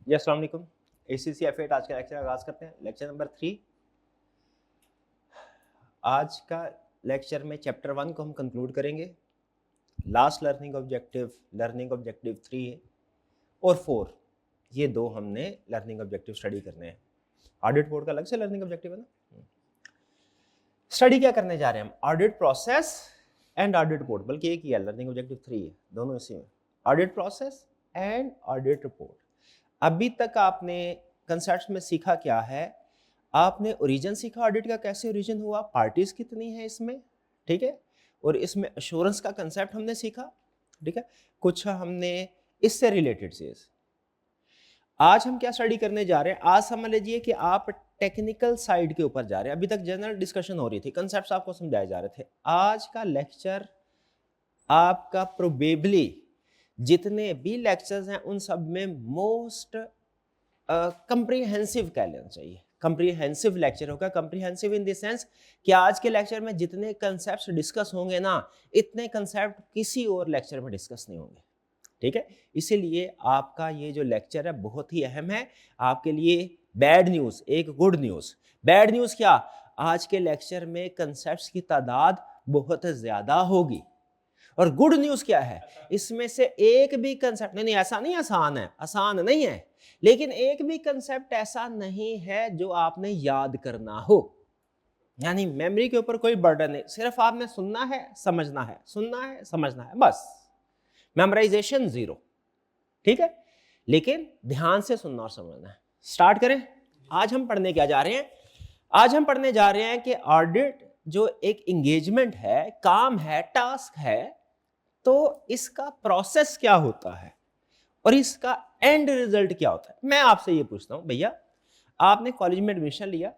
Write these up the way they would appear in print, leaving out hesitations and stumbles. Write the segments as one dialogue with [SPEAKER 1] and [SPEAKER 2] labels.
[SPEAKER 1] जी अस्सलाम वालेकुम। ACC F8 आज का लेक्चर आगाज़ करते हैं। Lecture number 3। आज का लेक्चर में चैप्टर 1 को हम कंक्लूड करेंगे। लास्ट लर्निंग ऑब्जेक्टिव 3 है और 4, ये दो हमने लर्निंग ऑब्जेक्टिव स्टडी करने हैं। ऑडिट बोर्ड का अलग से लर्निंग ऑब्जेक्टिव है ना। स्टडी क्या करने जा रहे हैं हम? Audit process and audit report, बल्कि एक ही है, लर्निंग ऑब्जेक्टिव 3 है, दोनों इसी में। Audit process and audit report. अभी तक आपने कंसेप्ट में सीखा क्या है? आपने ओरिजिन सीखा ऑडिट का, कैसे ओरिजिन हुआ, पार्टीज कितनी है इसमें, ठीक है, और इसमें अश्योरेंस का कंसेप्ट हमने सीखा, ठीक है, कुछ हमने इससे रिलेटेड चीज। आज हम क्या स्टडी करने जा रहे हैं? आज समझ लीजिए कि आप टेक्निकल साइड के ऊपर जा रहे हैं। अभी तक जनरल डिस्कशन हो रही थी, कंसेप्ट्स आपको समझाए जा रहे थे। आज का लेक्चर आपका प्रोबेबली जितने भी लेक्चर्स हैं उन सब में मोस्ट कंप्रीहेंसिव कह लेना चाहिए। कंप्रीहेंसिव लेक्चर होगा। कंप्रीहेंसिव इन द सेंस कि आज के लेक्चर में जितने कंसेप्ट्स डिस्कस होंगे ना, इतने कंसेप्ट किसी और लेक्चर में डिस्कस नहीं होंगे, ठीक है। इसीलिए आपका ये जो लेक्चर है बहुत ही अहम है आपके लिए। बैड न्यूज़, एक गुड न्यूज़। बैड न्यूज़ क्या? आज के लेक्चर में कंसेप्ट्स की तादाद बहुत ज़्यादा होगी। और गुड न्यूज़ क्या है? इसमें से एक भी कंसेप्ट नहीं, ऐसा नहीं आसान है, आसान नहीं है, लेकिन एक भी कंसेप्ट ऐसा नहीं है जो आपने याद करना हो। यानी मेमोरी के ऊपर कोई बर्डन नहीं, सिर्फ आपने सुनना है, समझना है, सुनना है, समझना है, बस। मेमोराइजेशन जीरो, ठीक है, लेकिन ध्यान से सुनना और समझना है। स्टार्ट करें। आज हम पढ़ने क्या जा रहे हैं? आज हम पढ़ने जा रहे हैं कि ऑडिट जो एक एंगेजमेंट है, काम है, टास्क है, तो इसका प्रोसेस क्या होता है और इसका एंड रिजल्ट क्या होता है। मैं आपसे ये पूछता हूं, भैया आपने कॉलेज में एडमिशन लिया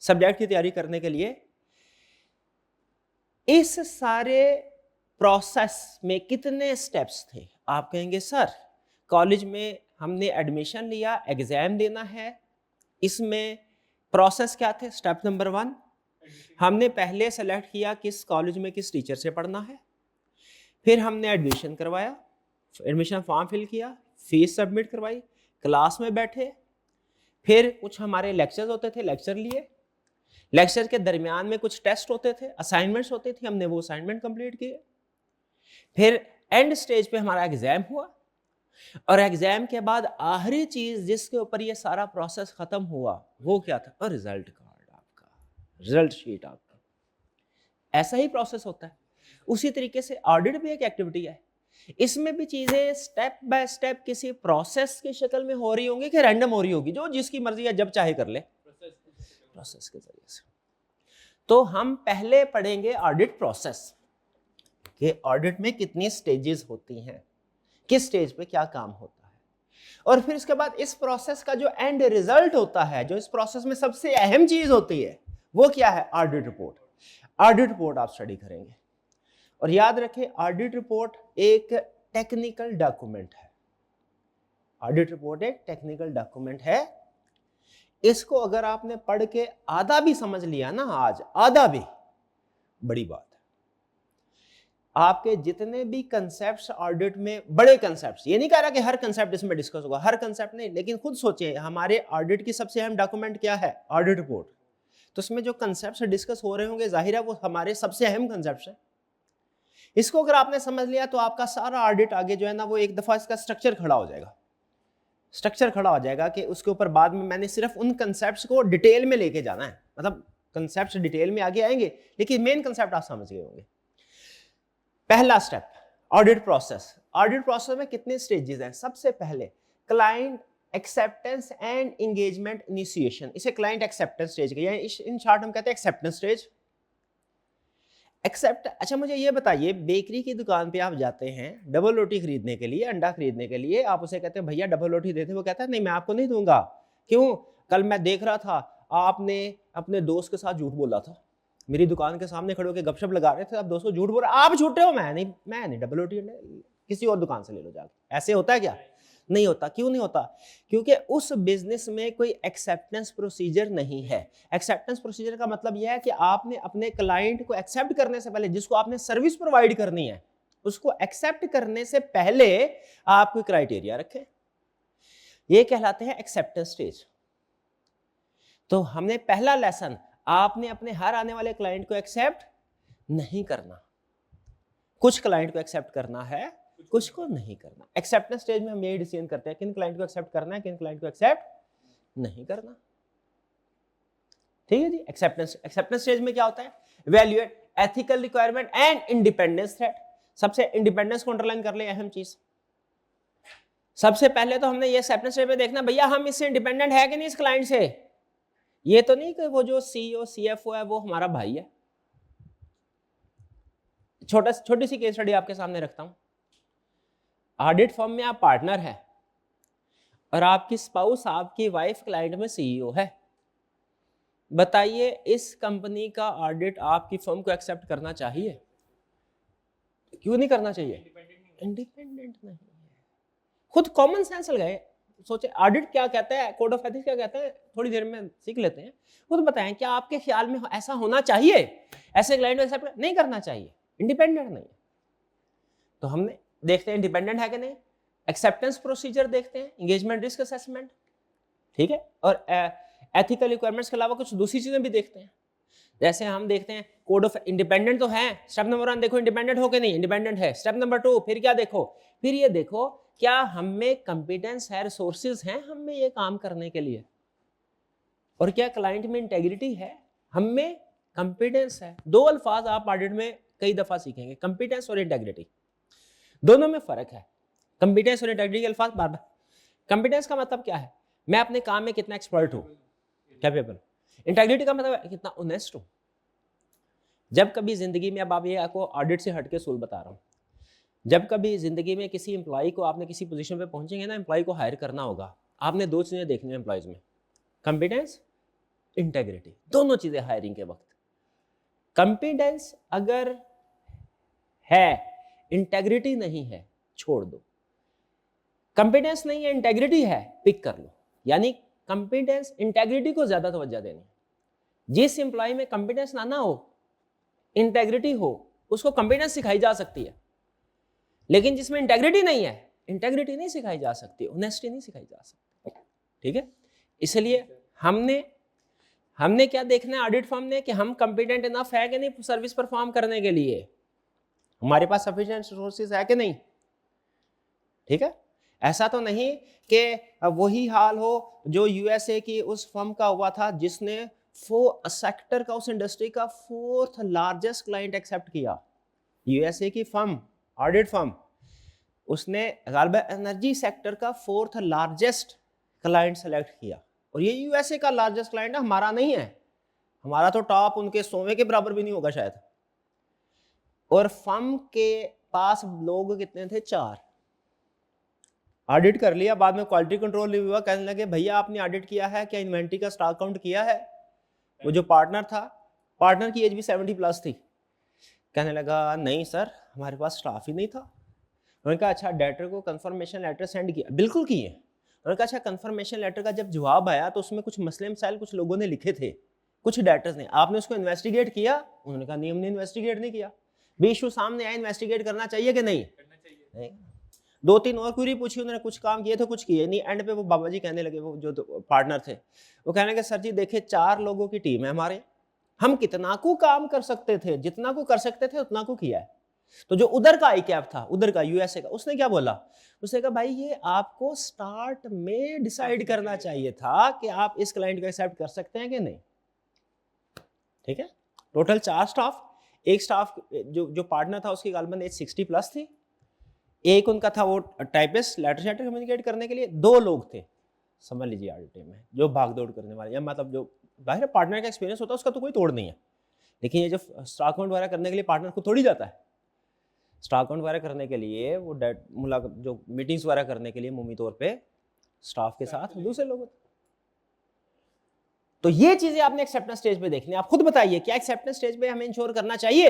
[SPEAKER 1] सब्जेक्ट की तैयारी करने के लिए, इस सारे प्रोसेस में कितने स्टेप्स थे? आप कहेंगे सर कॉलेज में हमने एडमिशन लिया, एग्जाम देना है, इसमें प्रोसेस क्या थे? स्टेप नंबर 1, हमने पहले सेलेक्ट किया किस कॉलेज में किस टीचर से पढ़ना है, फिर हमने एडमिशन करवाया, एडमिशन फॉर्म फिल किया, फीस सबमिट करवाई, क्लास में बैठे, फिर कुछ हमारे लेक्चर्स होते थे, लेक्चर लिए, लेक्चर के दरमियान में कुछ टेस्ट होते थे, असाइनमेंट्स होती थी, हमने वो असाइनमेंट कंप्लीट किए, फिर एंड स्टेज पे हमारा एग्जाम हुआ, और एग्जाम के बाद आखिरी चीज जिसके ऊपर ये सारा प्रोसेस खत्म हुआ वो क्या था? रिजल्ट कार्ड आपका, रिजल्ट शीट आपका। ऐसा ही प्रोसेस होता है। उसी तरीके से ऑडिट भी एक एक्टिविटी है। इसमें भी चीजें स्टेप बाय स्टेप किसी प्रोसेस की शक्ल में हो रही होंगी कि रैंडम हो रही होगी, जो जिसकी मर्जी है जब चाहे कर ले, प्रोसेस के जरिए से। तो हम पहले पढ़ेंगे ऑडिट प्रोसेस कि ऑडिट में कितनी स्टेजेस होती हैं, किस स्टेज पे क्या काम होता है, और फिर इसके बाद इस प्रोसेस का जो एंड रिजल्ट होता है, जो इस प्रोसेस में सबसे अहम चीज होती है, वो क्या है? Audit report. ऑडिट रिपोर्ट आप स्टडी करेंगे। और याद रखें ऑडिट रिपोर्ट एक टेक्निकल डॉक्यूमेंट है। ऑडिट रिपोर्ट एक टेक्निकल डॉक्यूमेंट है। इसको अगर आपने पढ़ के आधा भी समझ लिया ना, आज आधा भी, बड़ी बात है। आपके जितने भी कंसेप्ट्स ऑडिट में, बड़े कंसेप्ट्स, ये नहीं कह रहा कि हर कंसेप्ट इसमें डिस्कस होगा, हर कंसेप्ट नहीं, लेकिन खुद सोचिए हमारे ऑडिट की सबसे अहम डॉक्यूमेंट क्या है? Audit report. तो उसमें जो कंसेप्ट्स डिस्कस हो रहे होंगे, जाहिर है वो हमारे सबसे अहम कंसेप्ट्स हैं। इसको अगर आपने समझ लिया तो आपका सारा ऑडिट आगे जो है ना, वो एक दफा इसका स्ट्रक्चर खड़ा हो जाएगा। स्ट्रक्चर खड़ा हो जाएगा कि उसके ऊपर बाद में मैंने सिर्फ उन कंसेप्ट्स को डिटेल में लेके जाना है। मतलब कंसेप्ट्स डिटेल में आगे आएंगे, लेकिन मेन कंसेप्ट आप समझ गए होंगे। पहला step audit process. Audit process में कितने स्टेजेस हैं? सबसे पहले client acceptance and engagement initiation, इसे क्लाइंट एक्सेप्टेंस स्टेज का, इन शॉर्ट हम कहते हैं एक्सेप्टेंस स्टेज। एक्सेप्ट। अच्छा मुझे ये बताइए, बेकरी की दुकान पे आप जाते हैं डबल रोटी खरीदने के लिए, अंडा खरीदने के लिए, आप उसे कहते हैं भैया डबल रोटी देते, वो कहता है नहीं मैं आपको नहीं दूंगा। क्यों? कल मैं देख रहा था आपने अपने दोस्त के साथ झूठ बोला था, मेरी दुकान के सामने खड़े होकर गपशप लगा रहे थे, आप दोस्तों झूठ बोल रहे, आप झूठे हो, मैं नहीं डबल रोटी किसी और दुकान से ले लो जाके। ऐसे होता है क्या? नहीं होता। क्यों नहीं होता? क्योंकि उस बिजनेस में कोई एक्सेप्टेंस प्रोसीजर नहीं है। एक्सेप्टेंस प्रोसीजर का मतलब यह है कि आपने अपने क्लाइंट को एक्सेप्ट करने से पहले, जिसको आपने सर्विस प्रोवाइड करनी है, उसको एक्सेप्ट करने से पहले आप कोई क्राइटेरिया रखें। ये कहलाते हैं एक्सेप्टेंस स्टेज। तो हमने पहला लेसन, आपने अपने हर आने वाले क्लाइंट को एक्सेप्ट नहीं करना, कुछ क्लाइंट को एक्सेप्ट करना है, कुछ को नहीं करना। एक्सेप्टेंस स्टेज में हम यही डिसीजन करते हैं किन क्लाइंट को एक्सेप्ट करना है, किन क्लाइंट को एक्सेप्ट नहीं करना। ठीक है जी। एक्सेप्टेंस स्टेज में क्या होता है? Evaluate ethical requirement and independence threat. सबसे इंडिपेंडेंस को अंडरलाइन कर ले, अहम चीज। सबसे पहले तो हमने ये एक्सेप्टेंस स्टेज में देखना, भैया हम इससे इंडिपेंडेंट है कि नहीं इस क्लाइंट से। ये तो नहीं कि वो जो सीईओ सीएफओ है वो हमारा भाई है। छोटी सी केस स्टडी आपके सामने रखता हूं। ऑडिट फर्म में आप पार्टनर है और आपकी स्पाउस, आपकी वाइफ क्लाइंट में सीईओ है। बताइए इस कंपनी का ऑडिट आपकी फर्म को एक्सेप्ट करना चाहिए? क्यों नहीं करना चाहिए? इंडिपेंडेंट नहीं है। खुद कॉमन सेंस लगाए, सोचे ऑडिट क्या कहता है, कोड ऑफ एथिक्स क्या कहता है, थोड़ी देर में सीख लेते हैं। खुद बताएं क्या आपके ख्याल में ऐसा होना चाहिए? ऐसे क्लाइंट को एक्सेप्ट नहीं करना चाहिए, इंडिपेंडेंट नहीं है। तो हमने देखते हैं इंडिपेंडेंट है कि नहीं। एक्सेप्टेंस प्रोसीजर देखते हैं, एंगेजमेंट रिस्क असेसमेंट, ठीक है। और एथिकल रिक्वायरमेंट्स के अलावा कुछ दूसरी चीजें भी देखते हैं। जैसे हम देखते हैं कोड ऑफ इंडिपेंडेंट तो है, स्टेप नंबर 1 देखो इंडिपेंडेंट हो कि नहीं, इंडिपेंडेंट है। स्टेप नंबर 2 फिर क्या देखो, फिर ये देखो क्या हम में कंपिटेंस है, रिसोर्सेज हैं हम में ये काम करने के लिए, और क्या क्लाइंट में इंटेग्रिटी है, हम में कंपिटेंस है। दो अल्फाज आप ऑडिट में कई दफा सीखेंगे, कंपिटेंस और इंटेग्रिटी, दोनों में फर्क है। कंपिटेंस और इंटेग्रिटी के अल्फाज बार बार। कंपिटेंस का मतलब क्या है? मैं अपने काम में कितना एक्सपर्ट हूं, कैपेबल। इंटेग्रिटी का मतलब कितना ऑनेस्ट हूं। जब कभी जिंदगी में, अब आप ये आपको ऑडिट से हटके सूल बता रहा हूं, जब कभी जिंदगी में किसी एम्प्लॉय को आपने किसी पोजीशन पे पहुंचेंगे ना, एम्प्लॉय को हायर करना होगा, आपने दो चीजें देखनी है एम्प्लॉयज में, कंपिटेंस, इंटेग्रिटी, दोनों चीजें हायरिंग के वक्त। कंपिटेंस अगर है, इंटेग्रिटी नहीं है, छोड़ दो। कंपिटेंस नहीं है, इंटेग्रिटी है, पिक कर लो। यानी कंपिटेंस, इंटेग्रिटी को ज्यादा तवज्जो देनी। जिस एम्प्लॉय में कंपिटेंस ना हो, इंटेग्रिटी हो, उसको कंपिटेंस सिखाई जा सकती है। लेकिन जिसमें इंटेग्रिटी नहीं है, इंटेग्रिटी नहीं सिखाई जा सकती, ऑनेस्टी नहीं सिखाई जा सकती। ठीक है। इसलिए हमने क्या देखना है ऑडिट फर्म ने, कि हम कंपिटेंट इनफ है कि नहीं सर्विस परफॉर्म करने के लिए, हमारे पास सफिशिएंट रिसोर्सेज है कि नहीं। ठीक है। ऐसा तो नहीं कि वही हाल हो जो यूएसए की उस फर्म का हुआ था जिसने सेक्टर का, उस इंडस्ट्री का 4th लार्जेस्ट क्लाइंट एक्सेप्ट किया। यूएसए की फर्म, ऑडिट फर्म, उसने गालिबा एनर्जी सेक्टर का 4th लार्जेस्ट क्लाइंट सेलेक्ट किया। और ये यूएसए का लार्जेस्ट क्लाइंट है, हमारा नहीं है। हमारा तो टॉप उनके 100वें के बराबर भी नहीं होगा शायद। और फर्म के पास लोग कितने थे? 4। ऑडिट कर लिया, बाद में क्वालिटी कंट्रोल नहीं हुआ, कहने लगे भैया आपने ऑडिट किया है क्या, इन्वेंट्री का स्टॉक काउंट किया है? वो जो पार्टनर था, पार्टनर की एज भी 70+ थी, कहने लगा नहीं सर हमारे पास स्टाफ ही नहीं था। उन्होंने कहा अच्छा डायरेक्टर को कंफर्मेशन लेटर सेंड किया? बिल्कुल किए। उन्होंने कहा अच्छा कंफर्मेशन लेटर का जब जवाब आया तो उसमें कुछ मसले मसाइल कुछ लोगों ने लिखे थे, कुछ डायरेक्टर्स ने, आपने उसको इन्वेस्टिगेट किया? उन्होंने कहा नहीं हमने इन्वेस्टिगेट नहीं किया। भी इशू सामने आया, इन्वेस्टिगेट करना चाहिए कि नहीं? नहीं। 2-3 और क्वेरी पूछी उन्होंने, कुछ काम किए थे कुछ किए नहीं। एंड पे वो बाबा जी कहने लगे, वो जो पार्टनर थे, वो कहने लगे सर जी देखिए 4 लोगों की टीम है हमारे, हम कितना को काम कर सकते थे, जितना को कर सकते थे उतना को किया है। तो जो उधर का आई कैप था, उधर का यूएसए का, उसने क्या बोला? उसने कहा भाई ये आपको स्टार्ट में डिसाइड करना चाहिए था कि आप इस क्लाइंट को एक्सेप्ट कर सकते हैं कि नहीं। ठीक है। टोटल 4 स्टाफ, एक स्टाफ जो पार्टनर था उसकी गालबन एज 60+ थी, एक उनका था वो टाइपिस्ट लेटर शेटर कम्युनिकेट करने के लिए, 2 लोग थे समझ लीजिए ऑडिट टीम में जो भाग दौड़ करने वाले, या मतलब जो बाहर पार्टनर का एक्सपीरियंस होता है उसका तो कोई तोड़ नहीं है। लेकिन ये जो स्टॉक काउंट वगैरह करने के लिए पार्टनर को थोड़ी जाता है, स्टॉक काउंट वगैरह करने के लिए वो मुलाकात जो मीटिंग्स वगैरह करने के लिए मुमूमी तौर पे स्टाफ के साथ दूसरे लोग। तो ये चीजें आपने एक्सेप्टेंस स्टेज पे देखनी है। आप खुद बताइए क्या एक्सेप्टेंस स्टेज पे हमें इंश्योर करना चाहिए?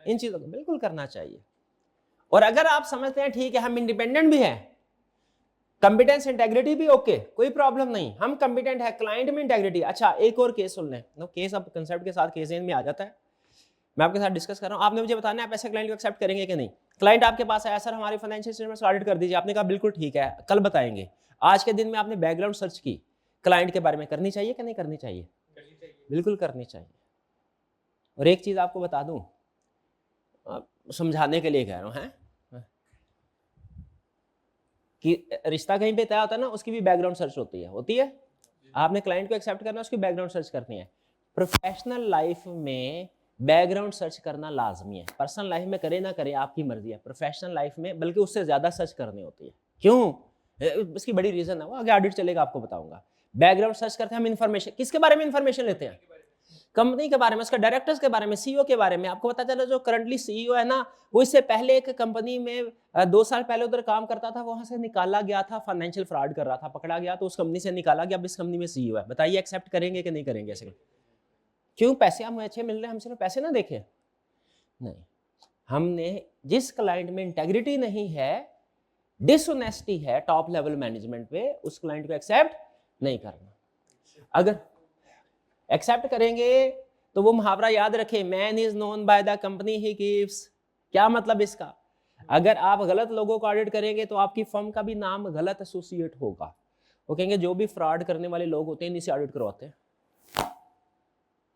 [SPEAKER 1] इन चीजों को बिल्कुल करना चाहिए। और अगर आप समझते हैं ठीक है हम इंडिपेंडेंट भी हैं, कंपिटेंस इंटेग्रिटी भी ओके, कोई प्रॉब्लम नहीं, हम कंपिटेंट है, क्लाइंट में इंटेग्रिटी। अच्छा एक और केस सुन लें, केस अब कंसेप्ट के साथ केस में आ जाता है, मैं आपके साथ डिस्कस कर रहा हूं। आपने मुझे बताना है आप ऐसे क्लाइंट को एक्सेप्ट करेंगे कि नहीं। क्लाइंट आपके पास आया, सर हमारी फाइनेंशियल स्टेटमेंट्स ऑडिट कर दीजिए, आपने कहा बिल्कुल ठीक है कल बताएंगे। आज के दिन में आपने बैकग्राउंड सर्च की क्लाइंट के बारे में, करनी चाहिए कि नहीं करनी चाहिए? बिल्कुल करनी चाहिए। और एक चीज आपको बता दूं, समझाने के लिए कह रहा हूं, है कि रिश्ता कहीं पे तय होता है ना, उसकी भी बैकग्राउंड सर्च होती है। आपने क्लाइंट को एक्सेप्ट करना है, उसकी बैकग्राउंड सर्च करनी है। प्रोफेशनल लाइफ में बैकग्राउंड सर्च करना लाजमी है। पर्सनल लाइफ में करे ना करे आपकी मर्जी है, प्रोफेशनल लाइफ में बल्कि उससे ज्यादा सर्च करनी होती है। क्यों? इसकी बड़ी रीजन है, वो आगे ऑडिट चलेगा आपको बताऊंगा। बैकग्राउंड सर्च करते हैं हम, इन्फॉर्मेशन किसके बारे में इन्फॉर्मेशन लेते हैं? कंपनी के बारे में, उसका डायरेक्टर्स के बारे में, सीईओ के बारे में। आपको पता चला जो करंटली सीईओ है ना, वो इससे पहले एक कंपनी में 2 साल पहले उधर काम करता था, वहां से निकाला गया था, फाइनेंशियल फ्रॉड कर रहा था, पकड़ा गया तो उस कंपनी से निकाला गया, अब इस कंपनी में सीईओ है। बताइए एक्सेप्ट करेंगे कि नहीं करेंगे ऐसे? क्यों? पैसे हमें अच्छे मिल रहे हैं, हम सिर्फ पैसे ना देखें? नहीं, हमने जिस क्लाइंट में इंटेग्रिटी नहीं है, डिसऑनेस्टी है टॉप लेवल मैनेजमेंट पे, उस क्लाइंट को एक्सेप्ट नहीं करना। अगर एक्सेप्ट करेंगे तो वो मुहावरा याद रखें, man is known by the company he keeps. क्या मतलब इसका? अगर आप गलत लोगों को ऑडिट करेंगे तो आपकी फर्म का भी नाम गलत एसोसिएट होगा। वो कहेंगे जो भी फ्रॉड करने वाले लोग होते हैं इन्हीं से ऑडिट करवाते हैं।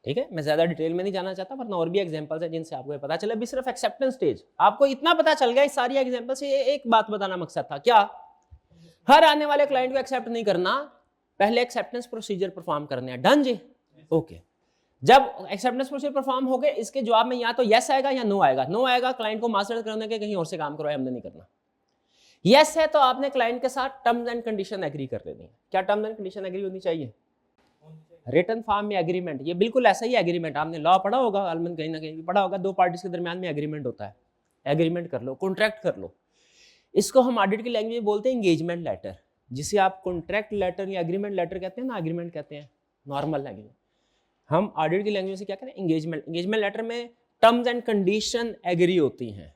[SPEAKER 1] ठीक है, मैं ज्यादा डिटेल में नहीं जाना चाहता, वरना और भी एग्जांपल्स हैं जिनसे आपको पता चले। अभी सिर्फ एक्सेप्टेंस स्टेज आपको इतना पता चल गया इस सारी एग्जांपल से। एक बात बताना मकसद था, क्या? हर आने वाले क्लाइंट को एक्सेप्ट नहीं करना, पहले एक्सेप्टेंस प्रोसीजर परफॉर्म करने हैं। डन जी? ओके। जब एक्सेप्टेंस प्रोसीजर परफॉर्म हो गए, इसके जवाब में या तो यस आएगा या नो आएगा। नो आएगा, क्लाइंट को मास्टर करने के कहीं और से काम करवाए, हमने नहीं करना। यस है तो आपने क्लाइंट के साथ टर्म्स एंड कंडीशन एग्री कर लेनी है। क्या टर्म्स एंड कंडीशन एग्री होनी चाहिए? रिटन फॉर्म में एग्रीमेंट, ये बिल्कुल ऐसा ही एग्रीमेंट। आपने लॉ पढ़ा होगा, अलमन कहीं ना कहीं भी पढ़ा होगा, दो पार्टीज के दरमियान में एग्रीमेंट होता है। एग्रीमेंट कर लो, कॉन्ट्रैक्ट कर लो। इसको हम ऑडिट की लैंग्वेज में बोलते हैं एंगेजमेंट लेटर, जिसे आप कॉन्ट्रैक्ट लेटर या एग्रीमेंट लेटर कहते हैं ना, एग्रीमेंट कहते हैं नॉर्मल लैंग्वेज। हम ऑडिट की लैंग्वेज से क्या कहते हैं? एंगेजमेंट। एंगेजमेंट लेटर में टर्म्स एंड कंडीशन एग्री होती हैं,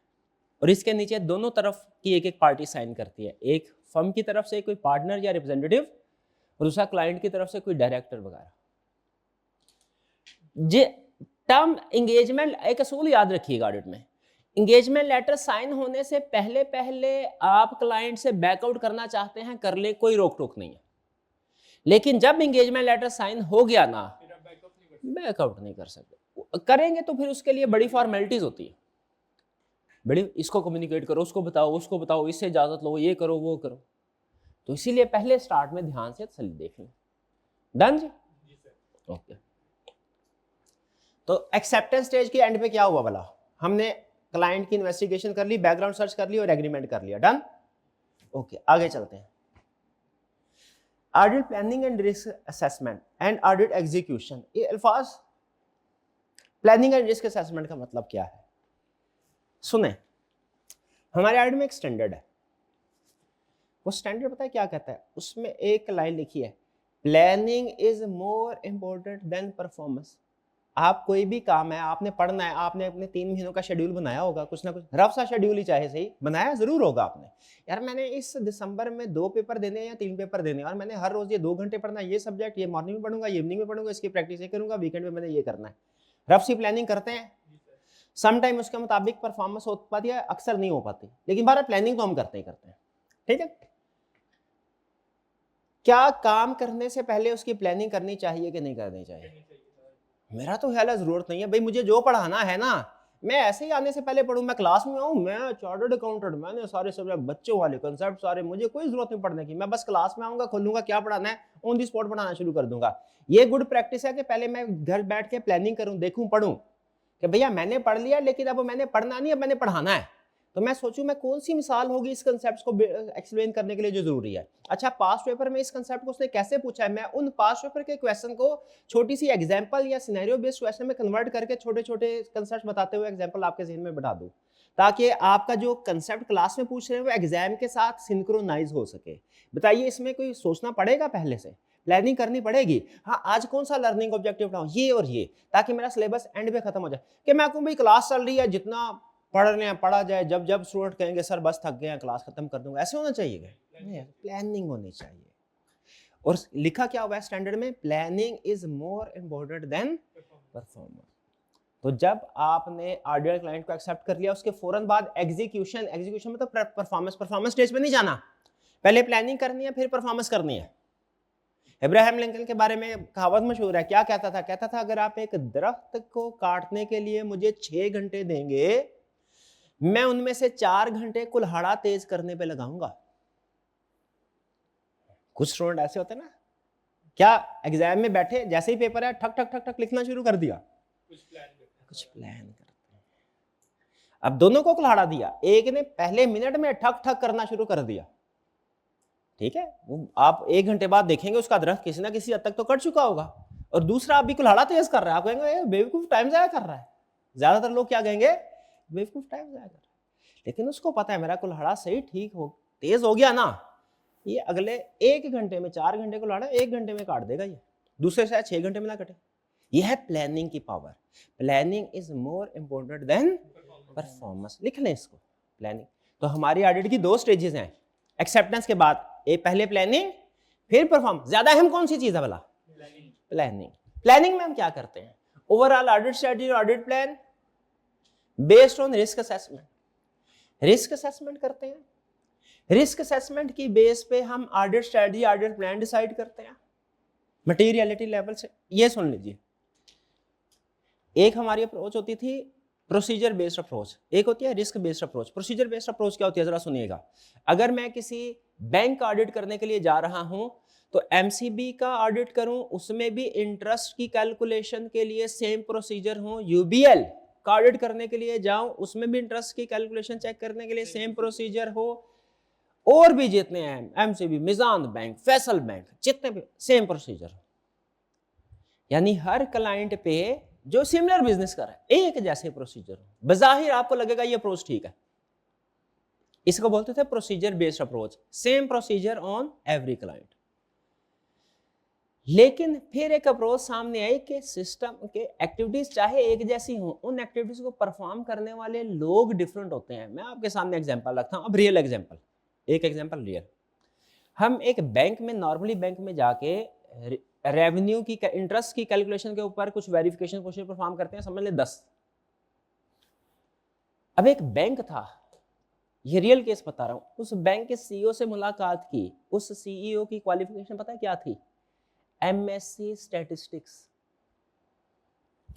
[SPEAKER 1] और इसके नीचे दोनों तरफ की एक एक पार्टी साइन करती है। एक फर्म की तरफ से कोई पार्टनर या रिप्रेजेंटेटिव, और दूसरा क्लाइंट की तरफ से कोई डायरेक्टर वगैरह। जे टर्म एंगेजमेंट, एक असूल याद रखिएगा ऑडिट में, एंगेजमेंट लेटर साइन होने से पहले पहले आप क्लाइंट से बैकआउट करना चाहते हैं, कर ले, कोई रोक टोक नहीं है। लेकिन जब एंगेजमेंट लेटर साइन हो गया ना, बैकआउट नहीं कर सकते। करेंगे तो फिर उसके लिए बड़ी फॉर्मेलिटीज होती है, बड़ी, इसको कम्युनिकेट करो, उसको बताओ, उसको बताओ, इससे इजाजत लो, ये करो, वो करो। तो इसीलिए पहले स्टार्ट में ध्यान से तसल्ली देख लें। डन जी? ओके। तो एक्सेप्टेंस स्टेज के एंड पे क्या हुआ भला? हमने क्लाइंट की इन्वेस्टिगेशन कर ली, बैकग्राउंड सर्च कर ली और एग्रीमेंट कर लिया। डन? ओके, आगे चलते हैं। Audit planning and risk assessment and audit execution. ये अल्फाज, प्लानिंग एंड रिस्क असेसमेंट का मतलब क्या है? सुने, हमारे ऑडिट में एक स्टैंडर्ड है। वो स्टैंडर्ड पता है क्या कहता है? उसमें एक लाइन लिखी है, planning is more important than performance. आप कोई भी काम है, आपने पढ़ना है, आपने अपने 3 महीनों का शेड्यूल बनाया होगा, कुछ ना कुछ रफ सा शेड्यूल ही चाहे सही बनाया जरूर होगा आपने। यार मैंने इस दिसंबर में 2 पेपर देने या 3 पेपर देने, और मैंने हर रोज ये 2 घंटे पढ़ना है, ये सब्जेक्ट, ये मॉर्निंग में पढ़ूंगा, ये इवनिंग में पढ़ूंगा, इसकी प्रैक्टिस ये करूंगा, वीकेंड में मैंने ये करना है। रफ सी प्लानिंग करते हैं, समटाइम उसके मुताबिक परफॉर्मेंस हो पाती है, अक्सर नहीं हो पाती, लेकिन बार प्लानिंग तो हम करते ही करते हैं। ठीक है? क्या काम करने से पहले उसकी प्लानिंग करनी चाहिए कि नहीं करनी चाहिए? मेरा तो ख्याल है जरूरत नहीं है भाई। मुझे जो पढ़ाना है ना, मैं ऐसे ही आने से पहले पढ़ूं। मैं क्लास में आऊं, मैं चार्टर्ड अकाउंटेंट, मैंने सारे सब्जेक्ट बच्चों वाले कंसेप्ट सारे, मुझे कोई जरूरत नहीं पढ़ने की। मैं बस क्लास में आऊंगा, खोलूंगा, क्या पढ़ाना है, ऑन दी स्पॉट पढ़ाना शुरू कर दूंगा। ये गुड प्रैक्टिस है कि पहले मैं घर बैठ के प्लानिंग करूं, देखूं, पढ़ूं कि भैया मैंने पढ़ लिया, लेकिन अब मैंने पढ़ना नहीं, अब मैंने पढ़ाना है। तो मैं सोचूं मैं कौन सी मिसाल होगी इस कंसेप्ट को एक्सप्लेन करने के लिए जो जरूरी है। अच्छा, पास्ट पेपर में इस कंसेप्ट को उसने कैसे पूछा है, मैं उन पास्ट पेपर के क्वेश्चन को छोटी सी एग्जांपल या सिनेरियो बेस्ड क्वेश्चन में कन्वर्ट करके छोटे छोटे कंसेप्ट बताते हुए एग्जांपल आपके जहन में बैठा दूं, ताकि आपका जो कंसेप्ट क्लास में पूछ रहे हैं वो एग्जाम के साथ सिंक्रोनाइज हो सके। बताइए, इसमें कोई सोचना पड़ेगा, पहले से प्लानिंग करनी पड़ेगी। हाँ, आज कौन सा लर्निंग ऑब्जेक्टिव उठाऊं, ये और ये, ताकि मेरा सिलेबस एंड पे खत्म हो जाए। कि मैं कहूं भाई क्लास चल रही है, जितना पढ़ रहे हैं पढ़ा जाए, जब जब स्टूडेंट कहेंगे सर बस थक गए हैं, क्लास खत्म कर दूंगा, ऐसे होना चाहिए? नहीं, प्लानिंग होनी चाहिए। और लिखा क्या हुआ है स्टैंडर्ड में? Planning is more important then performance. तो जब आपने आइडियल क्लाइंट को एक्सेप्ट कर लिया, उसके फौरन बाद एग्जीक्यूशन। एग्जीक्यूशन मतलब परफॉर्मेंस। परफॉर्मेंस स्टेज पे नहीं जाना, पहले प्लानिंग करनी है फिर परफॉर्मेंस करनी है। इब्राहिम लिंकन के बारे में कहावत मशहूर है, क्या कहता था? कहता था अगर आप एक दरख्त को काटने के लिए मुझे 6 घंटे देंगे, मैं उनमें से 4 घंटे कुल्हाड़ा तेज करने पे लगाऊंगा। कुछ स्टूडेंट ऐसे होते हैं ना, क्या एग्जाम में बैठे जैसे ही पेपर है ठक ठक ठक ठक लिखना शुरू कर दिया, कुछ प्लान करते हैं। अब दोनों को कुल्हाड़ा दिया, एक ने पहले मिनट में ठक ठक करना शुरू कर दिया, ठीक है, वो आप 1 घंटे बाद देखेंगे उसका दरख्त किसी ना किसी हद तक तो कट चुका होगा, और दूसरा अभी कुल्हाड़ा तेज कर रहा है, आप कहेंगे बेवकूफ टाइम जाया कर रहा है। ज्यादातर लोग क्या कहेंगे? बेवकूफ टाइम जाया कर रहा है। लेकिन उसको पता है मेरा कुल्हाड़ा सही ठीक हो तेज हो गया ना, ये अगले 1 घंटे में 4 घंटे कुल्हाड़ा 1 घंटे में काट देगा, ये दूसरे शायद 6 घंटे में ना कटे। ये है प्लानिंग की power. Planning is more important than performance. लिख लें इसको, प्लानिंग। तो हमारी ऑडिट की 2 स्टेजेस हैं, एक्सेप्टेंस के बाद पहले प्लानिंग फिर परफॉर्म। ज्यादा अहम कौन सी चीज है भला? प्लानिंग। प्लानिंग में हम क्या करते हैं? ओवरऑल ऑडिट स्ट्रेटजी और audit plan based on risk assessment. Risk assessment करते हैं, रिस्क असेसमेंट की बेस पे हम audit strategy audit plan decide करते हैं मटेरियलिटी लेवल से। ये सुन लीजिए, एक हमारी अप्रोच होती थी प्रोसीजर बेस्ड अप्रोच, एक होती है risk based approach. Procedure based approach क्या होती है जरा सुनिएगा। अगर मैं किसी बैंक ऑडिट करने के लिए जा रहा हूं तो एमसीबी का ऑडिट करूं, उसमें भी इंटरेस्ट की कैलकुलेशन के लिए सेम प्रोसीजर हो। यूबीएल का ऑडिट करने के लिए जाऊं, उसमें भी इंटरेस्ट की कैलकुलेशन चेक करने के लिए सेम प्रोसीजर हो। और भी जितने हैं, एमसीबी, मिजान बैंक, फैसल बैंक, जितने भी सेम प्रोसीजर। यानी हर क्लाइंट पे जो सिमिलर बिजनेस कर रहा है एक जैसे प्रोसीजर हो। बजाहिर आपको लगेगा ये अप्रोच ठीक है, इसको बोलते थे procedure based approach, same procedure on every client. लेकिन फिर एक अप्रोच सामने आई कि सिस्टम के एक्टिविटीज चाहे एक जैसी हो, उन एक्टिविटीज को परफॉर्म करने वाले लोग डिफरेंट होते हैं। मैं आपके सामने एग्जांपल रखता हूं, अब रियल एग्जांपल, एक एग्जांपल रियल। हम एक बैंक में, नॉर्मली बैंक में जाके रेवेन्यू की इंटरेस्ट की कैलकुलेशन के ऊपर कुछ वेरिफिकेशन क्वेश्चन परफॉर्म करते हैं, समझ ले 10। अब एक बैंक था, ये रियल केस बता रहा हूं, उस बैंक के सीईओ से मुलाकात की, उस सीईओ की क्वालिफिकेशन पता है क्या थी? MSc statistics.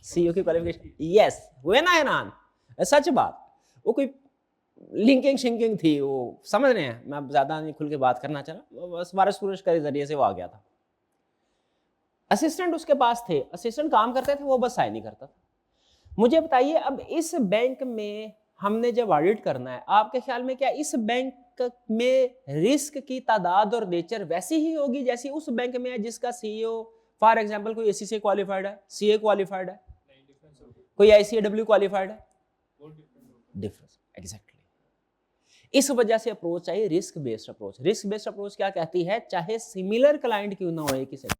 [SPEAKER 1] सीईओ की क्वालिफिकेशन, यस, हुए ना हैरान? सच बात, वो कोई लिंकिंग शिंकिंग थी, वो समझ रहे हैं, मैं ज्यादा नहीं खुल के बात करना चाह रहा, बस बारिश पुरुष के जरिए से वो आ गया था। असिस्टेंट उसके पास थे, असिस्टेंट काम करते थे, वो बस साइन नहीं करता था। मुझे बताइए, अब इस बैंक में हमने जब ऑडिट करना है, आपके ख्याल में क्या इस बैंक में रिस्क की तादाद और नेचर वैसी ही होगी जैसी उस बैंक में है जिसका सीईओ फॉर एग्जांपल कोई एसीसी क्वालिफाइड है, सीए क्वालिफाइड है, कोई आईसीएडब्ल्यू क्वालिफाइड है? Difference, exactly. इस वजह से अप्रोच चाहिए risk based approach. Risk based approach क्या कहती है? चाहे सिमिलर क्लाइंट क्यों ना हो एक ही सेक्टर,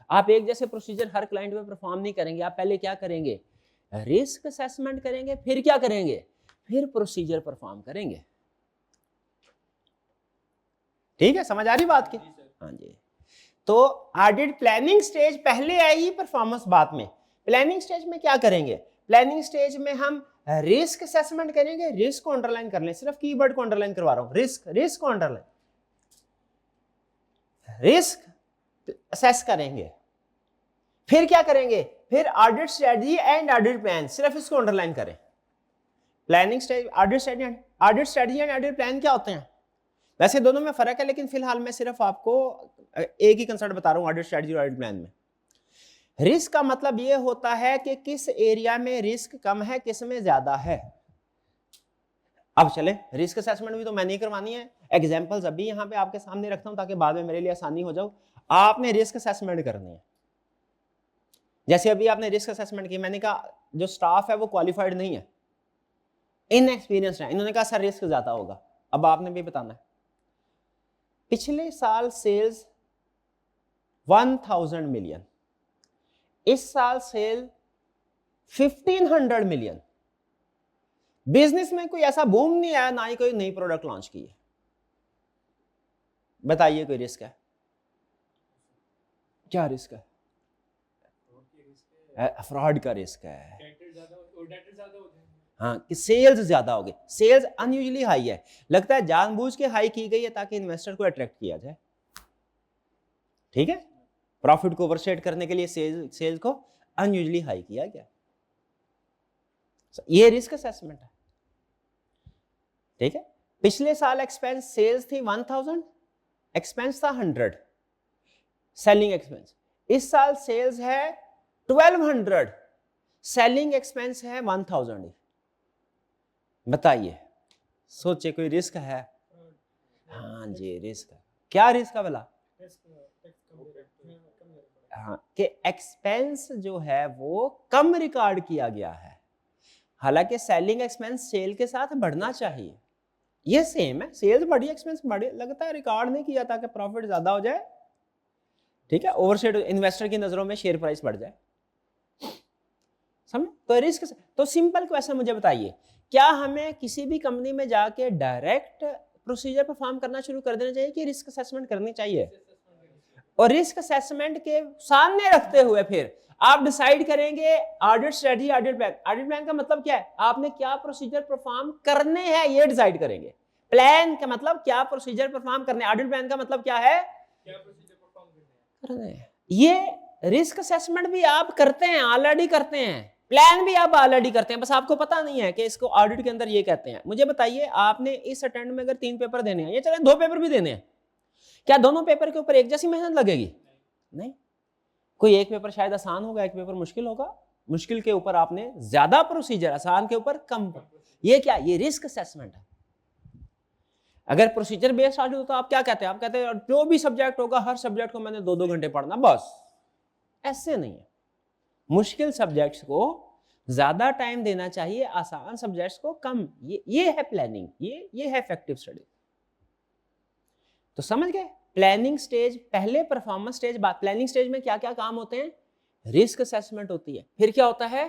[SPEAKER 1] आप एक जैसे प्रोसीजर हर क्लाइंट पे परफॉर्म नहीं करेंगे। आप पहले क्या करेंगे? रिस्क असेसमेंट करेंगे, फिर क्या करेंगे? फिर प्रोसीजर परफॉर्म करेंगे। ठीक है, समझ आ रही बात की? हाँ जी। तो ऑडिट प्लानिंग स्टेज पहले आई, परफॉर्मेंस बाद में। प्लानिंग स्टेज में क्या करेंगे? प्लानिंग स्टेज में हम रिस्क असेसमेंट करेंगे। रिस्क को अंडरलाइन कर लें, सिर्फ कीवर्ड को अंडरलाइन करवा रहा हूं, रिस्क, रिस्क को अंडरलाइन, रिस्क असेस करेंगे। फिर क्या करेंगे? फिर audit strategy and audit plan, सिर्फ इसको अंडरलाइन करें। Planning stage, audit strategy, audit strategy and audit plan क्या होते हैं? वैसे दोनों में फर्क है, लेकिन फिलहाल मैं सिर्फ आपको एक ही कंसेप्ट बता रहा हूं ऑडिट स्ट्रेटजी और ऑडिट प्लान में। रिस्क का मतलब यह होता है कि किस एरिया में रिस्क कम है, किस में ज्यादा है। अब चले, रिस्क असेसमेंट भी तो मैंने ही करवानी है, एग्जांपल्स अभी यहां पे आपके सामने रखता हूं ताकि बाद में मेरे लिए आसानी हो जाओ। आपने रिस्क असेसमेंट करनी है। जैसे अभी आपने रिस्क असेसमेंट की, मैंने कहा जो स्टाफ है वो क्वालिफाइड नहीं है, इनएक्सपीरियंस्ड है, इन्होंने कहा सर रिस्क ज्यादा होगा। अब आपने भी बताना है पिछले साल सेल्स 1000 मिलियन, इस साल सेल 1500 मिलियन। बिजनेस में कोई ऐसा बूम नहीं आया, ना ही कोई नई प्रोडक्ट लॉन्च की है। बताइए कोई रिस्क है? क्या रिस्क है? फ्रॉड का रिस्क है। हाँ कि सेल्स ज्यादा हो गई, सेल्स अनयूजुअली हाई है, लगता है जानबूझ के हाई की गई है ताकि इन्वेस्टर को अट्रैक्ट किया जाए, ठीक है, प्रॉफिट को ओवरशेट करने के लिए सेल्स को अनयूजुअली हाई किया गया। ये रिस्क असेसमेंट है, ठीक है। पिछले साल एक्सपेंस सेल्स थी 1000, एक्सपेंस था 100 सेलिंग एक्सपेंस, इस साल सेल्स है 1200, सेलिंग एक्सपेंस है 1000। बताइए, सोचे कोई रिस्क है? हाँ जी रिस्क है। क्या रिस्क है भला? हाँ कि एक्सपेंस जो है वो कम रिकॉर्ड किया गया है, हालांकि सेलिंग एक्सपेंस सेल के साथ बढ़ना चाहिए, ये सेम है, सेल्स बढ़ी एक्सपेंस बढ़े, लगता है रिकॉर्ड नहीं किया ताकि प्रॉफिट ज्यादा हो जाए, ठीक है, ओवरशेट इन्वेस्टर की नजरों में शेयर प्राइस बढ़ जाए, समझ? तो रिस्क, तो सिंपल क्वेश्चन मुझे बताइए, क्या हमें किसी भी कंपनी में जाके डायरेक्ट प्रोसीजर परफॉर्म करना शुरू कर देना चाहिए कि रिस्क असेसमेंट करनी चाहिए? और रिस्क असेसमेंट के सामने रखते हुए फिर आप डिसाइड करेंगे audit strategy, audit plan. Audit plan का मतलब क्या है? आपने क्या प्रोसीजर परफॉर्म करने हैं ये डिसाइड करेंगे। प्लान का मतलब क्या प्रोसीजर परफॉर्म करने, ऑडिट प्लान का मतलब क्या है? क्या प्रोसीजर परफॉर्म करने हैं। ये रिस्क असेसमेंट भी आप करते हैं, ऑलरेडी करते हैं, प्लान भी आप ऑलरेडी करते हैं, बस आपको पता नहीं है कि इसको ऑडिट के अंदर ये कहते हैं। मुझे बताइए, आपने इस अटेम्प्ट में अगर 3 पेपर देने हैं, ये चले 2 पेपर भी देने हैं, क्या दोनों पेपर के ऊपर एक जैसी मेहनत लगेगी? नहीं, कोई एक पेपर शायद आसान होगा, एक पेपर मुश्किल होगा, मुश्किल के ऊपर आपने ज्यादा प्रोसीजर, आसान के ऊपर कम। ये क्या? ये रिस्क असेसमेंट है। अगर प्रोसीजर बेस्ड ऑडिट हो तो आप क्या कहते हैं? आप कहते हैं जो भी सब्जेक्ट होगा हर सब्जेक्ट को मैंने 2-2 घंटे पढ़ना, बस। ऐसे नहीं है, मुश्किल सब्जेक्ट्स को ज्यादा टाइम देना चाहिए, आसान सब्जेक्ट्स को कम। ये है प्लानिंग, ये है इफेक्टिव स्टडी। तो समझ गए? प्लानिंग स्टेज पहले, परफॉर्मेंस स्टेज बाद। प्लानिंग स्टेज में क्या क्या काम होते हैं? रिस्क असेसमेंट होती है, फिर क्या होता है?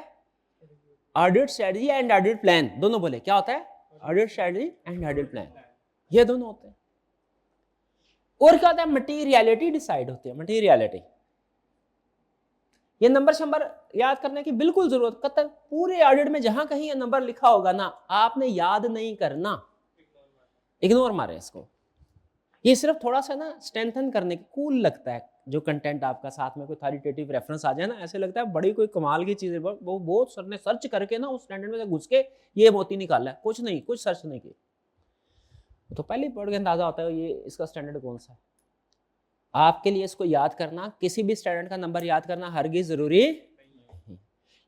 [SPEAKER 1] Audit strategy and audit plan. दोनों बोले, क्या होता है? Audit strategy and audit plan, ये दोनों होते हैं। और क्या होता है? मटीरियलिटी डिसाइड होती है, मटीरियलिटी। ये नंबर शंबर याद करने की बिल्कुल जरूरत, कतई पूरे ऑडिट में जहां कहीं ये नंबर लिखा होगा ना, आपने याद नहीं करना, इग्नोर मारे इसको। ये सिर्फ थोड़ा सा ना स्ट्रेंथन करने की, कूल लगता है जो कंटेंट आपका साथ में कोई अथॉरिटेटिव रेफरेंस आ जाए ना, ऐसे लगता है बड़ी कोई कमाल की चीज है, वो बहुत सर ने सर्च करके ना उस स्टैंडर्ड में से घुस के ये मोती निकाला है, कुछ नहीं, कुछ सर्च नहीं की, तो पहले पढ़ के अंदाजा होता है ये इसका स्टैंडर्ड कौन सा है। आपके लिए इसको याद करना, किसी भी स्टैंडर्ड का नंबर याद करना हरगिज जरूरी नहीं।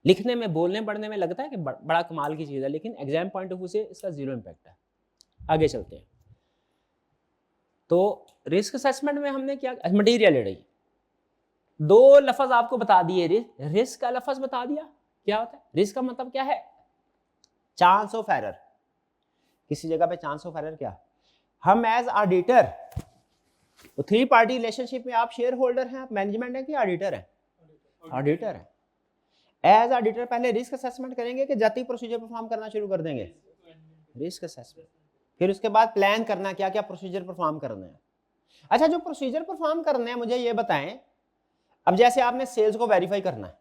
[SPEAKER 1] लिखने में, बोलने पढ़ने में लगता है कि बड़ा कमाल की चीज है, लेकिन एग्जाम पॉइंट ऑफ व्यू से इसका 0 इम्पैक्ट है। आगे चलते हैं। तो रिस्क असेसमेंट में हमने क्या, मटीरियलिटी, 2 लफ्ज आपको बता दिए। रिस्क का लफ्ज बता दिया क्या होता है, रिस्क का मतलब क्या है? Chance of error. किसी जगह पे चांस ऑफ एरर क्या? हम एज ऑडिटर, तो 3 पार्टी रिलेशनशिप में आप शेयर होल्डर हैं, आप मैनेजमेंट है कि ऑडिटर है? ऑडिटर है। एज ऑडिटर पहले रिस्क असेसमेंट करेंगे कि जाती प्रोसीजर परफॉर्म करना शुरू कर देंगे? Risk assessment. फिर उसके बाद प्लान करना, क्या क्या प्रोसीजर परफॉर्म करना है। अच्छा, जो प्रोसीजर परफॉर्म करना है मुझे ये बताएं, अब जैसे आपने सेल्स को वेरीफाई करना है,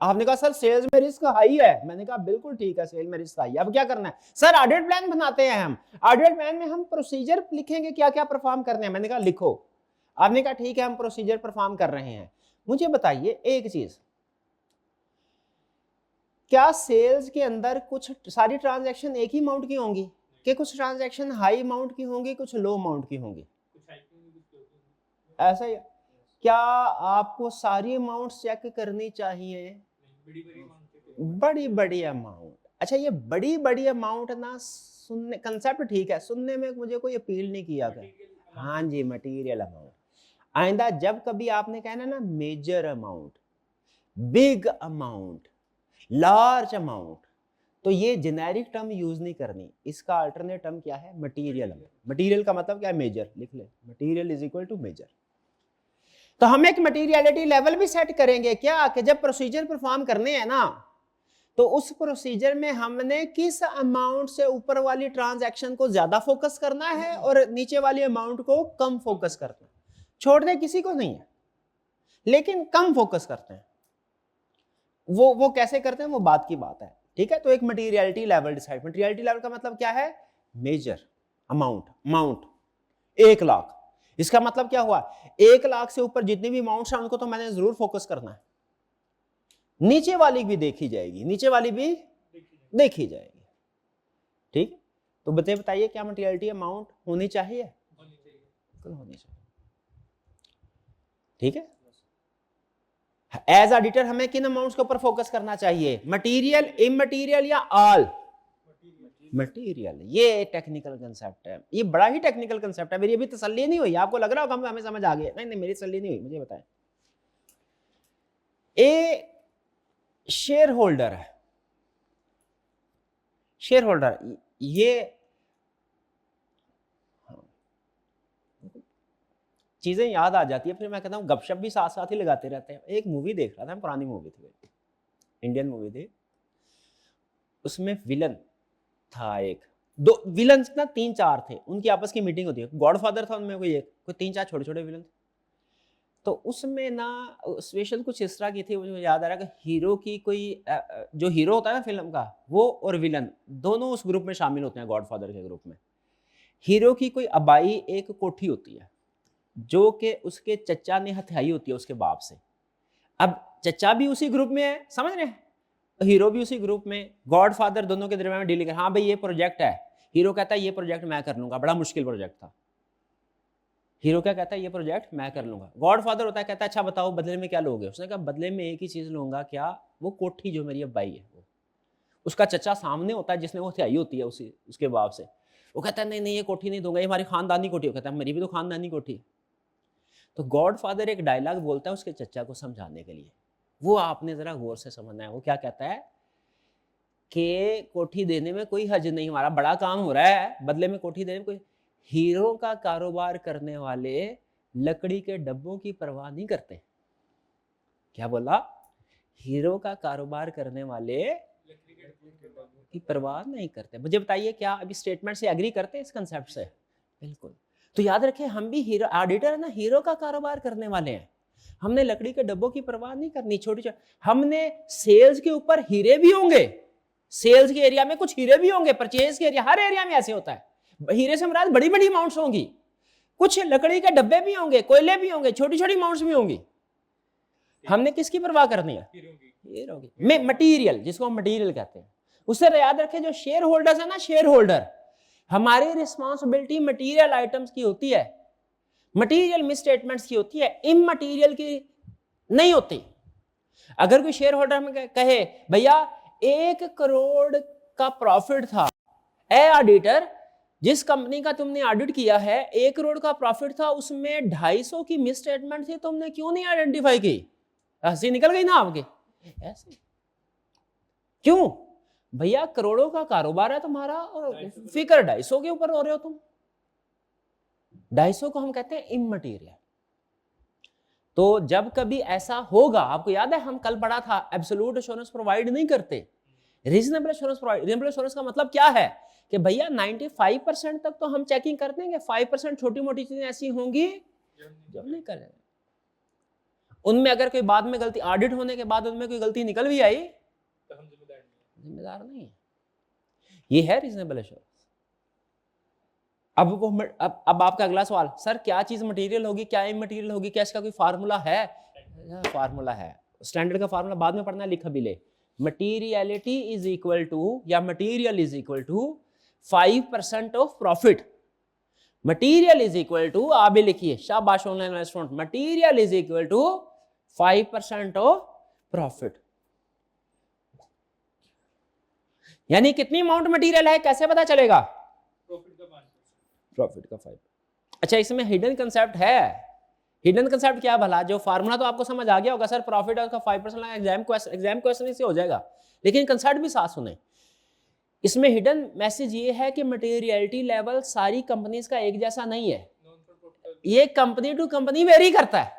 [SPEAKER 1] आपने कहा सर सेल्स में रिस्क हाई है, मैंने कहा बिल्कुल ठीक है, सेल में रिस्क हाई है, अब क्या करना है? सर ऑडिट प्लान बनाते हैं हम, ऑडिट प्लान में हम प्रोसीजर लिखेंगे क्या क्या परफॉर्म करने हैं, मैंने कहा लिखो। आपने कहा ठीक है हम प्रोसीजर परफॉर्म कर रहे हैं। मुझे बताइए एक चीज, क्या सेल्स के अंदर कुछ सारी ट्रांजैक्शन एक ही अमाउंट की होंगी कि कुछ ट्रांजैक्शन हाई अमाउंट की होंगी, कुछ लो अमाउंट की होंगी? ऐसा ही? क्या आपको सारी अमाउंट चेक करनी चाहिए? बड़ी बड़ी अमाउंट। अच्छा, ये बड़ी बड़ी अमाउंट ना सुनने, कंसेप्ट ठीक है, सुनने में मुझे कोई अपील नहीं किया गया। हाँ जी, मटेरियल अमाउंट। आइंदा जब कभी आपने कहना ना major amount, big amount, large amount, तो ये जेनेरिक टर्म यूज नहीं करनी, इसका अल्टरनेट टर्म क्या है? Material amount. मटेरियल का मतलब क्या है? मेजर। लिख ले, material is equal to major. तो हम एक मटेरियलिटी लेवल भी सेट करेंगे क्या, कि जब प्रोसीजर परफॉर्म करने हैं ना, तो उस प्रोसीजर में हमने किस अमाउंट से ऊपर वाली ट्रांजैक्शन को ज्यादा फोकस करना है और नीचे वाली अमाउंट को कम फोकस करना है। छोड़ने किसी को नहीं है, लेकिन कम फोकस करते हैं। वो कैसे करते हैं वो बात की बात है। ठीक है, तो एक materiality level decide, materiality level का मतलब क्या है, मेजर अमाउंट 1 लाख, इसका मतलब क्या हुआ, 1 लाख से ऊपर जितनी भी अमाउंट्स हैं उनको तो मैंने जरूर फोकस करना है, नीचे वाली भी देखी जाएगी, नीचे वाली भी देखी जाएगी, ठीक। तो बताइए क्या मटीरियलिटी अमाउंट होनी चाहिए, होनी चाहिए, ठीक है। एज ऑडिटर हमें किन अमाउंट्स के ऊपर फोकस करना चाहिए, मटीरियल, इमटीरियल या ऑल मटीरियल। ये टेक्निकल कंसेप्ट है, ये बड़ा ही टेक्निकल कंसेप्ट है, मेरी अभी तसल्ली नहीं हुई, आपको लग रहा होगा हमें समझ आ गया, नहीं मेरी तसल्ली नहीं हुई, मुझे बताएं। ए शेयर होल्डर है, शेयर होल्डर, ये चीजें याद आ जाती है, फिर मैं कहता हूँ गपशप भी साथ साथ ही लगाते रहते हैं। एक मूवी देख रहा था, पुरानी मूवी थी, इंडियन मूवी थी, उसमें विलन था, एक दो विलन ना 3-4 थे, उनकी आपस की मीटिंग होती है, गॉडफादर था उनमें कोई 3-4 छोटे छोटे विलन थे। तो उसमें ना स्पेशल कुछ इस तरह की थी, मुझे याद आ रहा है कि हीरो की कोई जो हीरो होता है ना फिल्म का, वो और विलन दोनों उस ग्रुप में शामिल होते हैं, गॉडफादर के ग्रुप में। हीरो की कोई अबाई एक कोठी होती है जो कि उसके चचा ने हथियाई होती है उसके बाप से। अब चचा भी उसी ग्रुप में है, समझ रहे हैं, हीरो भी उसी ग्रुप में, गॉडफादर दोनों के दरमियान डीलिंग कर, हाँ भाई ये प्रोजेक्ट है, हीरो कहता है ये प्रोजेक्ट मैं कर लूंगा, बड़ा मुश्किल प्रोजेक्ट था, हीरो क्या कहता है ये प्रोजेक्ट मैं कर लूंगा। गॉडफादर होता है, कहता है अच्छा बताओ बदले में क्या लोगे, उसने कहा बदले में एक ही चीज लूंगा, क्या, वो कोठी जो मेरी अब्बाई है, वो उसका चचा सामने होता है जिसने वो हथियाई होती है उसके बाप से, वो कहता है नहीं नहीं ये कोठी नहीं दूंगा, ये हमारी खानदानी कोठी, वो कहता है मेरी भी तो खानदानी कोठी। तो गॉडफादर एक डायलॉग बोलता है उसके चचा को समझाने के लिए, वो आपने जरा गौर से समझना है, वो क्या कहता है कि कोठी देने में कोई हर्ज नहीं, हमारा बड़ा काम हो रहा है, बदले में कोठी देने में कोई, हीरो का कारोबार करने वाले लकड़ी के डब्बों की परवाह नहीं करते। क्या बोला, हीरो का कारोबार करने वाले की परवाह नहीं करते। मुझे बताइए क्या अभी स्टेटमेंट से एग्री करते हैं इस कंसेप्ट से, बिल्कुल। तो याद रखें हम भी हीरो ऑडिटर है ना, हीरो का कारोबार करने वाले हैं, हमने लकड़ी के डब्बों की परवाह नहीं करनी, छोटी छोटी, हमने सेल्स के ऊपर हीरे भी होंगे, सेल्स के एरिया में कुछ हीरे भी होंगे, परचेज के एरिया, हर एरिया में ऐसे होता है, हीरे से मुराद बड़ी बड़ी अमाउंट्स होंगी, कुछ लकड़ी के डब्बे भी होंगे, कोयले भी होंगे, छोटी छोटी अमाउंट्स भी होंगी, हमने किसकी परवाह करनी है, हीरो की, मटीरियल, जिसको हम मटीरियल कहते हैं। उससे याद रखें जो शेयर होल्डर्स है ना, शेयर होल्डर, हमारी रिस्पॉन्सिबिलिटी मटीरियल आइटम्स की होती है, मटीरियल मिसस्टेटमेंट्स की होती है, इममटीरियल की नहीं होती। अगर कोई शेयर होल्डर हमें कहे भैया 1 करोड़ का प्रॉफिट था, ए ऑडिटर जिस कंपनी का तुमने ऑडिट किया है 1 करोड़ का प्रॉफिट था, उसमें 250 की मिसस्टेटमेंट थी, तुमने क्यों नहीं आइडेंटिफाई की, हंसी निकल गई ना आपके, ऐसे क्यों भैया, करोड़ों का कारोबार है तुम्हारा और फिकर 250 के ऊपर हो रहे हो तुम, 250 को हम कहते हैं इममटीरियल। तो जब कभी ऐसा होगा, आपको याद है हम कल पढ़ा था एब्सोल्यूट एश्योरेंस प्रोवाइड नहीं करते, reasonable assurance provide. Reasonable assurance का मतलब क्या है कि भैया 95% तक तो हम चेकिंग कर देंगे, 5% छोटी मोटी चीजें ऐसी होंगी जो नहीं करेंगे, उनमें अगर कोई बाद में गलती, ऑडिट होने के बाद उनमें कोई गलती निकल भी आई तो हम जिम्मेदार नहीं है, ये है रीजनेबल एश्योरेंस। अब आपका अगला सवाल, सर क्या चीज मटेरियल होगी, क्या इममटेरियल होगी, क्या इसका कोई फार्मूला है? फार्मूला है, स्टैंडर्ड का फार्मूला बाद में पढ़ना, लिखा भी ले, मटीरियलिटी इज इक्वल टू, या material is equal to 5% of profit. Material is equal to, आप भी लिखिए, शाबाश online student, material is equal to 5% of profit. यानी कितनी अमाउंट मटेरियल है कैसे पता चलेगा? प्रॉफिट का 5। अच्छा इसमें हिडन कंसेप्ट है, हिडन कंसेप्ट क्या भला? जो फार्मूला तो आपको समझ आ गया होगा, सर प्रॉफिट और उसका 5% एग्जाम क्वेश्चन से हो जाएगा, लेकिन कंसेप्ट भी साथ सुने। इसमें हिडन मैसेज ये है कि मटेरियलिटी लेवल सारी कंपनीज का एक जैसा नहीं है, ये कंपनी टू कंपनी वेरी करता है।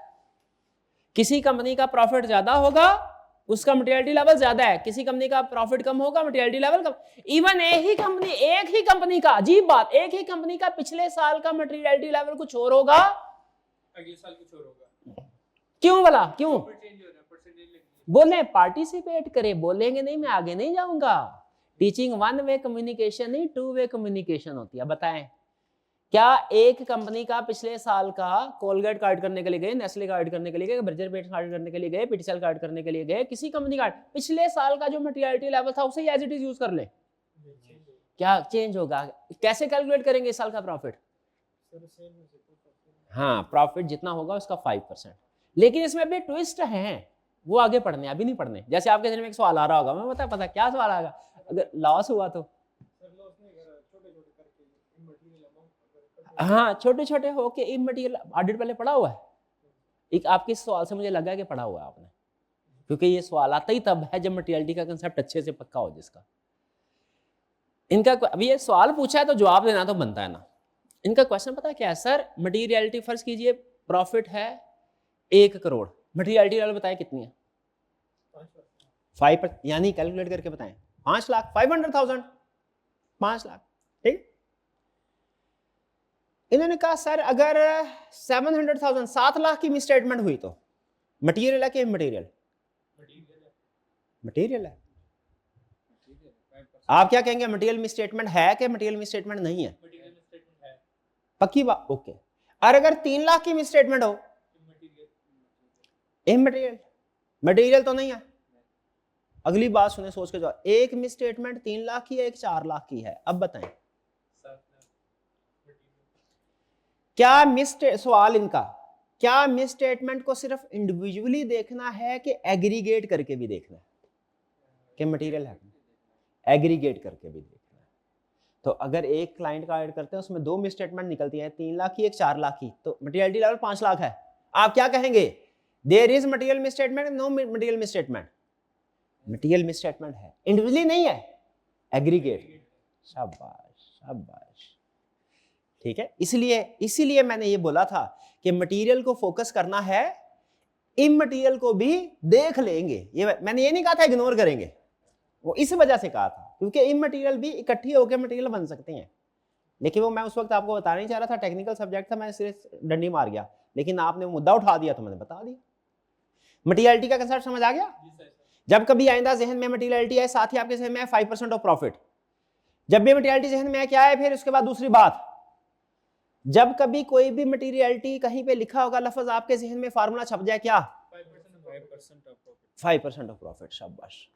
[SPEAKER 1] किसी कंपनी का प्रॉफिट ज्यादा होगा, उसका मटेरियलिटी लेवल ज्यादा है, किसी कंपनी का प्रॉफिट कम होगा, मटेरियलिटी लेवल कम। इवन एक ही कंपनी का, अजीब बात, एक ही कंपनी का पिछले साल का मटेरियलिटी लेवल कुछ और होगा, अगले साल कुछ और होगा। क्यों भला, क्यों? बोले पार्टिसिपेट करें, बोलेंगे नहीं मैं आगे नहीं जाऊंगा। टीचिंग वन वे कम्युनिकेशन नहीं, टू वे कम्युनिकेशन होती है। बताएं क्या एक कंपनी का पिछले साल का कोलगेट कार्ड करने के लिए गए, नेस्ले कार्ड करने के लिए गए, बर्जर पेट कार्ड करने के लिए गए, पीटीसीएल कार्ड करने के लिए गए, किसी कंपनी का पिछले साल का जो मटेरियलिटी लेवल था उसे एज इट इज यूज कर ले, क्या चेंज होगा? कैसे कैलकुलेट करेंगे इस साल का प्रॉफिट? हाँ, प्रॉफिट जितना होगा उसका 5%। लेकिन इसमें भी ट्विस्ट है, वो आगे पढ़ने, अभी नहीं पढ़ने। जैसे आपके दिन में एक सवाल आ रहा होगा, मैं पता क्या सवाल आएगा, अगर लॉस हुआ तो? हाँ, छोटे छोटे होके इमटेरियल ऑडिट पहले पढ़ा हुआ है। एक आपके सवाल से मुझे लगा कि पढ़ा हुआ है आपने, क्योंकि ये सवाल आता ही तब है जब मटेरियलिटी का कंसेप्ट अच्छे से पक्का हो जिसका। इनका अभी ये सवाल पूछा है तो जवाब देना तो बनता है ना। इनका क्वेश्चन पता है क्या है सर? मटेरियलिटी फर्ज कीजिए प्रॉफिट है 1 करोड़, मटेरियलिटी लेवल बताएं कितनी है? 5%, यानी कैलकुलेट करके बताएं 5 लाख, 500,000, 5 लाख, ठीक। इन्होंने कहा सर अगर 700,000, 7 लाख की मिसस्टेटमेंट हुई तो मटेरियल है कि इमटेरियल? मटेरियल है। आप क्या कहेंगे, मटेरियल मिसस्टेटमेंट है कि मटेरियल मिसस्टेटमेंट नहीं है? पक्की बात, ओके। और अगर 3 लाख की मिसस्टेटमेंट हो? इमटेरियल। मटेरियल तो नहीं है। अगली बात सुने, सोच के जाओ, एक मिसस्टेटमेंट 3 लाख की है, एक 4 लाख की है। अब बताएं क्या सवाल इनका, क्या मिसस्टेटमेंट को सिर्फ इंडिविजुअली देखना है कि एग्रीगेट करके भी देखना है कि मटेरियल है? एग्रीगेट करके भी देखना है। तो अगर एक क्लाइंट का ऐड करते हैं उसमें 2 मिसस्टेटमेंट निकलती है, 3 लाख की, एक 4 लाख की, तो मटेरियलिटी लेवल 5 लाख है। आप क्या कहेंगे? There is material misstatement, no material misstatement? Material misstatement है, इंडिविजुअली नहीं है, एग्रीगेट। शाबाश शाबाश, ठीक है। इसीलिए मैंने ये बोला था कि मटेरियल को फोकस करना है, इमटेरियल को भी देख लेंगे। ये मैंने ये नहीं कहा था इग्नोर करेंगे, वो इस वजह से कहा था क्योंकि इमटेरियल भी इकट्ठी होकर मटेरियल बन सकते हैं। लेकिन वो मैं उस वक्त आपको बताना नहीं चाह रहा था, टेक्निकल सब्जेक्ट था, मैं सिर्फ डंडी मार गया। लेकिन आपने मुद्दा उठा दिया तो मैंने बता दिया। मटेरियलिटी का कंसेप्ट समझ आ गया? जब कभी आइंदा जहन में मटेरियलिटी है, साथ ही आपके जहन में है 5% ऑफ प्रॉफिट। जब भी मटेरियलिटी जहन में है क्या है, फिर उसके बाद दूसरी बात, जब कभी कोई भी मटेरियलिटी कहीं पे लिखा होगा लफ्ज, आपके जहन में फार्मूला छप जाए क्या? 5% ऑफ प्रॉफिट। शाबाश।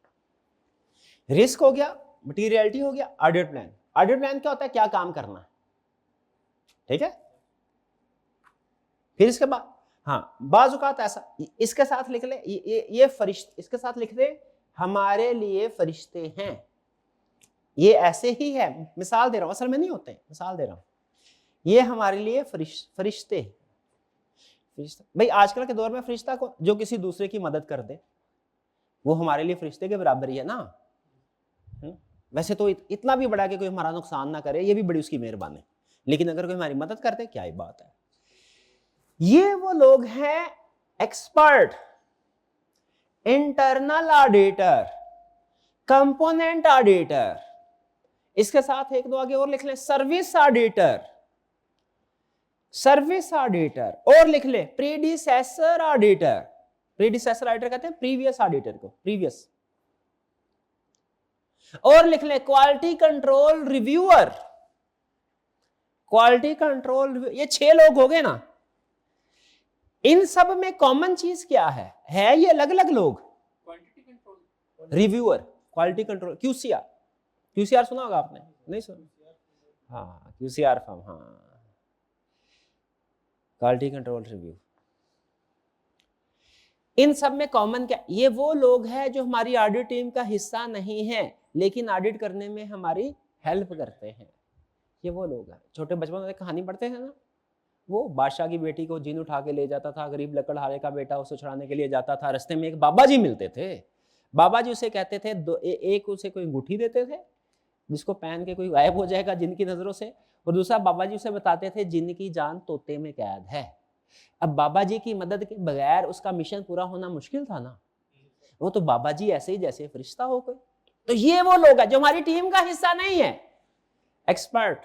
[SPEAKER 1] रिस्क हो गया, मटेरियलिटी हो गया, ऑडिट प्लान। ऑडिट प्लान क्या होता है? क्या काम करना है, ठीक है। फिर इसके बाद हाँ, बाज़ औक़ात ऐसा, इसके साथ लिख ले, ये फरिश्ते, इसके साथ लिख दे हमारे लिए फरिश्ते हैं। ये ऐसे ही है, मिसाल दे रहा हूं, असल में नहीं होते, मिसाल दे रहा हूं। ये हमारे लिए फरिश्ते। भाई आजकल के दौर में फरिश्ता को जो किसी दूसरे की मदद कर दे वो हमारे लिए फरिश्ते के बराबर ही है ना। वैसे तो इतना भी बड़ा कि कोई हमारा नुकसान ना करे, ये भी बड़ी उसकी मेहरबानी, लेकिन अगर कोई हमारी मदद करते क्या ही बात है। ये वो लोग हैं expert, internal auditor, component auditor, इसके साथ एक दो आगे और लिख लें, सर्विस ऑडिटर, सर्विस ऑडिटर, और लिख ले प्रीडिसेसर ऑडिटर। प्रीडिसेसर ऑडिटर कहते हैं प्रीवियस ऑडिटर को, प्रीवियस। और लिख ले quality control reviewer, quality control. ये 6 लोग हो गए ना। इन सब में कॉमन चीज क्या है ये अलग अलग लोग। Quality control reviewer, quality control, QCR. QCR सुना होगा आपने? नहीं सुना? हाँ, क्यूसीआर फर्म, हाँ, क्वालिटी कंट्रोल रिव्यू। इन सब में कॉमन क्या? ये वो लोग हैं जो हमारी ऑडिट टीम का हिस्सा नहीं है लेकिन ऑडिट करने में हमारी हेल्प करते हैं। ये वो लोग हैं। छोटे बचपन में कहानी पढ़ते हैं ना, वो बादशाह की बेटी को जिन उठा के ले जाता था, गरीब लकड़हारे का बेटा उसे छुड़ाने के लिए जाता था। रास्ते में एक बाबा जी मिलते थे, बाबा जी उसे कहते थे एक उसे कोई अंगूठी देते थे जिसको पहन के कोई गायब हो जाएगा जिन की नजरों से, और दूसरा बाबा जी उसे बताते थे जिन की जान तोते में कैद है। अब बाबा जी की मदद के बगैर उसका मिशन पूरा होना मुश्किल था ना। वो तो बाबा जी ऐसे ही जैसे फरिश्ता हो कोई। तो ये वो लोग हैं जो हमारी टीम का हिस्सा नहीं है। एक्सपर्ट,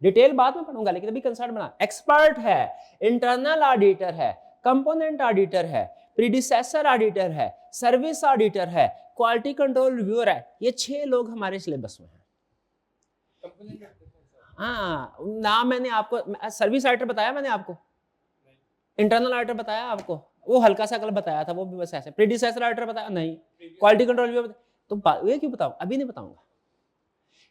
[SPEAKER 1] डिटेल बाद में पढ़ूंगा लेकिन अभी कंसर्ट बना। एक्सपर्ट है, इंटरनल ऑडिटर है, कंपोनेंट ऑडिटर है, प्रीडिसेसर ऑडिटर है, सर्विस ऑडिटर है, क्वालिटी कंट्रोल रिव्यूअर है, ये 6 लोग हमारे सिलेबस में हैं। हाँ, नाम मैंने आपको सर्विस ऑडिटर बताया, मैंने आपको इंटरनल ऑडिटर बताया, आपको वो हल्का सा कल बताया था, वो भी बस ऐसे। प्रीडिसेसर ऑडिटर बताया नहीं, क्वालिटी कंट्रोल रिव्यूअर तो ये क्यों बताऊं, अभी नहीं बताऊंगा,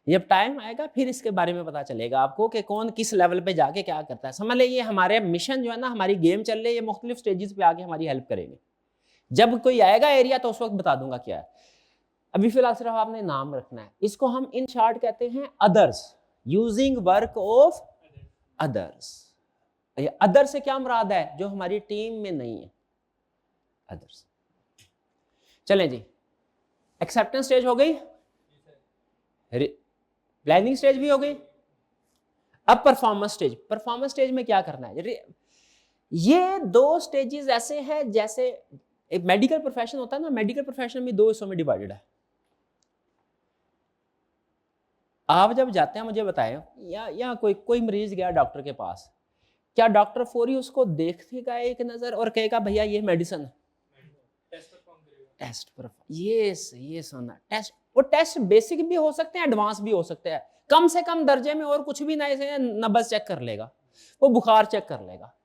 [SPEAKER 1] जब टाइम आएगा फिर इसके बारे में पता चलेगा आपको कि कौन किस लेवल पे जाके क्या करता है। समझ लीजिए हमारे मिशन जो है ना, हमारी गेम चल रही है, ये मुख्तलिफ स्टेजेस पे आके हमारी हेल्प करेंगे। जब कोई आएगा एरिया तो उस वक्त बता दूंगा क्या है। अभी फिलहाल सिर्फ आपने नाम रखना है। इसको हम इन शॉर्ट कहते हैं others, using work of others. Other से क्या मुराद है, जो हमारी टीम में नहीं है, अदर्स। चलें जी, एक्सेप्टेंस स्टेज हो गई, प्लानिंग स्टेज भी हो गई। अब परफॉर्मेंस स्टेज। परफॉर्मेंस स्टेज में क्या करना है, ये 2 स्टेजेस ऐसे हैं जैसे एक मेडिकल प्रोफेशन होता है ना, मेडिकल प्रोफेशन में 2 हिस्सों में डिवाइडेड है। आप जब जाते हैं, मुझे बताएं, या कोई मरीज गया डॉक्टर के पास, क्या डॉक्टर फौरी उसको देखेगा एक नजर और कहेगा भैया ये मेडिसिन है? टेस्ट परफॉर्म, ये सुना टेस्ट। वो टेस्ट बेसिक भी हो सकते हैं, एडवांस भी हो सकते हैं, कम से कम दर्जे में और कुछ भी ना, इसे नब्ज चेक कर लेगा, वो बुखार चेक कर लेगा।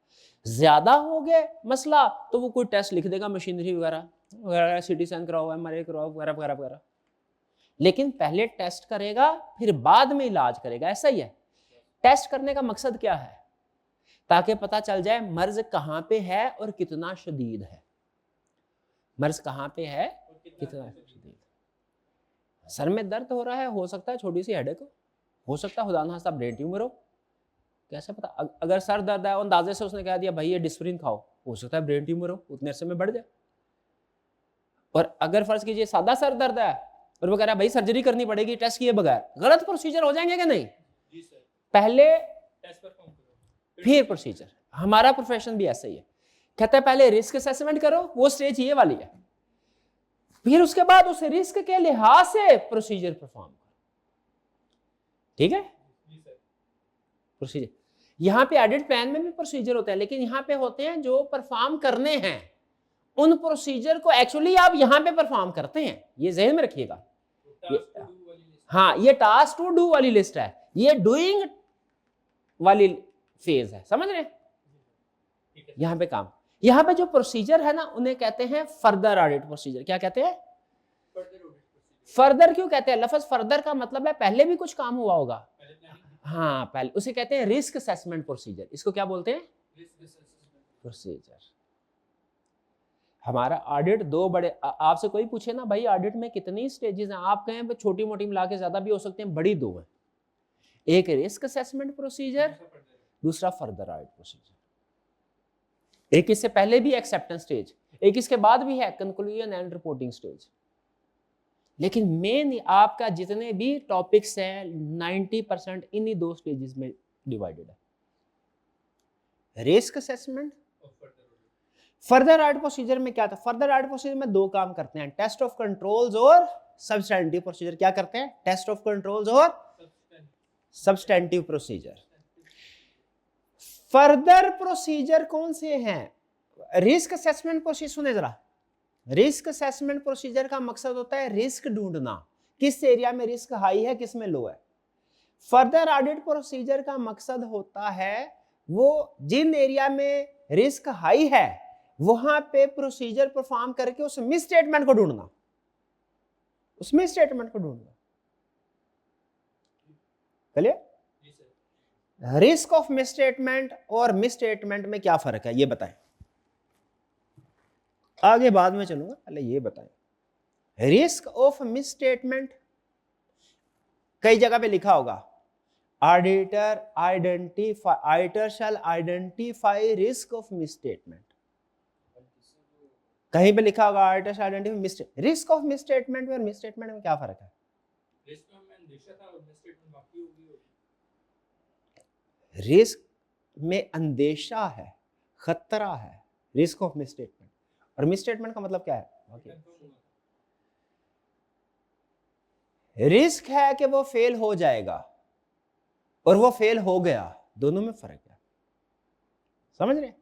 [SPEAKER 1] ज्यादा हो गया मसला तो वो कोई टेस्ट लिख देगा, मशीनरी वगैरह वगैरह, सीटी स्कैन कराओ, एमआरआई कराओ, वगैरह वगैरह वगैरह। लेकिन पहले टेस्ट करेगा, फिर बाद में इलाज करेगा, ऐसा ही है। टेस्ट करने का मकसद क्या है, ताकि पता चल जाए मर्ज कहां पे है और कितना शदीद है। मर्ज कहां पे है, कितना शदीद। सर में दर्द हो रहा है, हो सकता है छोटी सी हेडेक हो सकता है खुदा ना खास्ता ब्रेन ट्यूमर हो, कैसे पता। अगर सर दर्द है और अंदाजे से उसने कह दिया भाई ये डिस्प्रिन खाओ, हो सकता है ब्रेन ट्यूमर हो, उतने अरसे में बढ़ जाए। और अगर फर्ज कीजिए सादा सर दर्द है और वो कह रहा है भाई सर्जरी करनी पड़ेगी टेस्ट किए बगैर, गलत प्रोसीजर हो जाएंगे कि नहीं? पहले टेस्ट परफॉर्म करो फिर प्रोसीजर। हमारा प्रोफेशन भी ऐसा ही है, कहता है पहले रिस्क असेसमेंट करो, वो स्टेज ये वाली है, फिर उसके बाद उस रिस्क के लिहाज से प्रोसीजर परफॉर्म करो। ठीक है, प्रोसीजर। यहां पे एडिट प्लान में भी प्रोसीजर होता है, लेकिन यहां पे होते हैं जो परफॉर्म करने हैं, उन प्रोसीजर को एक्चुअली आप यहां पे परफॉर्म करते हैं, ये जहन में रखिएगा। हाँ, ये टास्क टू डू वाली लिस्ट है, ये डूइंग वाली फेज है, समझ रहे हैं? यहां पे काम, यहां पे जो प्रोसीजर है ना, उन्हें कहते हैं फर्दर ऑडिट प्रोसीजर। क्या कहते हैं? फर्दर क्यों कहते हैं? लफ्ज फर्दर का मतलब है पहले भी कुछ काम हुआ होगा। हाँ, पहले उसे कहते हैं रिस्क असेसमेंट प्रोसीजर। इसको क्या बोलते हैं? प्रोसीजर। हमारा ऑडिट 2 बड़े, आपसे कोई पूछे ना भाई ऑडिट में कितनी स्टेजेस हैं, आप कहें छोटी मोटी मिला के ज्यादा भी हो सकते हैं, बड़ी 2 है। एक रिस्क असेसमेंट प्रोसीजर, दूसरा फर्दर ऑडिट प्रोसीजर। एक इससे पहले भी एक्सेप्टेंस स्टेज, एक इसके बाद भी है कंक्लूजन एंड रिपोर्टिंग स्टेज। लेकिन मेन आपका जितने भी टॉपिक्स हैं 90% इन्हीं 2 स्टेजेस में डिवाइडेड है, risk assessment, further audit procedure में क्या था? फर्दर ऑडिट प्रोसीजर में 2 काम करते हैं, टेस्ट ऑफ कंट्रोल्स और सब्सटेंटिव प्रोसीजर। क्या करते हैं? टेस्ट ऑफ कंट्रोल्स और सब्सटेंटिव प्रोसीजर। फर्दर प्रोसीजर कौन से हैं? रिस्क असेसमेंट प्रोसीजर सुने जरा। रिस्क असेसमेंट प्रोसीजर का मकसद होता है रिस्क ढूंढना, किस एरिया में रिस्क हाई है, किस में लो है। फर्दर ऑडिट प्रोसीजर का मकसद होता है वो जिन एरिया में रिस्क हाई है वहां पे प्रोसीजर परफॉर्म करके उस मिस स्टेटमेंट को ढूंढना, उस मिस स्टेटमेंट को ढूंढना। चलिए, रिस्क ऑफ मिस स्टेटमेंट और मिस स्टेटमेंट में क्या फर्क है ये बताएं। आगे बाद में चलूंगा, पहले ये बताएं। रिस्क ऑफ मिस स्टेटमेंट कई जगह पे लिखा होगा, auditor shall identify risk of miss statement. कहीं पे लिखा होगा auditor shall identify miss. Risk of miss statement में और मिस स्टेटमेंट में क्या फर्क है? रिस्क में अंदेशा है, खतरा है, रिस्क ऑफ मिस स्टेटमेंट। और मिस स्टेटमेंट का मतलब क्या है? रिस्क है कि वो फेल हो जाएगा और वो फेल हो गया, दोनों में फर्क है, समझ रहे?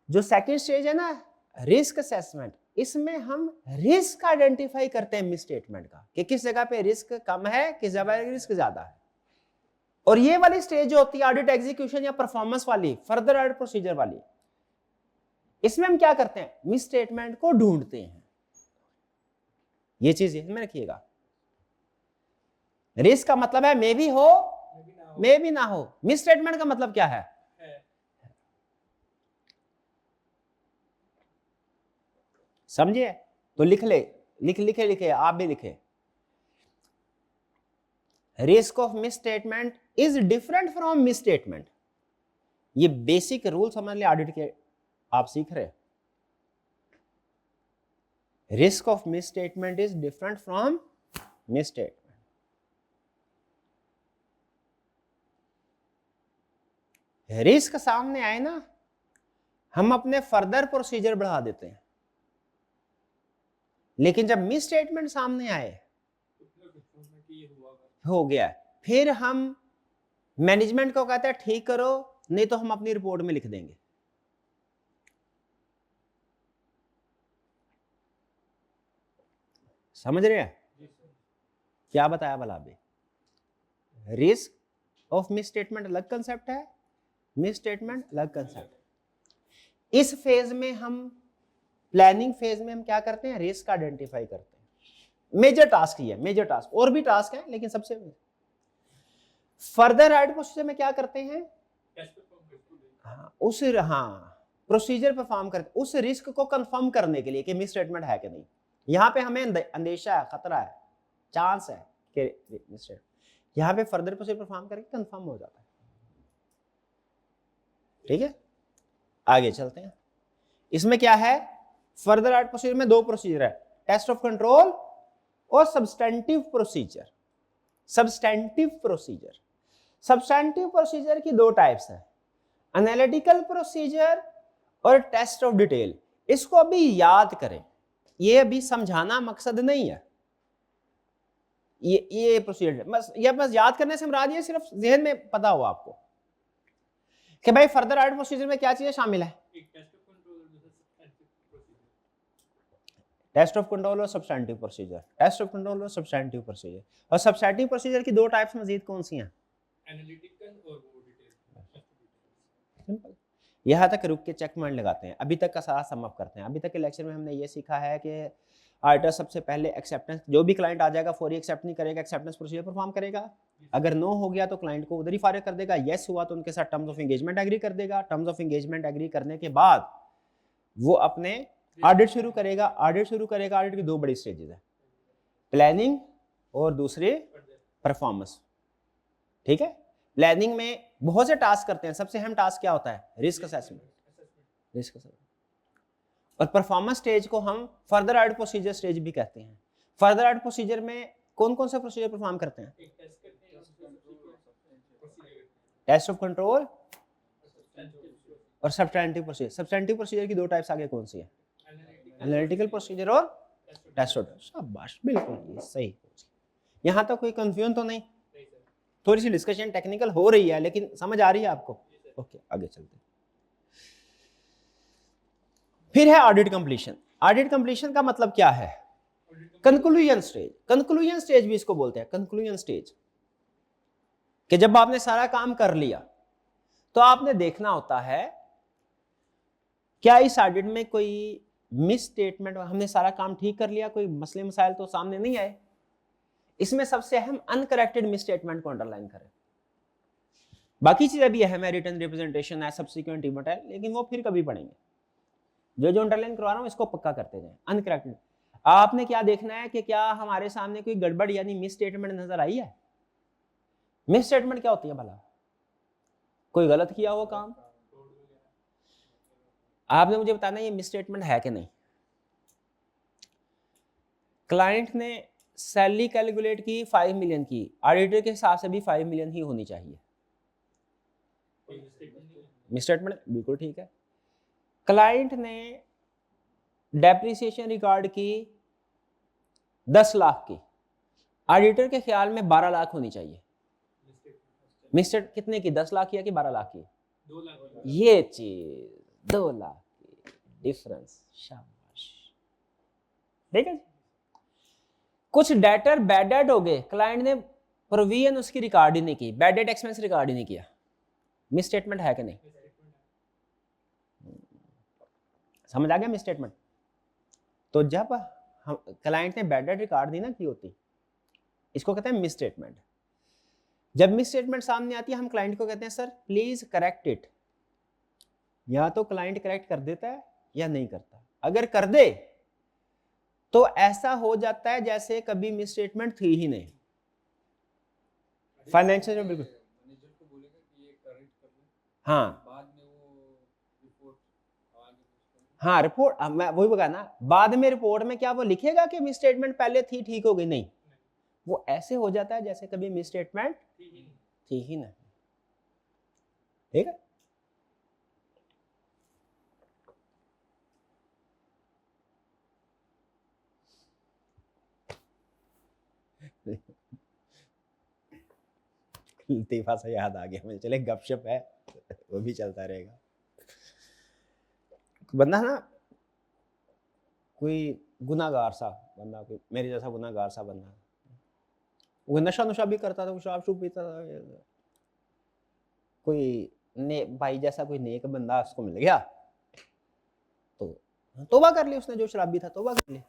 [SPEAKER 1] जो सेकंड स्टेज है ना रिस्क असेसमेंट, इसमें हम रिस्क आइडेंटिफाई करते हैं मिस स्टेटमेंट का, कि किस जगह पे रिस्क कम है, किस जगह पे रिस्क ज्यादा है। और ये वाली स्टेज जो होती है ऑडिट एग्जीक्यूशन या परफॉर्मेंस वाली, फर्दर ऑडिट प्रोसीजर वाली, इसमें हम क्या करते हैं, मिस स्टेटमेंट को ढूंढते हैं। ये चीज में रखिएगा। रिस्क का मतलब है मे भी हो, मे भी ना हो। मिस स्टेटमेंट का मतलब क्या है? समझिए? तो लिख ले, लिखे आप भी लिखे। Risk of miss statement is different from miss statement. ये बेसिक रूल समझ ले ऑडिट के, आप सीख रहे। Risk of miss statement is different from miss statement. Risk सामने आए ना, हम अपने फर्दर प्रोसीजर बढ़ा देते हैं, लेकिन जब मिस स्टेटमेंट सामने आए, हो गया, फिर हम मैनेजमेंट को कहते हैं ठीक करो, नहीं तो हम अपनी रिपोर्ट में लिख देंगे। समझ रहे हैं क्या बताया भला अभी? रिस्क ऑफ मिस स्टेटमेंट अलग कंसेप्ट है, मिस स्टेटमेंट अलग कंसेप्ट। इस फेज में हम, प्लानिंग फेज में हम क्या करते हैं, रिस्क आइडेंटिफाई करते हैं। मेजर टास्क ये है, मेजर टास्क, और भी टास्क है लेकिन सबसे फर्दर ऑडिट प्रोसीजर में क्या करते हैं, प्रोसीजर परफॉर्म करते, उस रिस्क को कंफर्म करने के लिए कि मिस स्टेटमेंट है कि नहीं। यहां पे हमें अंदेशा है, खतरा है, चांस है कि मिस स्टेटमेंट, यहां पे फर्दर प्रोसीजर परफॉर्म करके कंफर्म हो जाता है। ठीक है, आगे चलते हैं। इसमें क्या है, फर्दर ऑडिट प्रोसीजर में दो प्रोसीजर है, टेस्ट ऑफ कंट्रोल और substantive procedure. Substantive procedure, substantive procedure की दो टाइप्स है, एनालिटिकल प्रोसीजर और टेस्ट ऑफ डिटेल। इसको अभी याद करें, ये अभी समझाना मकसद नहीं है, ये प्रोसीजर बस याद करने से मुराद ये सिर्फ जहन में पता हो आपको कि भाई फर्दर ऑडिट प्रोसीजर में क्या चीजें शामिल है। टेस्ट ऑफ कंट्रोल और substantive procedure, test of control और सब्सटेंटिव प्रोसीजर। और सब्सटेंटिव प्रोसीजर की दो टाइप्स मजीद कौन सी हैं, एनालिटिकल और डिटेल। सिंपल, यहां तक रुक के चेक मार्क लगाते हैं, अभी तक का सारा सम अप करते हैं। अभी तक के लेक्चर में हमने ये सीखा है कि ऑडिटर सबसे पहले एक्सेप्टेंस, जो भी क्लाइंट आ जाएगा फौरी एक्सेप्ट नहीं करेगा, एक्सेप्टेंस प्रोसीजर परफॉर्म करेगा। अगर नो हो गया तो क्लाइंट को उधर ही फारिग कर देगा, यस हुआ तो उनके साथ टर्म्स ऑफ एंगेजमेंट एग्री कर देगा। टर्म्स ऑफ एंगेजमेंट एग्री करने के बाद वो अपने ऑडिट शुरू करेगा। ऑडिट शुरू करेगा, ऑडिट की दो बड़ी स्टेजेस है, प्लानिंग और दूसरे परफॉर्मेंस। ठीक है, प्लानिंग में बहुत से टास्क करते हैं, सबसे अहम टास्क क्या होता है, रिस्क असेसमेंट, रिस्क असेसमेंट। और परफॉर्मेंस स्टेज को हम फर्दर ऑडिट प्रोसीजर स्टेज भी कहते हैं। फर्दर ऑडिट प्रोसीजर में कौन कौन सा प्रोसीजर परफॉर्म करते हैं, टेस्ट ऑफ कंट्रोल और सब्सटेंटिव प्रोसीजर। सब्सटेंटिव प्रोसीजर की दो टाइप्स आगे कौन सी है, एनालिटिकल प्रोसीजर और टेस्ट ऑफ। शाबाश, बिल्कुल सही। यहां तक कोई कंफ्यूजन तो नहीं? थोड़ी सी डिस्कशन टेक्निकल हो रही है लेकिन समझ आ रही है आपको? ओके, आगे चलते हैं। फिर है ऑडिट कंप्लीशन। ऑडिट कंप्लीशन का मतलब क्या है, कंक्लूजन स्टेज। कंक्लूजन स्टेज भी इसको बोलते हैं, कंक्लूजन स्टेज, कि जब आपने सारा काम कर लिया तो आपने देखना होता है क्या इस ऑडिट में कोई मिस स्टेटमेंट, हमने सारा काम ठीक कर लिया, कोई मसले मसाइल तो सामने नहीं आए। इसमें सबसे अहम अनकरेक्टेड मिस स्टेटमेंट को अंडरलाइन करें। बाकी चीजें भी अहम है, रिटर्न रिप्रेजेंटेशन है, सब्सिक्वेंट इवेंट है, लेकिन वो फिर कभी पढ़ेंगे। जो अंडरलाइन करवा रहा हूं इसको पक्का करते जाएं। अनकरेक्टेड, आपने क्या देखना है कि क्या हमारे सामने कोई गड़बड़ यानी मिस स्टेटमेंट नजर आई है। मिस स्टेटमेंट क्या होती है भला, कोई गलत किया हुआ काम। आपने मुझे बताना ये मिस स्टेटमेंट है कि नहीं। क्लाइंट ने सैलरी कैलकुलेट की 5 मिलियन की, ऑडिटर के हिसाब से भी 5 मिलियन ही होनी चाहिए, मिस स्टेटमेंट बिल्कुल ठीक है। क्लाइंट ने डेप्रिसिएशन रिकॉर्ड की 10 लाख की, ऑडिटर के ख्याल में 12 लाख होनी चाहिए। मिस्टेक कितने की, 10 लाख की या कि 12 लाख की? 2 लाख। ये चीज 2 लाख की डिफरेंस, शाबाश। ठीक है। कुछ डेटर बैड डेट हो गए, क्लाइंट ने प्रोविजन उसकी रिकॉर्ड ही नहीं की, बैड डेट एक्सपेंस रिकॉर्ड ही नहीं किया, मिस स्टेटमेंट है कि नहीं? समझ आ गया मिस स्टेटमेंट? तो जब हम क्लाइंट ने बैड डेट रिकॉर्ड नहीं ना की होती, इसको कहते हैं मिस स्टेटमेंट। जब मिस स्टेटमेंट सामने आती है हम क्लाइंट को कहते हैं सर प्लीज करेक्ट इट। या तो क्लाइंट करेक्ट कर देता है या नहीं करता। अगर कर दे तो ऐसा हो जाता है जैसे कभी मिस स्टेटमेंट थी ही नहीं। फाइनेंशियल में बिल्कुल
[SPEAKER 2] मैनेजर को बोलेगा कि ये करेक्ट कर दो,
[SPEAKER 1] हाँ
[SPEAKER 2] बाद में वो रिपोर्ट आगे
[SPEAKER 1] हाँ रिपोर्ट, मैं वही बता ना, बाद में रिपोर्ट में क्या वो लिखेगा कि मिस स्टेटमेंट पहले थी ठीक हो गई? नहीं, वो ऐसे हो जाता है जैसे कभी मिस स्टेटमेंट थी ही नहीं। ठीक है। लतीफा से याद आ गया मुझे, चले गपशप है वो भी चलता रहेगा। बंदा ना कोई गुनाहगार सा बंदा, कोई मेरे जैसा गुनाहगार सा बंदा, वो नशा नुशा भी करता था, वो शराब शूब पीता था, कोई ने भाई जैसा कोई नेक बंदा उसको मिल गया तो तौबा कर ली उसने, जो शराबी था तौबा कर ली।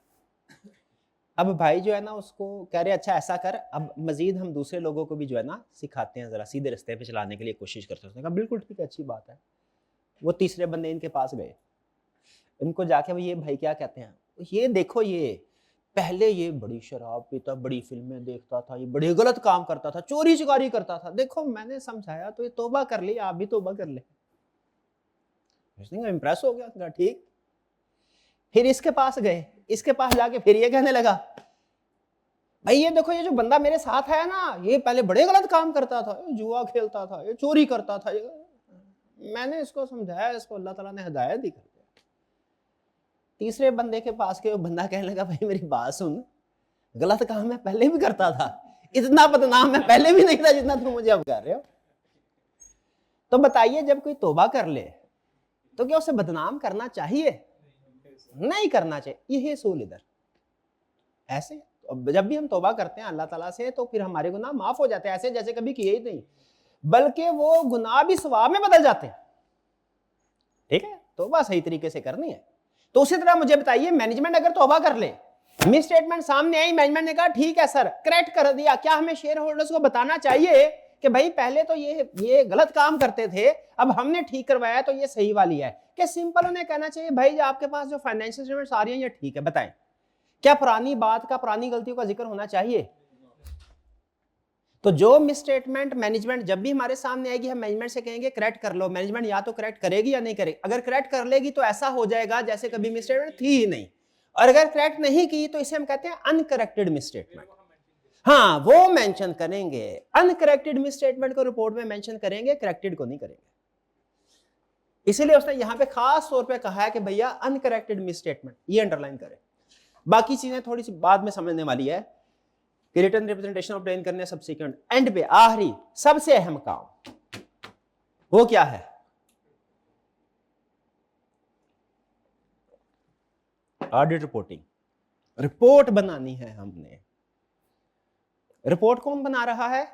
[SPEAKER 1] अब भाई जो है ना उसको कह रहे अच्छा ऐसा कर, अब मजीद हम दूसरे लोगों को भी जो है ना सिखाते हैं, जरा सीधे रास्ते पे चलाने के लिए कोशिश करते हैं। उसने कहा बिल्कुल ठीक है, अच्छी बात है। वो तीसरे बंदे इनके पास गए, इनको जाके ये भाई क्या कहते हैं, ये देखो ये पहले ये बड़ी शराब पीता, बड़ी फिल्में देखता था, ये बड़े गलत काम करता था, चोरी चकारी करता था, देखो मैंने समझाया तो ये तौबा कर ली, आप भी तौबा कर ले। इम्प्रेस हो गया, ठीक। फिर इसके पास गए, इसके पास जाके फिर ये कहने लगा भाई ये देखो ये जो बंदा मेरे साथ है ना, ये पहले बड़े गलत काम करता था, ये जुआ खेलता था, ये चोरी करता था, मैंने इसको समझाया, इसको अल्लाह ताला ने हिदायत दी कर दिया। तीसरे बंदे के पास के बंदा कहने लगा भाई मेरी बात सुन, गलत काम मैं पहले भी करता था, इतना बदनाम मैं पहले भी नहीं था जितना तुम मुझे अब कर रहे हो। तो बताइए जब कोई तौबा कर ले तो क्या उसे बदनाम करना चाहिए? नहीं करना चाहिए। यही सूल इधर ऐसे जब भी हम तौबा करते हैं अल्लाह ताला से तो फिर हमारे गुनाह माफ हो जाते हैं, ऐसे जैसे कभी किए ही नहीं, बल्कि वो गुनाह भी सवाब में बदल जाते हैं। ठीक है, तौबा सही तरीके से करनी है। तो उसी तरह मुझे बताइए मैनेजमेंट अगर तौबा कर ले, मिस स्टेटमेंट सामने आई, मैनेजमेंट ने कहा ठीक है सर करेक्ट कर दिया, क्या हमें शेयर होल्डर्स को बताना चाहिए कि भाई पहले तो ये गलत काम करते थे, अब हमने ठीक करवाया तो ये सही वाली है? क्या सिंपल उन्हें कहना चाहिए भाई जो आपके पास जो फाइनेंशियल स्टेटमेंट्स आ रही हैं ये ठीक है, बताएं क्या पुरानी बात का, पुरानी गलतियों का जिक्र होना चाहिए? तो जो मिस स्टेटमेंट मैनेजमेंट जब भी हमारे सामने आएगी हम मैनेजमेंट से कहेंगे करेक्ट कर लो, मैनेजमेंट या तो करेक्ट करेगी या नहीं करेगी। अगर करेक्ट कर लेगी तो ऐसा हो जाएगा जैसे कभी मिस स्टेटमेंट थी ही नहीं, और अगर करेक्ट नहीं की तो इसे हम कहते हैं अनकरेक्टेड मिस स्टेटमेंट। हाँ वो मेंशन करेंगे, अनकरेक्टेड मिस स्टेटमेंट को रिपोर्ट में मेंशन करेंगे, करेक्टेड को नहीं करेंगे। इसीलिए उसने यहां पे खास तौर पे कहा है कि भैया अनकरेक्टेड मिस स्टेटमेंट, ये अंडरलाइन करें। बाकी चीजें थोड़ी सी बाद में समझने वाली है कि रिटर्न रिप्रेजेंटेशन ऑब्टेन करने सब्सिक्वेंट एंड पे आखिरी सबसे अहम काम वो क्या है? Audit reporting. रिपोर्ट बनानी है हमने। रिपोर्ट कौन बना रहा है?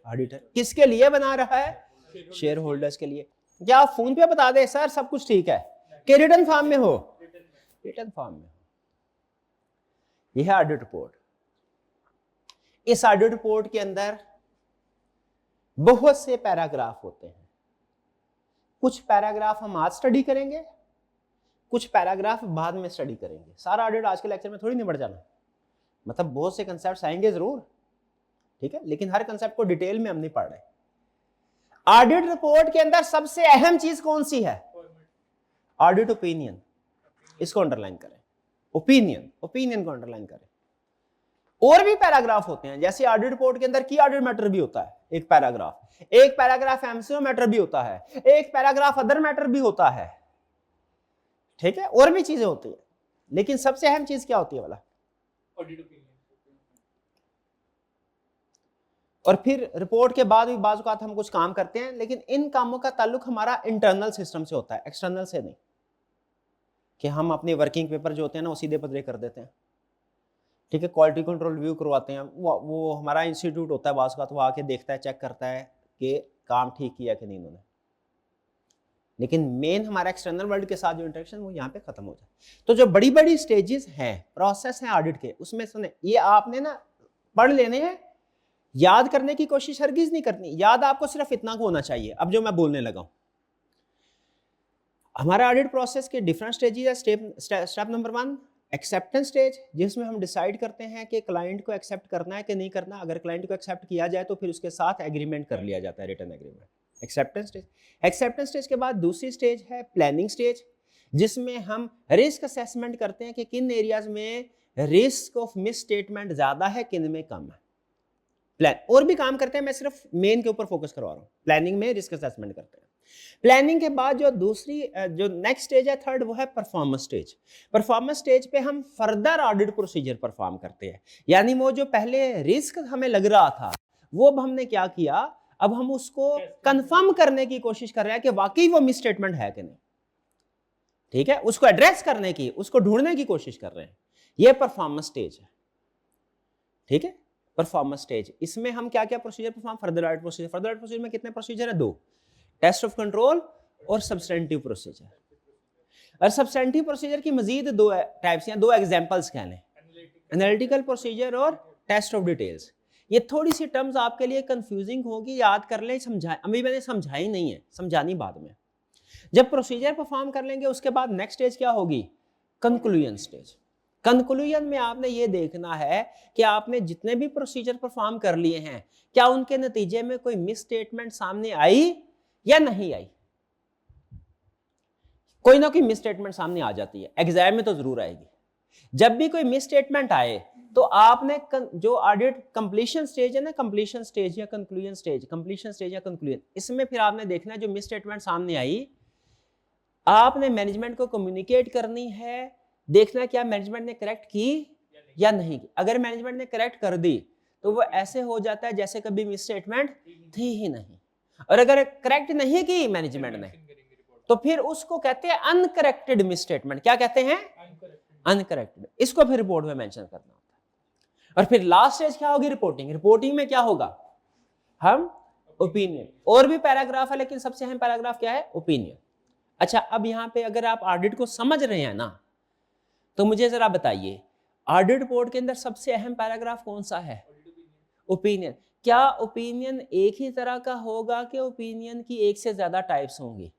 [SPEAKER 1] ऑडिटर। किसके लिए बना रहा है? शेयर होल्डर्स के लिए। क्या आप फोन पे बता दे सर सब कुछ ठीक है कि रिटर्न फॉर्म में हो? रिटर्न फॉर्म में। यह है ऑडिट रिपोर्ट। इस ऑडिट रिपोर्ट के अंदर बहुत से पैराग्राफ होते हैं। कुछ पैराग्राफ हम आज स्टडी करेंगे, कुछ पैराग्राफ बाद में स्टडी करेंगे। सारा ऑडिट आज के लेक्चर में थोड़ी नहीं बढ़ जाना, मतलब बहुत से कंसेप्ट्स आएंगे जरूर, ठीक है, लेकिन हर कंसेप्ट को डिटेल में हम नहीं पढ़ रहे। ऑडिट रिपोर्ट के अंदर सबसे अहम चीज कौन सी है? Audit opinion. इसको अंडरलाइन करें, ओपिनियन, ओपिनियन को अंडरलाइन करें। और भी पैराग्राफ होते हैं, जैसे ऑडिट रिपोर्ट के अंदर की ऑडिट मैटर भी होता है एक पैराग्राफ, एक पैराग्राफ एमसीओ मैटर भी होता है, एक पैराग्राफ अदर मैटर भी होता है, ठीक है, और भी चीजें होती है, लेकिन सबसे अहम चीज क्या होती है वाला?
[SPEAKER 2] Audit opinion.
[SPEAKER 1] और फिर रिपोर्ट के बाद भी बाज़ औक़ात हम कुछ काम करते हैं, लेकिन इन कामों का ताल्लुक हमारा इंटरनल सिस्टम से होता है, एक्सटर्नल से नहीं, कि हम अपने वर्किंग पेपर जो होते हैं ना वो सीधे पधरे कर देते हैं। ठीक है, क्वालिटी कंट्रोल रिव्यू करवाते हैं, वो हमारा इंस्टीट्यूट होता है बास का, तो वो आके देखता है, चेक करता है कि काम ठीक किया कि नहीं उन्होंने। लेकिन मेन हमारा एक्सटर्नल वर्ल्ड के साथ जो इंटरेक्शन वो यहाँ पे खत्म हो जाए। तो जो बड़ी बड़ी स्टेजेस हैं, प्रोसेस हैं ऑडिट के, उसमें सुने ये आपने ना पढ़ लेने हैं, याद करने की कोशिश हरगिज नहीं करनी, याद आपको सिर्फ इतना को होना चाहिए। अब जो मैं बोलने लगा हूं, हमारा ऑडिट प्रोसेस के डिफरेंट स्टेजेस है। स्टेप नंबर 1 एक्सेप्टेंस स्टेज, जिसमें हम डिसाइड करते हैं कि क्लाइंट को एक्सेप्ट करना है कि नहीं करना। अगर क्लाइंट को एक्सेप्ट किया जाए तो फिर उसके साथ एग्रीमेंट कर लिया जाता है, return agreement. Acceptance stage. Acceptance stage के बाद दूसरी स्टेज है प्लानिंग स्टेज, जिसमें हम रिस्क असेसमेंट करते हैं कि किन एरियाज में रिस्क ऑफ मिस स्टेटमेंट ज्यादा है, किन में कम है। प्लान और भी काम करते हैं, मैं सिर्फ मेन के ऊपर फोकस करवा रहा हूँ। प्लानिंग में रिस्क असेसमेंट करते हैं। प्लानिंग के बाद जो जो नेक्स्ट स्टेज है, थर्ड, वो है परफॉर्मेंस स्टेज। परफॉर्मेंस स्टेज पे हम फर्दर ऑडिट प्रोसीजर परफॉर्म करते हैं, यानी वो जो पहले रिस्क हमें लग रहा था वो अब हमने क्या किया, अब हम उसको कंफर्म करने की कोशिश कर रहे हैं कि वाकई वो मिस स्टेटमेंट है कि नहीं। ठीक है, उसको एड्रेस करने की, उसको ढूंढने की कोशिश कर रहे हैं। ये परफॉर्मेंस स्टेज है। ठीक है, परफॉर्मेंस स्टेज, इसमें हम क्या क्या procedure perform, further audit procedure. Further audit procedure में कितने प्रोसीजर है? 2, टेस्ट ऑफ कंट्रोल और सब्सटेंटिव प्रोसीजर। और सब्सटेंटिव प्रोसीजर की मजीद 2 टाइप्स या 2 एग्जांपल्स कह लें, एनालिटिकल प्रोसीजर और टेस्ट ऑफ डिटेल्स। ये थोड़ी सी टर्म्स आपके लिए कंफ्यूजिंग होगी, याद कर लें, समझाएं। अभी मैंने समझाई नहीं है, समझानी बाद में। जब प्रोसीजर परफॉर्म कर लेंगे उसके बाद नेक्स्ट स्टेज क्या होगी? Conclusion stage. कंक्लूजन में आपने ये देखना है कि आपने जितने भी प्रोसीजर परफॉर्म कर लिए हैं, क्या उनके नतीजे में कोई मिस स्टेटमेंट सामने आई या नहीं आई। कोई ना कोई मिस स्टेटमेंट सामने आ जाती है, एग्जाम में तो जरूर आएगी। जब भी कोई मिस स्टेटमेंट आए तो आपने जो ऑडिट कंप्लीशन स्टेज है ना, कंप्लीशन स्टेज या कंक्लूजन स्टेज, कंप्लीशन स्टेज या कंक्लूजन, इसमें फिर आपने देखना है जो मिस स्टेटमेंट सामने आई, आपने मैनेजमेंट को कम्युनिकेट करनी है, देखना क्या मैनेजमेंट ने करेक्ट की या नहीं की। अगर मैनेजमेंट ने करेक्ट कर दी तो वो ऐसे हो जाता है जैसे कभी मिस स्टेटमेंट थी ही नहीं। और अगर करेक्ट नहीं की मैनेजमेंट ने तो फिर उसको कहते हैं अनकरेक्टेड मिस स्टेटमेंट। क्या कहते हैं? अनकरेक्टेड। इसको फिर रिपोर्ट में मेंशन करना होता है। और फिर लास्ट स्टेज क्या होगी? रिपोर्टिंग। रिपोर्टिंग में क्या होगा? हम ओपिनियन, और भी पैराग्राफ है लेकिन सबसे अहम पैराग्राफ क्या है? ओपिनियन। अच्छा, अब यहां पे अगर आप ऑडिट को समझ रहे हैं ना, तो मुझे जरा बताइए, ऑडिट रिपोर्ट के अंदर सबसे अहम पैराग्राफ कौन सा है? ओपिनियन। क्या ओपिनियन एक ही तरह का होगा कि ओपिनियन की एक से ज्यादा टाइप्स होंगी?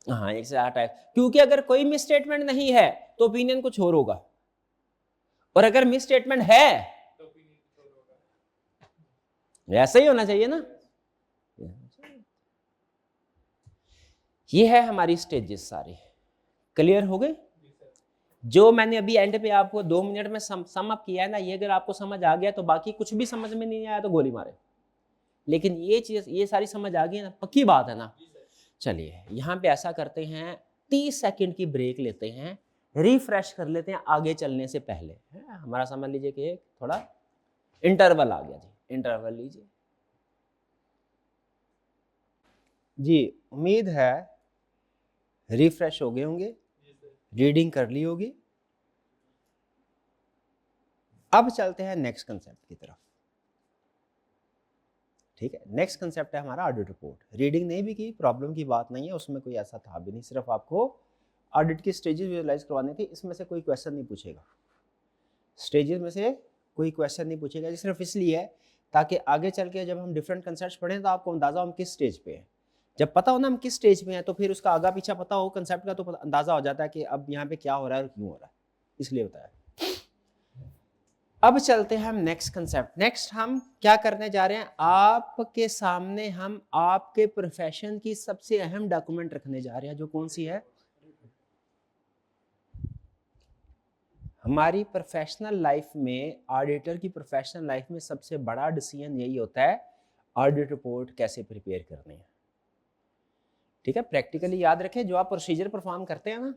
[SPEAKER 1] हाँ, एक से ज्यादा टाइप, क्योंकि अगर कोई मिस स्टेटमेंट नहीं है तो ओपिनियन कुछ और होगा, और अगर मिस स्टेटमेंट है तो ऐसा ही होना चाहिए ना। ये है हमारी स्टेजेस सारी। क्लियर हो गए? जो मैंने अभी एंड पे आपको 2 मिनट में सम अप किया है ना, ये अगर आपको समझ आ गया तो बाकी कुछ भी समझ में नहीं आया तो गोली मारे। लेकिन ये चीज, ये सारी समझ आ गई ना, पक्की बात है ना। चलिए यहाँ पे ऐसा करते हैं, 30 सेकंड की ब्रेक लेते हैं, रिफ्रेश कर लेते हैं आगे चलने से पहले। हमारा समझ लीजिए कि थोड़ा इंटरवल आ गया जी, इंटरवल लीजिए जी। उम्मीद है रिफ्रेश हो गए होंगे, रीडिंग कर ली होगी। अब चलते हैं नेक्स्ट कंसेप्ट की तरफ। ठीक है, नेक्स्ट कंसेप्ट है हमारा ऑडिट रिपोर्ट। रीडिंग नहीं भी की, प्रॉब्लम की बात नहीं है, उसमें कोई ऐसा था भी नहीं, सिर्फ आपको ऑडिट की स्टेजेस विजुअलाइज करवानी थी। इसमें से कोई क्वेश्चन नहीं पूछेगा, स्टेजेस में से कोई क्वेश्चन नहीं पूछेगा, सिर्फ इसलिए है ताकि आगे चल के जब हम डिफरेंट कंसेप्ट पढ़ें तो आपको अंदाजा हम किस स्टेज पे हैं। जब पता हो ना हम किस स्टेज पे हैं तो फिर उसका आगा पीछा पता हो कंसेप्ट का, तो अंदाजा हो जाता है कि अब यहाँ पे क्या हो रहा है और क्यों हो रहा है, इसलिए बताया। अब चलते हैं हम नेक्स्ट कंसेप्ट। नेक्स्ट हम क्या करने जा रहे हैं, आपके सामने हम आपके प्रोफेशन की सबसे अहम डॉक्यूमेंट रखने जा रहे हैं, जो कौन सी है? हमारी प्रोफेशनल लाइफ में, ऑडिटर की प्रोफेशनल लाइफ में सबसे बड़ा डिसीजन यही होता है, ऑडिट रिपोर्ट कैसे प्रिपेयर करनी है। ठीक है, प्रैक्टिकली याद रखें, जो आप प्रोसीजर परफॉर्म करते हैं ना,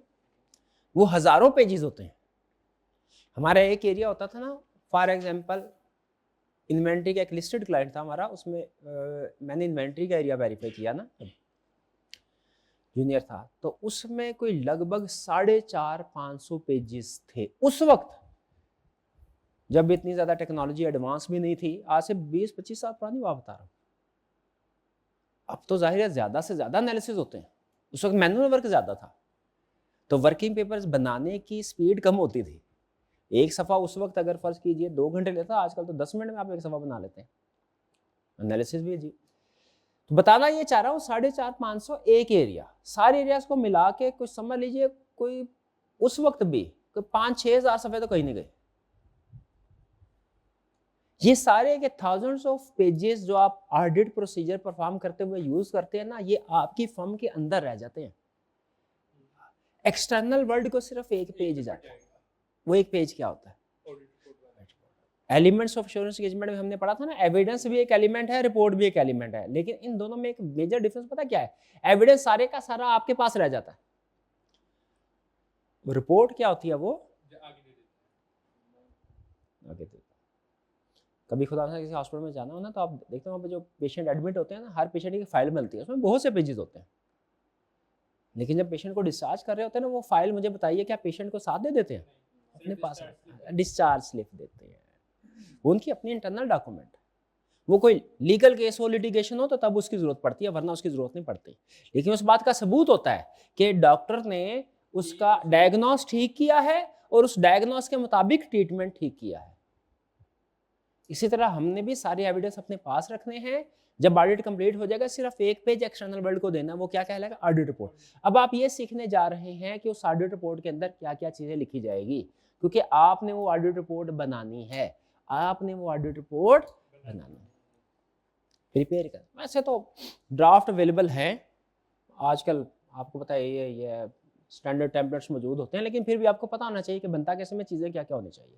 [SPEAKER 1] वो हजारों पेजेस होते हैं। हमारा एक एरिया होता था ना, फॉर एग्जांपल इन्वेंट्री का एक लिस्टेड क्लाइंट था हमारा, उसमें मैंने इन्वेंट्री का एरिया वेरीफाई किया ना, जूनियर था, तो उसमें कोई लगभग 450-500 पेजेस थे उस वक्त। जब इतनी ज़्यादा टेक्नोलॉजी एडवांस भी नहीं थी, आज से 20-25 साल पुरानी बात बता रहा हूँ। अब तो जाहिर है ज़्यादा से ज़्यादा एनालिसिस होते हैं, उस वक्त मैनुअल वर्क ज़्यादा था, तो वर्किंग पेपर्स बनाने की स्पीड कम होती थी। एक सफ़ा उस वक्त अगर फर्ज कीजिए 2 घंटे लेता, आजकल तो 10 मिनट में आप एक सफ़ा बना लेते हैं, एनालिसिस भी जी। तो बताना ये चाह रहा हूँ 450-500 एक एरिया, सारे एरियाज को मिला के कुछ समझ लीजिए, कोई उस वक्त भी कोई 5-6 हज़ार सफ़े तो कहीं नहीं गए। ये सारे के थाउजेंड्स ऑफ पेजेस जो आप ऑडिट प्रोसीजर परफॉर्म करते हुए यूज करते हैं ना, ये आपकी फर्म के अंदर रह जाते हैं। एक्सटर्नल वर्ल्ड को सिर्फ एक पेज जाता है। वो एक पेज क्या होता है? एलिमेंट्स ऑफ एश्योरेंस एंगेजमेंट में हमने पढ़ा था ना, एविडेंस भी एक एलिमेंट है, रिपोर्ट भी एक एलिमेंट है, लेकिन इन दोनों में एक मेजर डिफरेंस पता क्या है? एविडेंस सारे का सारा आपके पास रह जाता है, रिपोर्ट क्या होती है वो आगे दे। कभी खुदा ना किसी हॉस्पिटल में जाना हो ना, तो आप देखते हो वहाँ पे जो पेशेंट एडमिट होते हैं ना, हर पेशेंट की फाइल मिलती है, उसमें बहुत से पेजेस होते हैं, लेकिन जब पेशेंट को डिस्चार्ज कर रहे होते हैं ना, वो फाइल मुझे बताइए क्या पेशेंट को साथ दे देते हैं? अपने पास डिस्चार्ज स्लिप देते हैं, उनकी अपनी इंटरनल डॉक्यूमेंट। वो कोई लीगल केस हो, लिटिगेशन हो, तो तब उसकी जरूरत पड़ती है, वरना उसकी जरूरत नहीं पड़ती। लेकिन उस बात का सबूत होता है कि डॉक्टर ने उसका डायग्नोस ठीक किया है और उस डायग्नोस के मुताबिक ट्रीटमेंट ठीक किया है। इसी तरह हमने भी सारे एविडेंस अपने पास रखने हैं। जब ऑडिट कंप्लीट हो जाएगा, सिर्फ एक पेज एक्सटर्नल वर्ल्ड को देना, वो क्या कहलाएगा? Audit report. अब आप ये सीखने जा रहे हैं कि उस ऑडिट रिपोर्ट के अंदर क्या क्या चीजें लिखी जाएगी, क्योंकि आपने वो ऑडिट रिपोर्ट बनानी है, आपने वो ऑडिट रिपोर्ट बनानी है, प्रिपेयर कर। वैसे तो ड्राफ्ट अवेलेबल है आजकल, आपको पता है ये स्टैंडर्ड टेम्पलेट्स मौजूद होते हैं, लेकिन फिर भी आपको पता होना चाहिए कि बनता कैसे में, चीजें क्या क्या होनी चाहिए।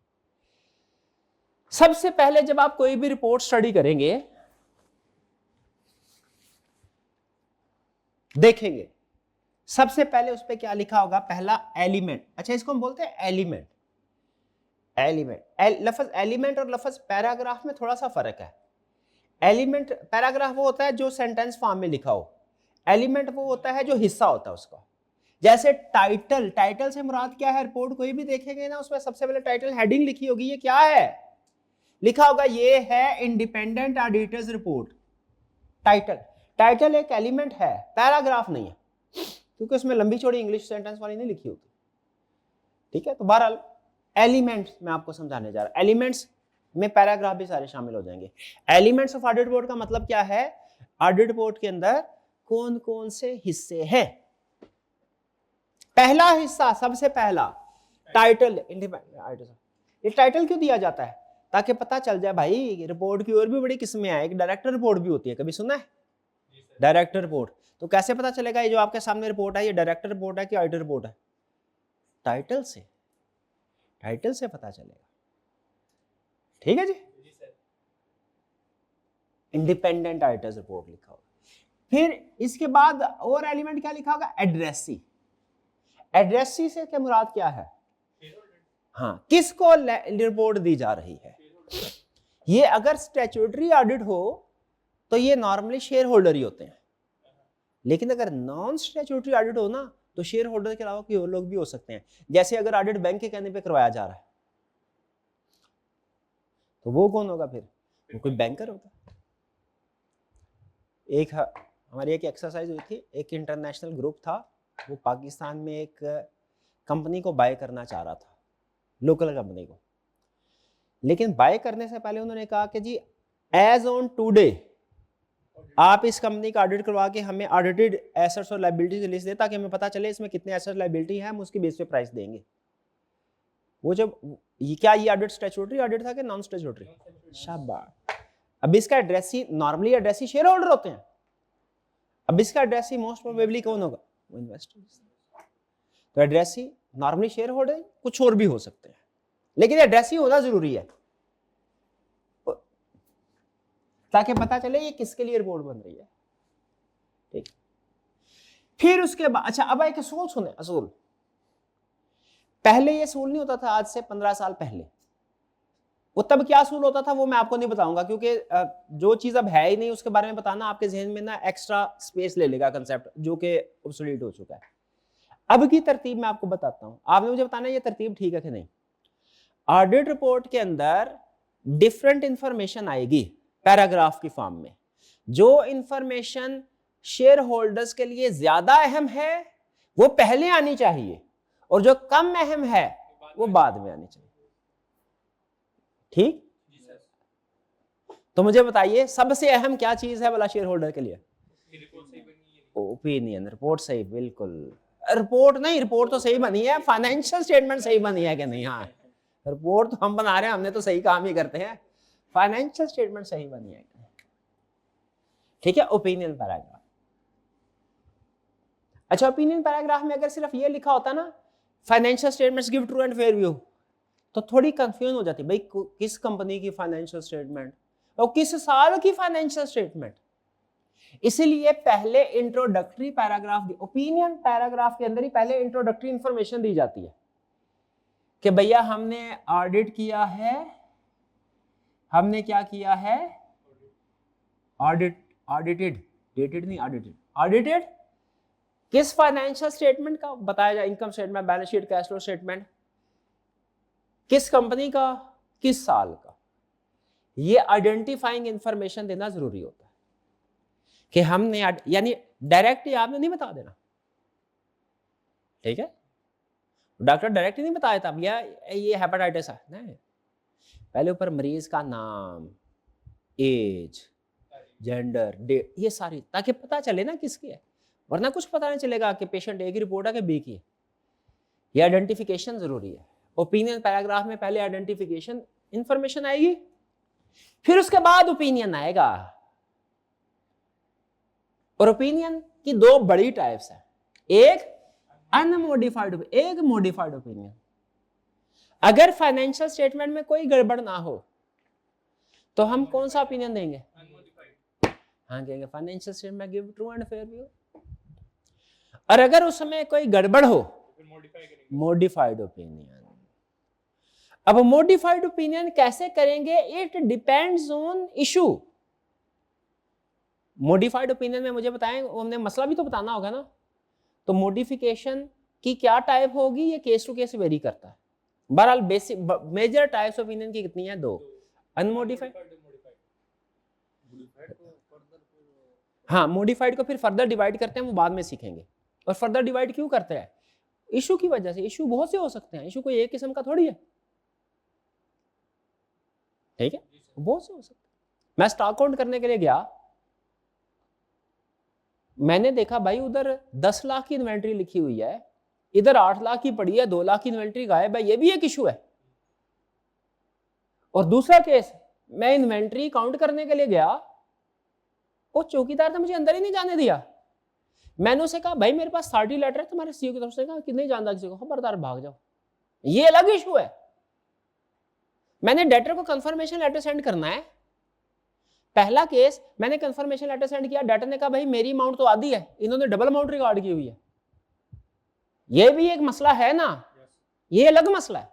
[SPEAKER 1] सबसे पहले जब आप कोई भी रिपोर्ट स्टडी करेंगे, देखेंगे सबसे पहले उस पर क्या लिखा होगा? पहला एलिमेंट। अच्छा, इसको हम बोलते हैं एलिमेंट। लफ्ज एलिमेंट और लफ्ज पैराग्राफ में थोड़ा सा फर्क है। एलिमेंट पैराग्राफ वो होता है जो सेंटेंस फॉर्म में लिखा हो, एलिमेंट वो होता है जो हिस्सा होता है उसका। जैसे टाइटल, टाइटल से मुराद क्या है? रिपोर्ट कोई भी देखेंगे ना, उसमें सबसे पहले टाइटल हेडिंग लिखी होगी, ये क्या है? लिखा होगा ये है independent auditors report. Title, title एक एलिमेंट है, पैराग्राफ नहीं है, क्योंकि उसमें लंबी चौड़ी इंग्लिश सेंटेंस वाली नहीं लिखी होती। ठीक है, तो बहरहाल एलिमेंट्स मैं आपको समझाने जा रहा हूं। एलिमेंट्स में पैराग्राफ भी सारे शामिल हो जाएंगे। एलिमेंट्स ऑफ ऑडिट रिपोर्ट का मतलब क्या है? ऑडिट रिपोर्ट के अंदर कौन कौन से हिस्से हैं? पहला हिस्सा, सबसे पहला टाइटल। ये टाइटल क्यों दिया जाता है? ताकि पता चल जाए भाई रिपोर्ट की और भी बड़ी किस्में हैं, एक डायरेक्टर रिपोर्ट भी होती है, कभी सुना है? Director report. तो कैसे पता चलेगा ये जो आपके सामने रिपोर्ट है ये डायरेक्टर रिपोर्ट है कि ऑडिटर रिपोर्ट है? टाइटल से, टाइटल से पता चलेगा। ठीक है जी। इंडिपेंडेंट ऑडिटर्स रिपोर्ट लिखा होगा। फिर इसके बाद और एलिमेंट क्या लिखा होगा? एड्रेसी। एड्रेसी से क्या मुराद क्या है? हाँ, किसको रिपोर्ट दी जा रही है? ये अगर स्टैट्यूटरी ऑडिट हो तो ये नॉर्मली शेयर होल्डर ही होते हैं, लेकिन अगर नॉन स्टैट्यूटरी ऑडिट हो ना, तो शेयर होल्डर के अलावा कोई और लोग भी हो सकते हैं। जैसे अगर ऑडिट बैंक के कहने पे करवाया जा रहा है, तो वो कौन होगा फिर? वो कोई बैंकर होगा। एक हमारी एक एक्सरसाइज हुई थी, एक इंटरनेशनल ग्रुप था, वो पाकिस्तान में एक कंपनी को बाय करना चाह रहा था, लोकल कंपनी को। लेकिन बाय करने से पहले उन्होंने कहा कि जी एज ऑन टुडे आप इस कंपनी का ऑडिट करवा के हमें ऑडिटेड एसेट्स और लायबिलिटी की लिस्ट दे, ताकि हमें पता चले इसमें कितने एसेट्स लायबिलिटी है, हम उसकी बेस पे प्राइस देंगे। वो जब ये ऑडिट स्टैट्यूटरी ऑडिट था कि नॉन स्टैट्यूटरी? शाबाश। अब इसका addressee, normally addressee share holder होते हैं, अब इसका एड्रेसी मोस्ट प्रोबेबली कौन होगा? वो इन्वेस्टर। तो एड्रेसी नॉर्मली शेयर होल्डर, कुछ और भी हो सकते हैं, लेकिन एड्रेसी होना जरूरी है ताकि पता चले ये किसके लिए रिपोर्ट बन रही है। ठीक। फिर उसके बाद अच्छा, अब एक असूल सुने। असूल पहले ये असूल नहीं होता था, आज से 15 साल पहले। वो तब क्या असूल होता था वो मैं आपको नहीं बताऊंगा, क्योंकि जो चीज अब है ही नहीं उसके बारे में बताना आपके जहन में ना एक्स्ट्रा स्पेस ले लेगा कंसेप्ट, जो कि ऑब्सोलीट हो चुका है। अब की तरतीब मैं आपको बताता हूं, आपने मुझे बताना ये तरतीब ठीक है कि नहीं। ऑडिट रिपोर्ट के अंदर डिफरेंट इंफॉर्मेशन आएगी पैराग्राफ की फॉर्म में। जो इंफॉर्मेशन शेयर होल्डर्स के लिए ज्यादा अहम है वो पहले आनी चाहिए, और जो कम अहम है वो बाद में आनी चाहिए। ठीक?
[SPEAKER 2] जी सर।
[SPEAKER 1] तो मुझे बताइए सबसे अहम क्या चीज है भला शेयर होल्डर के लिए?
[SPEAKER 2] रिपोर्ट सही बनी है।
[SPEAKER 1] ओपिनियन, रिपोर्ट सही, बिल्कुल। रिपोर्ट नहीं, रिपोर्ट तो सही बनी है, फाइनेंशियल स्टेटमेंट सही बनी है कि नहीं? हाँ, रिपोर्ट तो हम बना रहे हैं, हमने तो सही काम ही करते हैं, फाइनेंशियल स्टेटमेंट सही बनी है। ठीक है, ओपिनियन पैराग्राफ। अच्छा, ओपिनियन पैराग्राफ में अगर सिर्फ ये लिखा होता ना financial statements give true and fair view, तो थोड़ी कंफ्यूजन हो जाती, भाई किस कंपनी की फाइनेंशियल स्टेटमेंट और किस साल की फाइनेंशियल स्टेटमेंट। इसीलिए पहले इंट्रोडक्टरी पैराग्राफ दी, ओपिनियन पैराग्राफ के अंदर ही पहले इंट्रोडक्टरी इंफॉर्मेशन दी जाती है कि भैया हमने ऑडिट किया है, हमने क्या किया है, ऑडिटेड, डेटेड नहीं, ऑडिटेड किस फाइनेंशियल स्टेटमेंट का बताया जाए, income statement, balance sheet, cash flow statement, किस कंपनी का, किस साल का। ये आइडेंटिफाइंग इंफॉर्मेशन देना जरूरी होता है कि हमने, यानी डायरेक्ट ही आपने नहीं बता देना। ठीक है, डॉक्टर डायरेक्ट ही नहीं बताया था भैया ये हेपेटाइटिस है, नहीं, पहले ऊपर मरीज का नाम, एज, जेंडर, डेट, ये सारी, ताकि पता चले ना किसकी है, वरना कुछ पता नहीं चलेगा कि पेशेंट ए की रिपोर्ट है कि बी की है। ये आइडेंटिफिकेशन जरूरी है। ओपिनियन पैराग्राफ में पहले आइडेंटिफिकेशन इंफॉर्मेशन आएगी, फिर उसके बाद ओपिनियन आएगा। और ओपिनियन की दो बड़ी टाइप्स है, एक अनमोडिफाइड, एक मॉडिफाइड ओपिनियन। अगर फाइनेंशियल स्टेटमेंट में कोई गड़बड़ ना हो तो हम कौन सा ओपिनियन देंगे? हाँ, कहेंगे financial statement give true and fair view. और अगर उसमें कोई गड़बड़ हो, मॉडिफाइड ओपिनियन। अब मॉडिफाइड ओपिनियन कैसे करेंगे? It depends on issue. Modified opinion में मुझे बताएं, हमने मसला भी तो बताना होगा ना, तो मॉडिफिकेशन की क्या टाइप होगी, ये केस टू केस वेरी करता है। बहरहाल basic major types of opinion की कितनी है? दो, अनमोडिफाइड, हाँ, मॉडिफाइड को फिर फर्दर डिवाइड करते हैं, वो बाद में सीखेंगे। और फर्दर डिवाइड क्यों करते हैं? इशू की वजह से। इशू बहुत से हो सकते हैं, इशू कोई एक किस्म का थोड़ी है। ठीक है, बहुत से हो सकते हैं। मैं स्टॉक काउंट करने के लिए गया, मैंने देखा भाई उधर 10 लाख की इन्वेंट्री लिखी हुई है, इधर 8 लाख की पड़ी है, 2 लाख की इन्वेंट्री गायब है, ये भी एक इशू है। और दूसरा केस, मैं इन्वेंट्री काउंट करने के लिए गया, वो चौकीदार ने मुझे अंदर ही नहीं जाने दिया। मैंने उसे कहा भाई मेरे पास 30 लेटर है तुम्हारे सीईओ की तरफ से, कहा कि नहीं जानता किसी को, खबरदार भाग जाओ, ये अलग इशू है। मैंने डेटर को कंफर्मेशन लेटर सेंड करना है। पहला केस, मैंने कंफर्मेशन लेटर सेंड किया, डेटर ने कहा भाई मेरी अमाउंट तो आधी है, इन्होंने डबल अमाउंट रिकॉर्ड की हुई है। ये भी एक मसला है ना, ये अलग मसला है।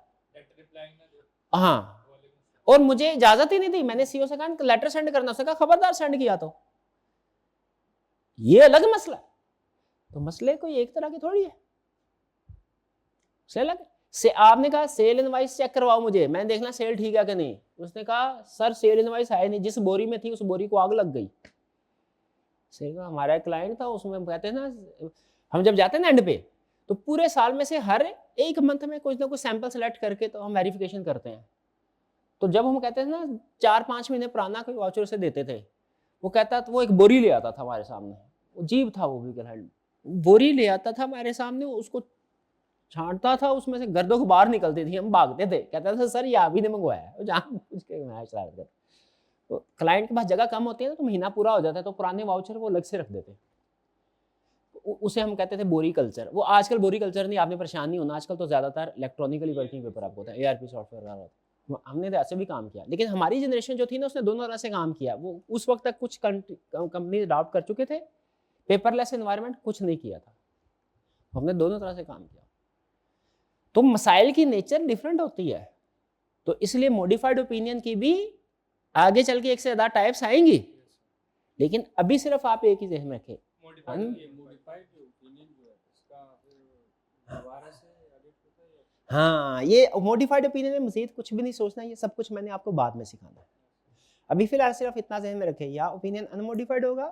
[SPEAKER 1] हाँ, और मुझे इजाजत ही नहीं दी, मैंने सीईओ से कहा लेटर सेंड करना, उसने कहा खबरदार सेंड किया तो, ये अलग मसला। तो मसले कोई एक तरह की थोड़ी है, से अलग से। आपने कहा सेल इनवाइस चेक करवाओ मुझे, मैंने देखना सेल ठीक है कि नहीं। उसने कहा सर सेल इनवाइस है नहीं, जिस बोरी में थी उस बोरी को आग लग गई। सेल का हमारा क्लाइंट था, उसमें कहते हैं ना, हम जब जाते हैं ना एंड पे, तो पूरे साल में से हर एक मंथ में कुछ ना कुछ सैंपल सेलेक्ट करके तो हम वेरिफिकेशन करते हैं। तो जब हम कहते हैं ना 4-5 महीने पुराना कोई वाउचर से देते थे, वो कहता तो वो एक बोरी ले आता था हमारे सामने, अजीब था वो भी, बोरी ले आता था हमारे सामने, उसको छांटता था, उसमें से गर्दों बाहर निकलती थी, हम भागते थे, कहता था सर ये आप ही ने मंगवाया है, जहाँ शरारत कर। तो क्लाइंट के पास जगह कम होती है ना, तो महीना पूरा हो जाता है, तो पुराने वाउचर वो अलग से रख देते, उसे हम कहते थे बोरी कल्चर। वो आजकल बोरी कल्चर नहीं, आपने परेशान नहीं होना, आजकल तो ज्यादातर इलेक्ट्रॉनिकली वर्किंग पेपर आपको होता है, ARP सॉफ्टवेयर। हमने तो ऐसे भी काम किया, लेकिन हमारी जनरेशन जो थी ना, उसने दोनों तरह से काम किया। वो उस वक्त तक कुछ कंपनी अडॉप्ट कर चुके थे पेपरलेस एनवायरनमेंट, कुछ नहीं किया था, हमने दोनों तरह से काम किया। तो मसाइल की नेचर डिफरेंट होती है, तो इसलिए मॉडिफाइड ओपिनियन की भी आगे चल के एक से ज्यादा टाइप्स आएंगी, लेकिन अभी सिर्फ आप एक ही ध्यान रखें, हाँ, ये मॉडिफाइड ओपिनियन में मजीद कुछ भी नहीं सोचना, ये सब कुछ मैंने आपको बाद में सिखाना है। अभी फिलहाल सिर्फ इतना ध्यान में रखिए, या ओपिनियन अनमोडिफाइड होगा।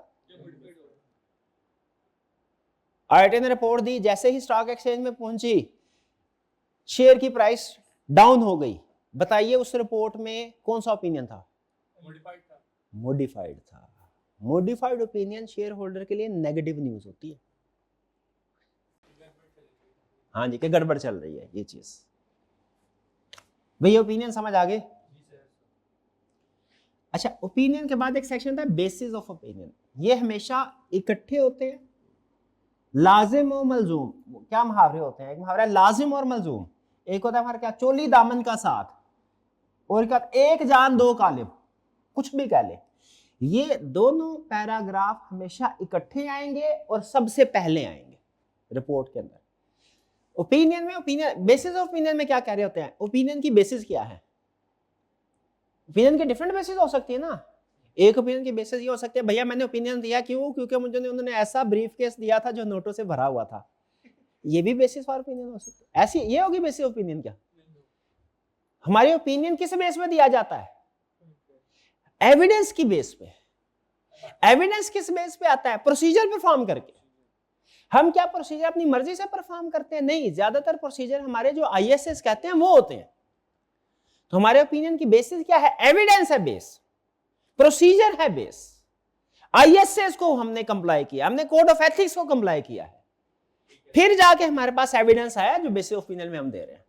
[SPEAKER 1] आरटीआई ने रिपोर्ट दी, जैसे ही स्टॉक एक्सचेंज में पहुंची शेयर की प्राइस डाउन हो गई, बताइए उस रिपोर्ट में कौन सा ओपिनियन था?
[SPEAKER 2] मॉडिफाइड था।
[SPEAKER 1] मॉडिफाइड था। मॉडिफाइड ओपिनियन शेयर होल्डर के लिए नेगेटिव न्यूज होती है। हाँ जी, कि गड़बड़ चल रही है ये चीज। भैया ओपिनियन समझ आ गए? अच्छा, ओपिनियन के बाद एक सेक्शन था बेसिस ऑफ ओपिनियन। ये हमेशा इकट्ठे होते हैं, लाजिम और मलजूम। क्या मुहावरे होते हैं? एक मुहावरा है लाजिम और मलजूम, एक होता है हमारा क्या, चोली दामन का साथ, और क्या, एक जान दो कालिब, कुछ भी कह ले। ये दोनों पैराग्राफ हमेशा इकट्ठे आएंगे और सबसे पहले आएंगे रिपोर्ट के अंदर। ओपिनियन में, ओपिनियन बेसिस ऑफ ओपिनियन में क्या कह रहे होते हैं? ओपिनियन की बेसिस क्या है? ओपिनियन के डिफरेंट बेसिस हो सकती है ना। एक ओपिनियन की बेसिस ये हो सकती है, भैया मैंने ओपिनियन दिया क्यों? क्योंकि मुझे उन्होंने ऐसा ब्रीफ केस दिया था जो नोटों से भरा हुआ था। ये भी बेसिस फॉर ओपिनियन हो सकती है। ऐसी ये होगी बेसिस ओपिनियन। क्या हमारी ओपिनियन किस बेस पे दिया जाता है? एविडेंस की बेस पे। एविडेंस किस बेस पे आता है? प्रोसीजर परफॉर्म करके। हम क्या प्रोसीजर अपनी मर्जी से परफॉर्म करते हैं? नहीं, ज्यादातर प्रोसीजर हमारे जो आईएसएस कहते हैं वो होते हैं। तो हमारे ओपिनियन की बेसिस क्या है? एविडेंस है बेस, प्रोसीजर है बेस। आईएसएस को हमने कंप्लाई किया, हमने कोड ऑफ एथिक्स को कंप्लाई किया है, फिर जाके हमारे पास एविडेंस आया जो बेसिस ऑफ ओपिनियन में हम दे रहे हैं।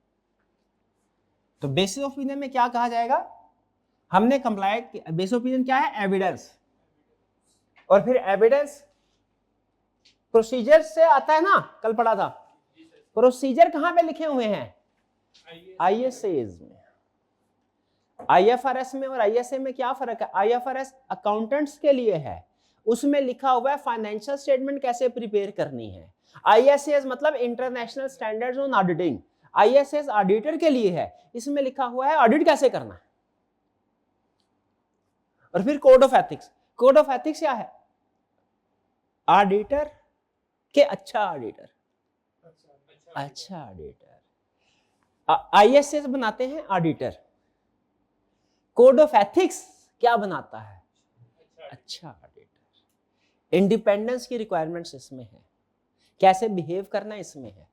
[SPEAKER 1] तो बेसिस ऑफ ओपिनियन में क्या कहा जाएगा? हमने कंप्लाई, बेसिस ऑफ ओपिनियन क्या है? एविडेंस। और फिर एविडेंस प्रोसीजर से आता है ना, कल पढ़ा था। प्रोसीजर कहां पे लिखे हुए हैं? आईएसएस में। आईएफआरएस में और आईएसए में क्या फर्क है? आईएफआरएस अकाउंटेंट्स के लिए है, उसमें लिखा हुआ है फाइनेंशियल स्टेटमेंट कैसे प्रिपेयर करनी है। आईएसएस मतलब international standards on auditing. ISS auditor के लिए है, इसमें लिखा हुआ है ऑडिट कैसे करना है। और फिर code of ethics. Code of ethics क्या है? ऑडिटर के अच्छा ऑडिटर, अच्छा ऑडिटर। आईएसएस बनाते हैं ऑडिटर, कोड ऑफ एथिक्स क्या बनाता है? अच्छा ऑडिटर। इंडिपेंडेंस की रिक्वायरमेंट्स इसमें है, कैसे बिहेव करना इसमें है।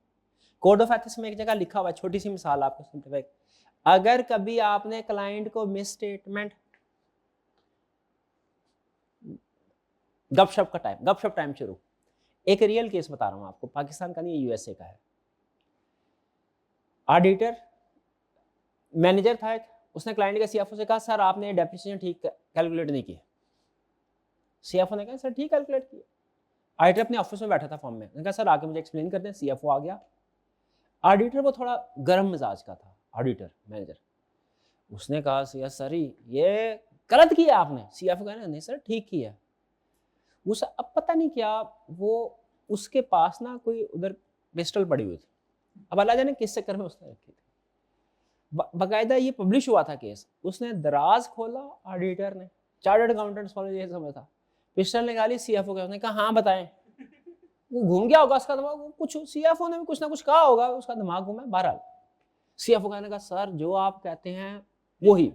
[SPEAKER 1] कोड ऑफ एथिक्स में एक जगह लिखा हुआ है, छोटी सी मिसाल आपको सिंप्लीफाई, अगर कभी आपने क्लाइंट को मिस स्टेटमेंट, गपशप का टाइम, गपशप टाइम शुरू, एक रियल केस बता रहा हूं आपको, पाकिस्तान का नहीं, यूएसए का है। ऑडिटर मैनेजर था एक, उसने क्लाइंट के सीएफओ से कहा सर आपने डेप्रिसिएशन ठीक कैलकुलेट नहीं किया। सीएफओ ने कहा सर ठीक कैलकुलेट किया। ऑडिटर अपने ऑफिस में बैठा था फॉर्म में, उन्होंने कहा सर आके मुझे एक्सप्लेन कर दें। सीएफओ आ गया। ऑडिटर वो थोड़ा गर्म मिजाज का था, ऑडिटर मैनेजर, उसने कहा सर ये गलत किया आपने। सीएफओ कहा नहीं सर ठीक किया। उसे अब पता नहीं क्या, वो उसके पास ना कोई उधर पिस्टल पड़ी हुई थी, अब अल्लाह जाने किस चक्कर में उसने रखी थी। बाकायदा ये पब्लिश हुआ था केस। उसने दराज खोला ऑडिटर ने, चार्टर्ड अकाउंटेंट्स वाले ये समझ था, पिस्टल निकाली, सीएफओ के, उसने कहा हाँ बताएं। वो घूम गया होगा उसका दिमाग, कुछ सीएफओ ने भी कुछ ना कुछ कहा होगा, उसका दिमाग घूमा। बहरहाल सीएफओ कहने का सर जो आप कहते हैं वही,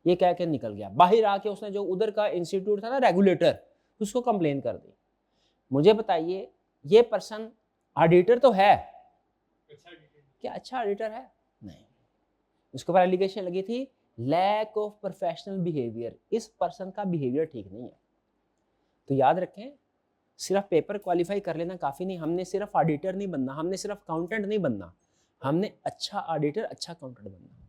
[SPEAKER 1] ये कह के निकल गया। बाहर आके उसने जो उधर का इंस्टीट्यूट था ना रेगुलेटर, उसको कंप्लेन कर दी। मुझे बताइए ये पर्सन ऑडिटर तो है क्या? अच्छा ऑडिटर है? नहीं। उसके ऊपर एलिगेशन लगी थी लैक ऑफ प्रोफेशनल बिहेवियर, इस पर्सन का बिहेवियर ठीक नहीं है। तो याद रखें, सिर्फ पेपर क्वालिफाई कर लेना काफी नहीं। हमने सिर्फ ऑडिटर नहीं बनना, हमने सिर्फ अकाउंटेंट नहीं बनना, हमने अच्छा ऑडिटर, अच्छा अकाउंटेंट बनना।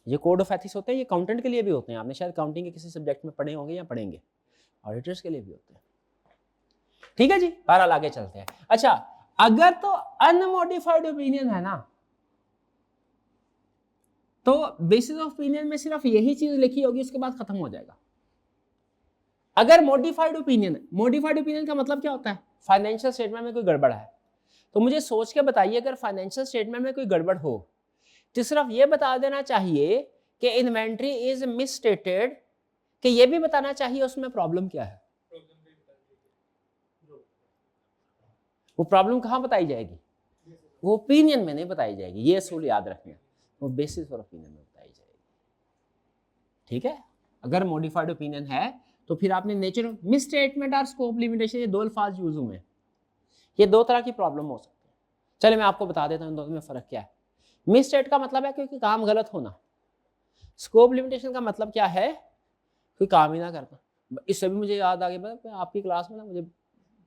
[SPEAKER 1] ये कोड ऑफ एथिक्स होते हैं, ये अकाउंटेंट के लिए भी होते हैं। आपने शायद अकाउंटिंग के किसी सब्जेक्ट में पढ़े होंगे या पढ़ेंगे, ऑडिटर्स के लिए भी होते हैं। ठीक है जी, बहरहाल आगे चलते हैं। अच्छा, अगर तो अनमोडिफाइड ओपिनियन है ना, तो बेसिस ऑफ ओपिनियन में सिर्फ यही चीज लिखी होगी, उसके बाद खत्म हो जाएगा। अगर मॉडिफाइड ओपिनियन, मॉडिफाइड ओपिनियन का मतलब क्या होता है? फाइनेंशियल स्टेटमेंट में कोई गड़बड़ है, तो मुझे सोच के बताइए अगर फाइनेंशियल स्टेटमेंट में कोई गड़बड़ हो, तो सिर्फ ये बता देना चाहिए कि इन्वेंट्री इज मिसस्टेटेड, कि ये भी बताना चाहिए उसमें प्रॉब्लम क्या है। वो प्रॉब्लम कहां बताई जाएगी? वो ओपिनियन में नहीं बताई जाएगी, ये असूल याद रखना, वो बेसिस फॉर ओपिनियन में बताई जाएगी। ठीक है, अगर मॉडिफाइड ओपिनियन है तो फिर आपने नेचर मिस स्टेटमेंट और स्कोप लिमिटेशन, ये दो अल्फाज यूज हुए, ये दो तरह की प्रॉब्लम हो सकती है। चलिए मैं आपको बता देता हूँ दोनों में फर्क क्या है। मिस स्टेट का मतलब है क्योंकि काम गलत होना, स्कोप लिमिटेशन का मतलब क्या है, कोई काम ही ना करना। इससे भी मुझे याद आ गया, आपकी क्लास में ना मुझे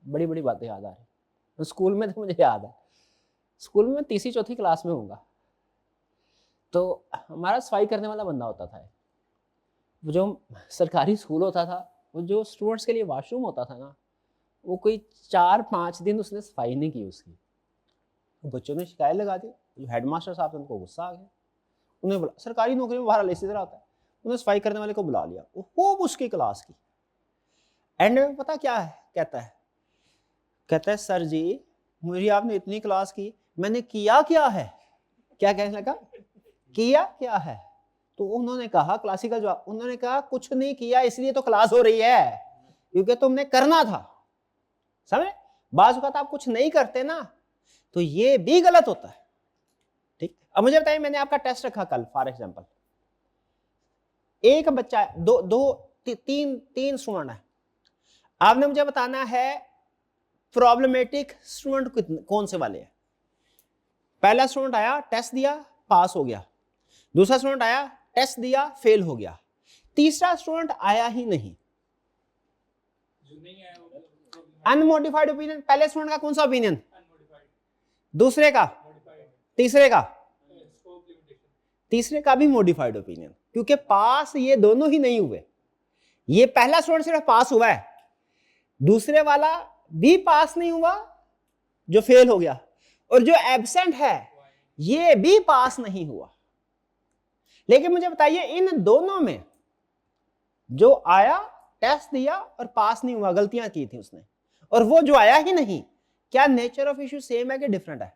[SPEAKER 1] बड़ी बड़ी बातें याद आ रही। स्कूल में तो मुझे याद है, स्कूल में मैं तीसरी चौथी क्लास में हूँगा, तो हमारा सफाई करने वाला बंदा होता था। वो जो सरकारी स्कूल होता था, वो जो स्टूडेंट्स के लिए वॉशरूम होता था ना, वो कोई 4-5 दिन उसने सफाई नहीं की उसकी। तो बच्चों ने शिकायत लगा दी, जो हेडमास्टर साहब थे उनको गुस्सा आ गया, उन्हें बोला सरकारी नौकरी में बाहर इसी तरह होता है, उन्हें सफाई करने वाले को बुला लिया, वो उसकी क्लास की। एंड में पता क्या है, कहता है सर जी मुझे आपने इतनी क्लास की, मैंने किया क्या है, क्या कहने लगा, किया क्या है। तो उन्होंने कहा क्लासिकल जवाब, उन्होंने कहा कुछ नहीं किया इसलिए तो क्लास हो रही है, क्योंकि तुमने करना था। समझे, बाज़ वक़्त आप कुछ नहीं करते ना तो ये भी गलत होता है। ठीक, अब मुझे बताइए, मैंने आपका टेस्ट रखा कल फॉर एग्जांपल, एक बच्चा है, तीन स्टूडेंट है, आपने मुझे बताना है प्रॉब्लमेटिक स्टूडेंट कौन से वाले हैं। पहला स्टूडेंट आया, टेस्ट दिया, पास हो गया, दूसरा स्टूडेंट आया, टेस्ट दिया, फेल हो गया, तीसरा स्टूडेंट आया ही नहीं। अनमोडिफाइड ओपिनियन, पहले स्टूडेंट का कौन सा ओपिनियन, दूसरे का, तीसरे का, तीसरे का भी मॉडिफाइड ओपिनियन, क्योंकि पास ये दोनों ही नहीं हुए। ये पहला स्टूडेंट सिर्फ पास हुआ है, दूसरे वाला भी पास नहीं हुआ जो फेल हो गया, और जो एब्सेंट है ये भी पास नहीं हुआ। लेकिन मुझे बताइए इन दोनों में जो आया, टेस्ट दिया और पास नहीं हुआ, गलतियां की थी उसने, और वो जो आया ही नहीं, क्या नेचर ऑफ इश्यू सेम है कि डिफरेंट है?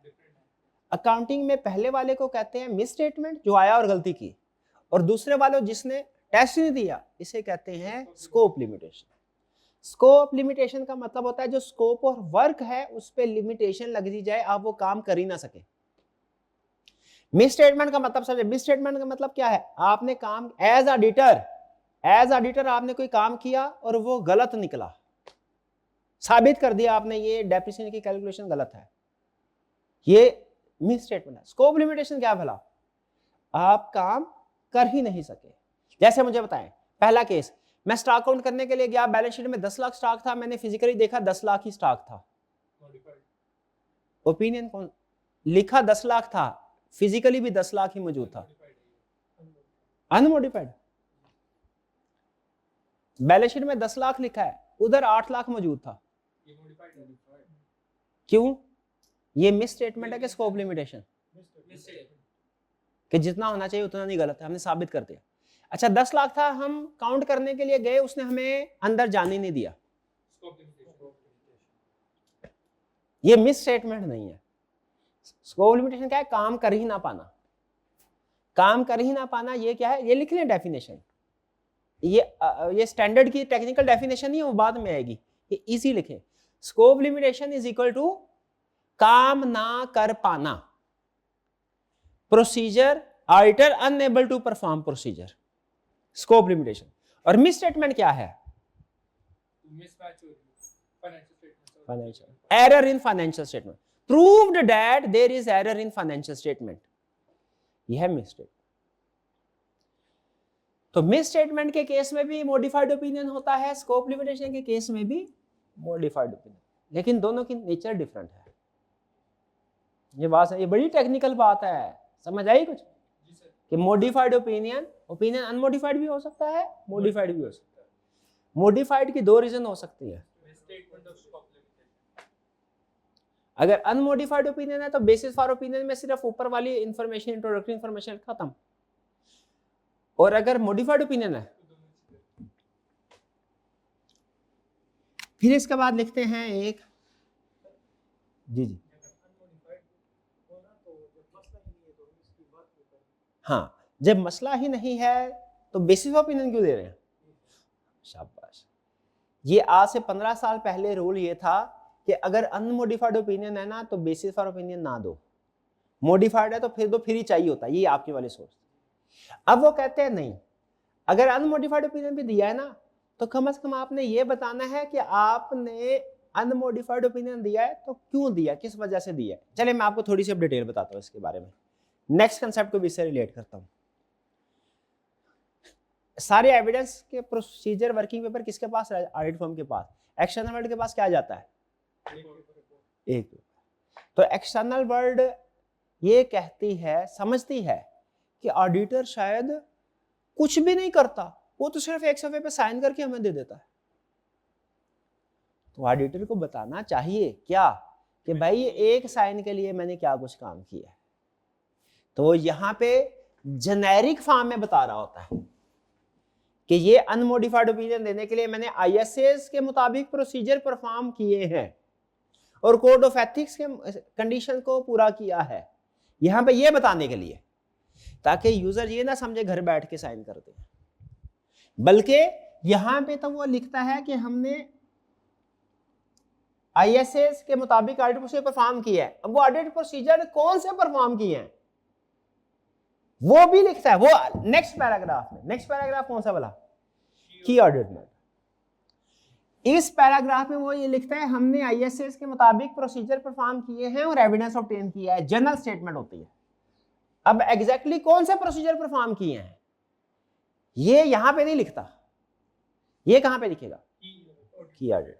[SPEAKER 1] अकाउंटिंग में पहले वाले को कहते हैं मिस स्टेटमेंट, जो आया और गलती की, और दूसरे वाले जिसने टेस्ट नहीं दिया, इसे कहते हैं स्कोप लिमिटेशन। स्कोप लिमिटेशन का मतलब होता है जो स्कोप और वर्क है उस पर लिमिटेशन लग दी जाए, आप वो काम कर ही ना सके। मिस स्टेटमेंट का मतलब समझे, मिस स्टेटमेंट का मतलब क्या है, आपने काम एज ऑडिटर आपने कोई काम किया और वो गलत निकला, साबित कर दिया आपने ये डेप्रिसिएशन की कैलकुलेशन गलत है, ये मिस स्टेटमेंट है। स्कोप लिमिटेशन क्या भला, आप काम कर ही नहीं सके। जैसे मुझे बताएं, पहला केस, मैं स्टॉक काउंट करने के लिए गया, बैलेंस शीट में 10 लाख स्टॉक था, मैंने फिजिकली देखा 10 लाख ही स्टॉक था, ओपिनियन कौन लिखा 10 लाख था, फिजिकली भी 10 लाख ही मौजूद था, अनमोडिफाइड। बैलेंस शीट में 10 लाख लिखा है, उधर 8 लाख मौजूद था, क्यों? ये मिस स्टेटमेंट है कि स्कोप लिमिटेशन, कि जितना होना चाहिए उतना नहीं, गलत है, हमने साबित कर दिया। अच्छा 10 लाख था, हम काउंट करने के लिए गए, उसने हमें अंदर जाने नहीं दिया, ये मिस स्टेटमेंट नहीं है। स्कोप लिमिटेशन क्या है, काम कर ही ना पाना, काम कर ही ना पाना, ये क्या है, ये लिख लें डेफिनेशन, ये स्टैंडर्ड की टेक्निकल डेफिनेशन नहीं है, वो बाद में आएगी, ये इजी लिखें। Scope limitation is equal to काम ना कर पाना, procedure auditor unable to perform procedure, scope limitation. और मिस स्टेटमेंट क्या है, error in financial statement, proved that there is error in financial statement, यह है मिस स्टेटमेंट। तो मिस स्टेटमेंट के केस में भी मॉडिफाइड ओपिनियन होता है, स्कोप लिमिटेशन के केस में भी मॉडिफाइड ओपिनियन, लेकिन दोनों की नेचर डिफरेंट है। ये बात है, ये बड़ी टेक्निकल बात है, समझ आई कुछ, कि मॉडिफाइड ओपिनियन अनमोडिफाइड भी हो सकता है, मॉडिफाइड भी हो सकता है। मॉडिफाइड की दो रीजन हो सकती है, अगर अनमोडिफाइड ओपिनियन है तो बेसिस फॉर ओपिनियन में सिर्फ ऊपर वाली इंफॉर्मेशन, इंट्रोडक्टरी इंफॉर्मेशन खत्म, और अगर मॉडिफाइड ओपिनियन है, फिर इसके बाद लिखते हैं एक, जी हाँ, जब मसला ही नहीं है तो बेसिस ऑफ ओपिनियन क्यों दे रहे हैं, शाबाश। ये आज से 15 साल पहले रूल ये था कि अगर अनमोडिफाइड ओपिनियन है ना तो बेसिस फॉर ओपिनियन ना दो, मॉडिफाइड है तो फिर तो फ्री चाहिए होता है, ये आपके वाले सोर्स। अब वो कहते हैं नहीं, अगर अनमोडिफाइड ओपिनियन भी दिया है ना तो कम से कम आपने ये बताना है कि आपने अनमोडिफाइड ओपिनियन दिया है तो क्यों दिया, किस वजह से दिया है। चलिए मैं आपको थोड़ी सी डिटेल बताता हूँ इसके बारे में। नेक्स्ट कंसेप्ट को भी इससे रिलेट करता हूँ। सारे एविडेंस के प्रोसीजर वर्किंग पेपर किसके पास है? ऑडिट फर्म के पास। एक्सटर्नल वर्ल्ड के पास क्या जाता है? एक पेपर। तो एक्सटर्नल वर्ल्ड ये कहती है, समझती है कि ऑडिटर शायद कुछ भी नहीं करता, वो तो सिर्फ एक सफे पे साइन करके हमें दे देता है। तो ऑडिटर को बताना चाहिए क्या कि भाई एक साइन के लिए मैंने क्या कुछ काम किया है। तो यहां पे जेनेरिक फॉर्म में बता रहा होता है कि ये अनमोडिफाइड ओपिनियन देने के लिए मैंने आईएसएस के मुताबिक प्रोसीजर परफॉर्म किए हैं और कोड ऑफ एथिक्स के कंडीशन को पूरा किया है, यहां पे ये बताने के लिए, ताकि यूजर ये ना समझे घर बैठ के साइन करते हैं, बल्कि यहां पे तो वो लिखता है कि हमने आईएसएस के मुताबिक ऑडिट प्रोसीजर परफॉर्म किया है। अब वो ऑडिट प्रोसीजर कौन से परफॉर्म किए हैं वो भी लिखता है, वो नेक्स्ट पैराग्राफ में। नेक्स्ट पैराग्राफ कौन सा वाला? की ऑडिट में। इस पैराग्राफ में वो ये लिखता है हमने आईएसएस के मुताबिक प्रोसीजर परफॉर्म किए हैं और एविडेंस ऑब्टेन किया है। जनरल स्टेटमेंट होती है। अब एग्जैक्टली कौन से प्रोसीजर परफॉर्म किए हैं ये यहां पे नहीं लिखता, ये कहां पे लिखेगा? की ऑडिट।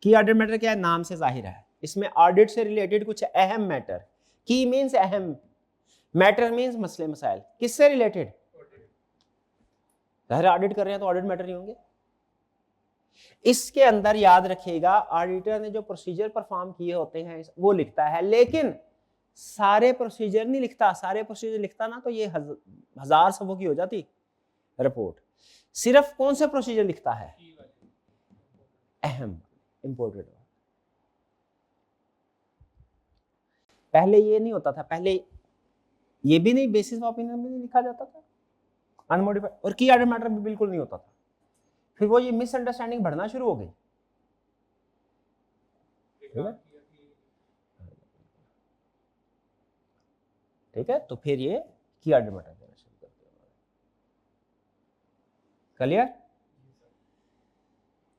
[SPEAKER 1] की ऑडिट मैटर क्या है? नाम से जाहिर है इसमें ऑडिट से रिलेटेड कुछ अहम मैटर। की मींस अहम, मैटर मींस मसले मसाइल। किससे रिलेटेड? जाहिर ऑडिट कर रहे हैं तो ऑडिट मैटर ही होंगे। इसके अंदर याद रखिएगा ऑडिटर ने जो प्रोसीजर परफॉर्म किए होते हैं वो लिखता है, लेकिन सारे प्रोसीजर नहीं लिखता। सारे प्रोसीजर लिखता ना तो ये हजार सफों की हो जाती रिपोर्ट। सिर्फ कौन से प्रोसीजर लिखता है? अहम, इंपोर्टेंट। पहले ये नहीं होता था, पहले ये भी नहीं, बेसिस ऑफ ओपिनियन भी नहीं लिखा जाता था अनमोडिफाइड, और की ऑडिट मैटर भी बिल्कुल नहीं होता था। फिर वो ये मिसअंडरस्टैंडिंग बढ़ना शुरू हो गई। ठीक है, तो फिर ये की ऑडिट मैटर देना शुरू करते हैं। Clear?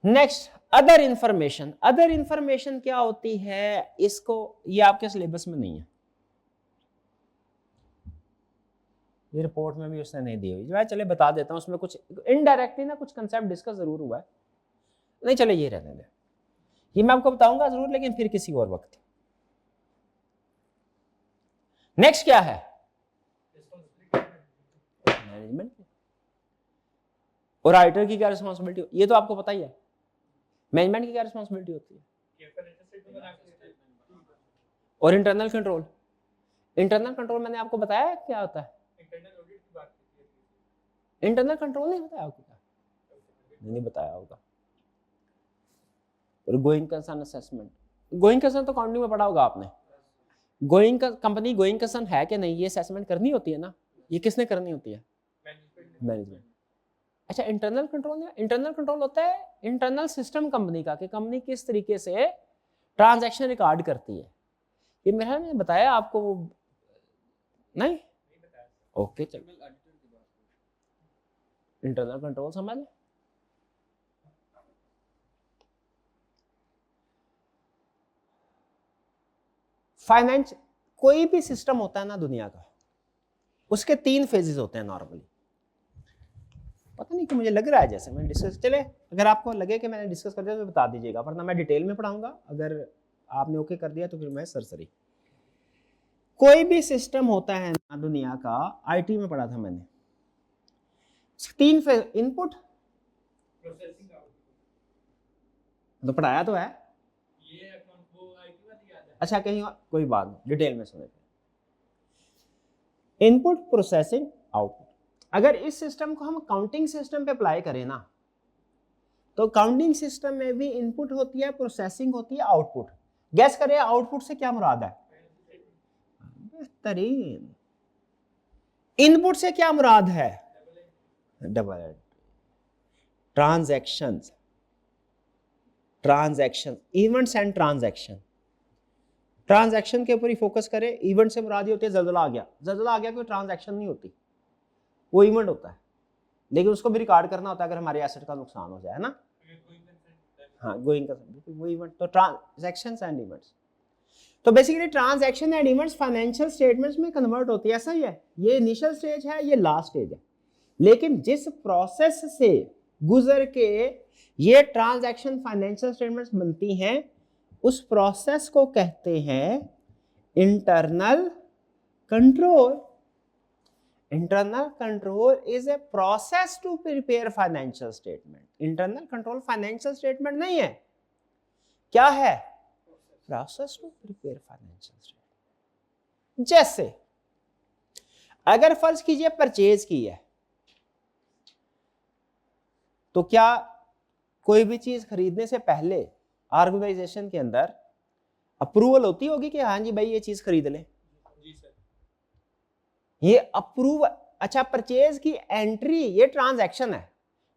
[SPEAKER 1] Next, other information. Other information क्या होती है? इसको, ये आपके सिलेबस में नहीं है, ये रिपोर्ट में भी उसने नहीं दी हुई। मैं चले बता देता हूं, उसमें कुछ इनडायरेक्टली ना कुछ कंसेप्ट डिस्कस जरूर हुआ है। नहीं चले ये रहने दे, ये मैं आपको बताऊंगा जरूर, लेकिन फिर किसी और वक्त। नेक्स्ट क्या है? मैनेजमेंट और ऑडिटर की क्या रिस्पॉन्सिबिलिटी? ये तो आपको पता ही है। मैनेजमेंट की क्या रिस्पॉन्सिबिलिटी होती है? और इंटरनल कंट्रोल। इंटरनल कंट्रोल मैंने आपको बताया क्या होता है? इंटरनल कंट्रोल नहीं बताया आपको? क्या नहीं बताया होगा। और going concern assessment. Going concern तो अकाउंटिंग में पढ़ा होगा आपने। गोइंग कंपनी गोइंग कंसर्न है कि नहीं, ये असेसमेंट करनी होती है ना। ये किसने करनी होती है? मैनेजमेंट। अच्छा, इंटरनल कंट्रोल है? इंटरनल कंट्रोल होता है इंटरनल सिस्टम कंपनी का, कि कंपनी किस तरीके से ट्रांजैक्शन रिकॉर्ड करती है। ये मेरा मैंने बताया आपको? वो नहीं? ओके, चलो। इंटरनल कंट्रोल समझ। फाइनेंस, कोई भी सिस्टम होता है ना दुनिया का, उसके 3 फेजेस होते हैं नॉर्मली। पता नहीं कि मुझे लग रहा है जैसे मैंने डिस्कस, चले अगर आपको लगे कि मैंने डिस्कस कर दिया तो बता दीजिएगा, वरना मैं डिटेल में पढ़ाऊंगा। अगर आपने ओके कर दिया तो फिर मैं सरसरी। कोई भी सिस्टम होता है ना दुनिया का, आईटी में पढ़ा था मैंने, 3 फेज, इनपुट तो पढ़ाया तो है। अच्छा, कहीं कोई बात नहीं, डिटेल में सुने। Input, processing, output. अगर इस सिस्टम को हम काउंटिंग सिस्टम पे अप्लाई करें ना, तो काउंटिंग सिस्टम में भी इनपुट होती है, प्रोसेसिंग होती है, आउटपुट। गैस करें आउटपुट से क्या मुराद है? बेहतरीन। इनपुट से क्या मुराद है? Double transactions, transaction, events and transaction. Transaction के ऊपर ही फोकस करें। इवेंट से मुराद ये होती है जल्जला आ गया, जल्जला आ गया कोई ट्रांजैक्शन नहीं होती, वो इवेंट होता है, लेकिन उसको भी रिकॉर्ड करना होता है अगर हमारे एसेट का नुकसान हो जाए, है ना। हाँ, गोइंग का वो इवेंट, तो ट्रांजैक्शंस एंड इवेंट्स। तो basically transaction and events financial statements में कन्वर्ट होती है, ऐसा ही है। ये इनिशियल स्टेज है, ये लास्ट स्टेज है, लेकिन जिस प्रोसेस से गुजर के ये ट्रांजैक्शन फाइनेंशियल स्टेटमेंट्स बनती हैं उस प्रोसेस को कहते हैं internal control. Internal control is a process to prepare financial statement. Internal control financial statement नहीं है, क्या है? Process to prepare financial statement. जैसे अगर फर्ज कीजिए परचेज की है, तो क्या कोई भी चीज खरीदने से पहले ऑर्गेनाइजेशन के अंदर अप्रूवल होती होगी कि हाँ जी भाई ये चीज खरीद ले?
[SPEAKER 2] जी सर।
[SPEAKER 1] ये अप्रूवल, अच्छा परचेज की एंट्री ये ट्रांजैक्शन है,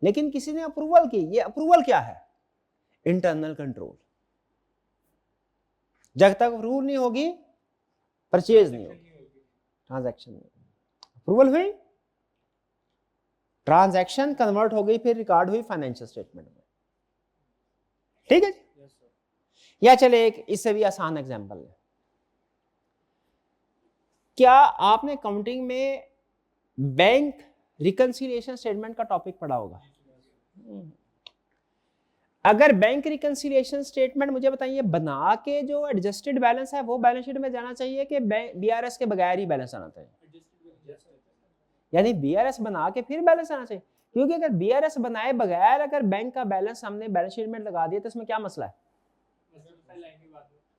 [SPEAKER 1] लेकिन किसी ने अप्रूवल की, ये अप्रूवल क्या है? Internal control. जब तक अप्रूवल नहीं होगी परचेज नहीं होगी, ट्रांजैक्शन नहीं होगी। अप्रूवल हुई, ट्रांजैक्शन कन्वर्ट हो गई, फिर रिकॉर्ड हुई फाइनेंशियल स्टेटमेंट में, ठीक है जी। या चले एक इससे भी आसान एग्जांपल है। क्या आपने काउंटिंग में बैंक रिकंसिलिएशन स्टेटमेंट का टॉपिक पढ़ा होगा? अगर बैंक रिकंसिलिएशन स्टेटमेंट मुझे बताइए बना के जो एडजस्टेड बैलेंस है वो बैलेंस शीट में जाना चाहिए कि बीआरएस के बगैर ही बैलेंस आना चाहिए? यानी बीआरएस बना के फिर बैलेंस आना चाहिए, क्योंकि अगर बीआरएस बनाए बगैर अगर बैंक का बैलेंस हमने बैलेंस शीट में लगा दिया तो इसमें क्या मसला है?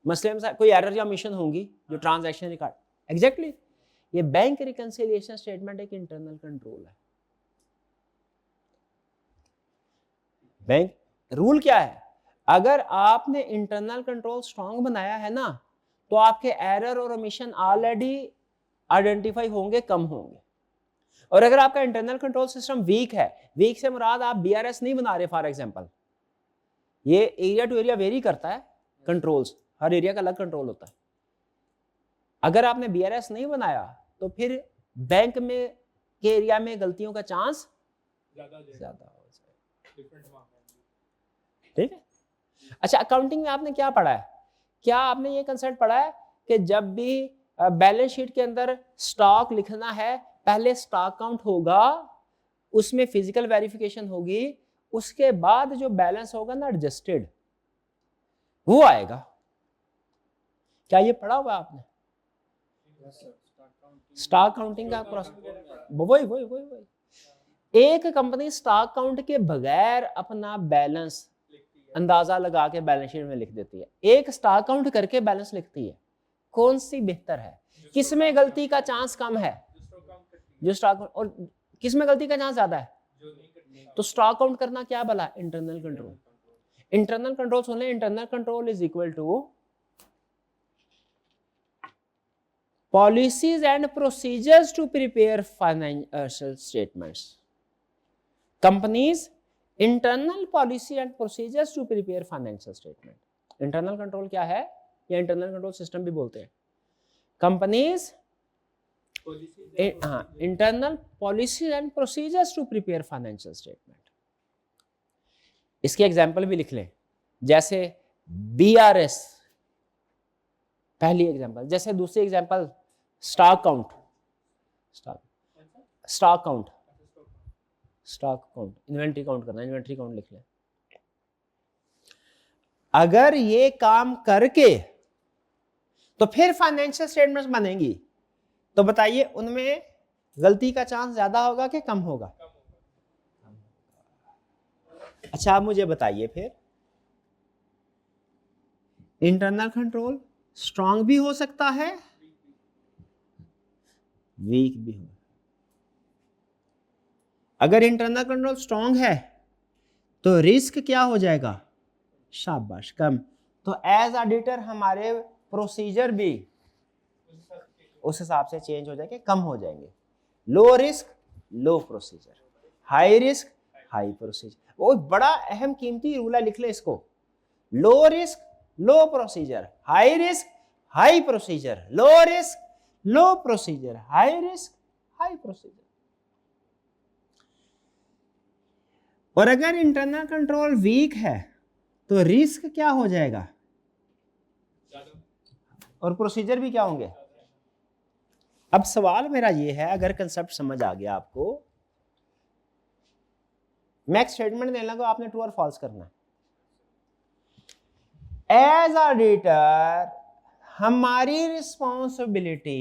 [SPEAKER 1] मसले में कोई एरर या ओमिशन होंगी जो ट्रांजैक्शन रिकॉर्ड। एग्जैक्टली, ये बैंक रिकंसिलिएशन स्टेटमेंट एक इंटरनल कंट्रोल है। बैंक रूल क्या है? अगर आपने इंटरनल कंट्रोल स्ट्रांग बनाया है ना, तो आपके एरर और ओमिशन ऑलरेडी आइडेंटिफाई होंगे, कम होंगे। और अगर आपका इंटरनल कंट्रोल सिस्टम वीक है, वीक से मुराद आप बीआरएस नहीं बना रहे, फॉर एग्जांपल ये एरिया टू एरिया वेरी करता है, कंट्रोल्स हर एरिया का अलग कंट्रोल होता है। अगर आपने बीआरएस नहीं बनाया तो फिर बैंक में के एरिया में गलतियों का चांस ज्यादा हो जाएगा, ठीक है। अच्छा, अकाउंटिंग में आपने क्या पढ़ा है? क्या आपने ये कंसेप्ट पढ़ा है कि जब भी बैलेंस शीट के अंदर स्टॉक लिखना है, पहले स्टॉक काउंट होगा, उसमें फिजिकल वेरिफिकेशन होगी, उसके बाद जो बैलेंस होगा ना एडजस्टेड वो आएगा? क्या ये पढ़ा हुआ आपने? स्टॉक काउंटिंग का प्रोसेस वही एक कंपनी स्टॉक काउंट के बगैर अपना बैलेंस अंदाजा लगा के बैलेंस शीट में लिख देती है, एक स्टॉक काउंट करके बैलेंस लिखती है। कौन सी बेहतर है? किसमें गलती का चांस कम है? जो स्टॉक, और किसमें गलती का चांस ज्यादा है? तो स्टॉक काउंट करना क्या भला? Internal control. इंटरनल कंट्रोल सुन ले, internal control is equal to policies and procedures to prepare financial statements. Companies internal policy and procedures to prepare financial statement. Internal control क्या है? या internal control system भी बोलते हैं। Companies internal policies and procedures to prepare financial statement. इसके example भी लिख लें, जैसे BRS पहली एग्जाम्पल, जैसे दूसरी example stock count, stock count, inventory count करना, इन्वेंट्री काउंट लिख लें। अगर ये काम करके तो फिर फाइनेंशियल स्टेटमेंट्स बनेंगी, तो बताइए उनमें गलती का चांस ज्यादा होगा कि कम होगा? अच्छा, आप मुझे बताइए फिर इंटरनल कंट्रोल स्ट्रांग भी हो सकता है, वीक भी हो। अगर इंटरनल कंट्रोल स्ट्रांग है तो रिस्क क्या हो जाएगा? शाबाश, कम। तो एज ऑडिटर हमारे प्रोसीजर भी उस हिसाब से चेंज हो जाएंगे, कम हो जाएंगे। Low risk low procedure, high risk high procedure. वो बड़ा अहम कीमती रूल है, लिख ले इसको। Low risk low procedure, high risk high procedure, low risk low procedure, high risk high procedure. और अगर इंटरनल कंट्रोल वीक है तो रिस्क क्या हो जाएगा और प्रोसीजर भी क्या होंगे। अब सवाल मेरा ये है, अगर कंसेप्ट समझ आ गया आपको, मैं एक स्टेटमेंट देने लगा, आपने ट्रू और फॉल्स करना है। एज ऑडिटर हमारी रिस्पॉन्सिबिलिटी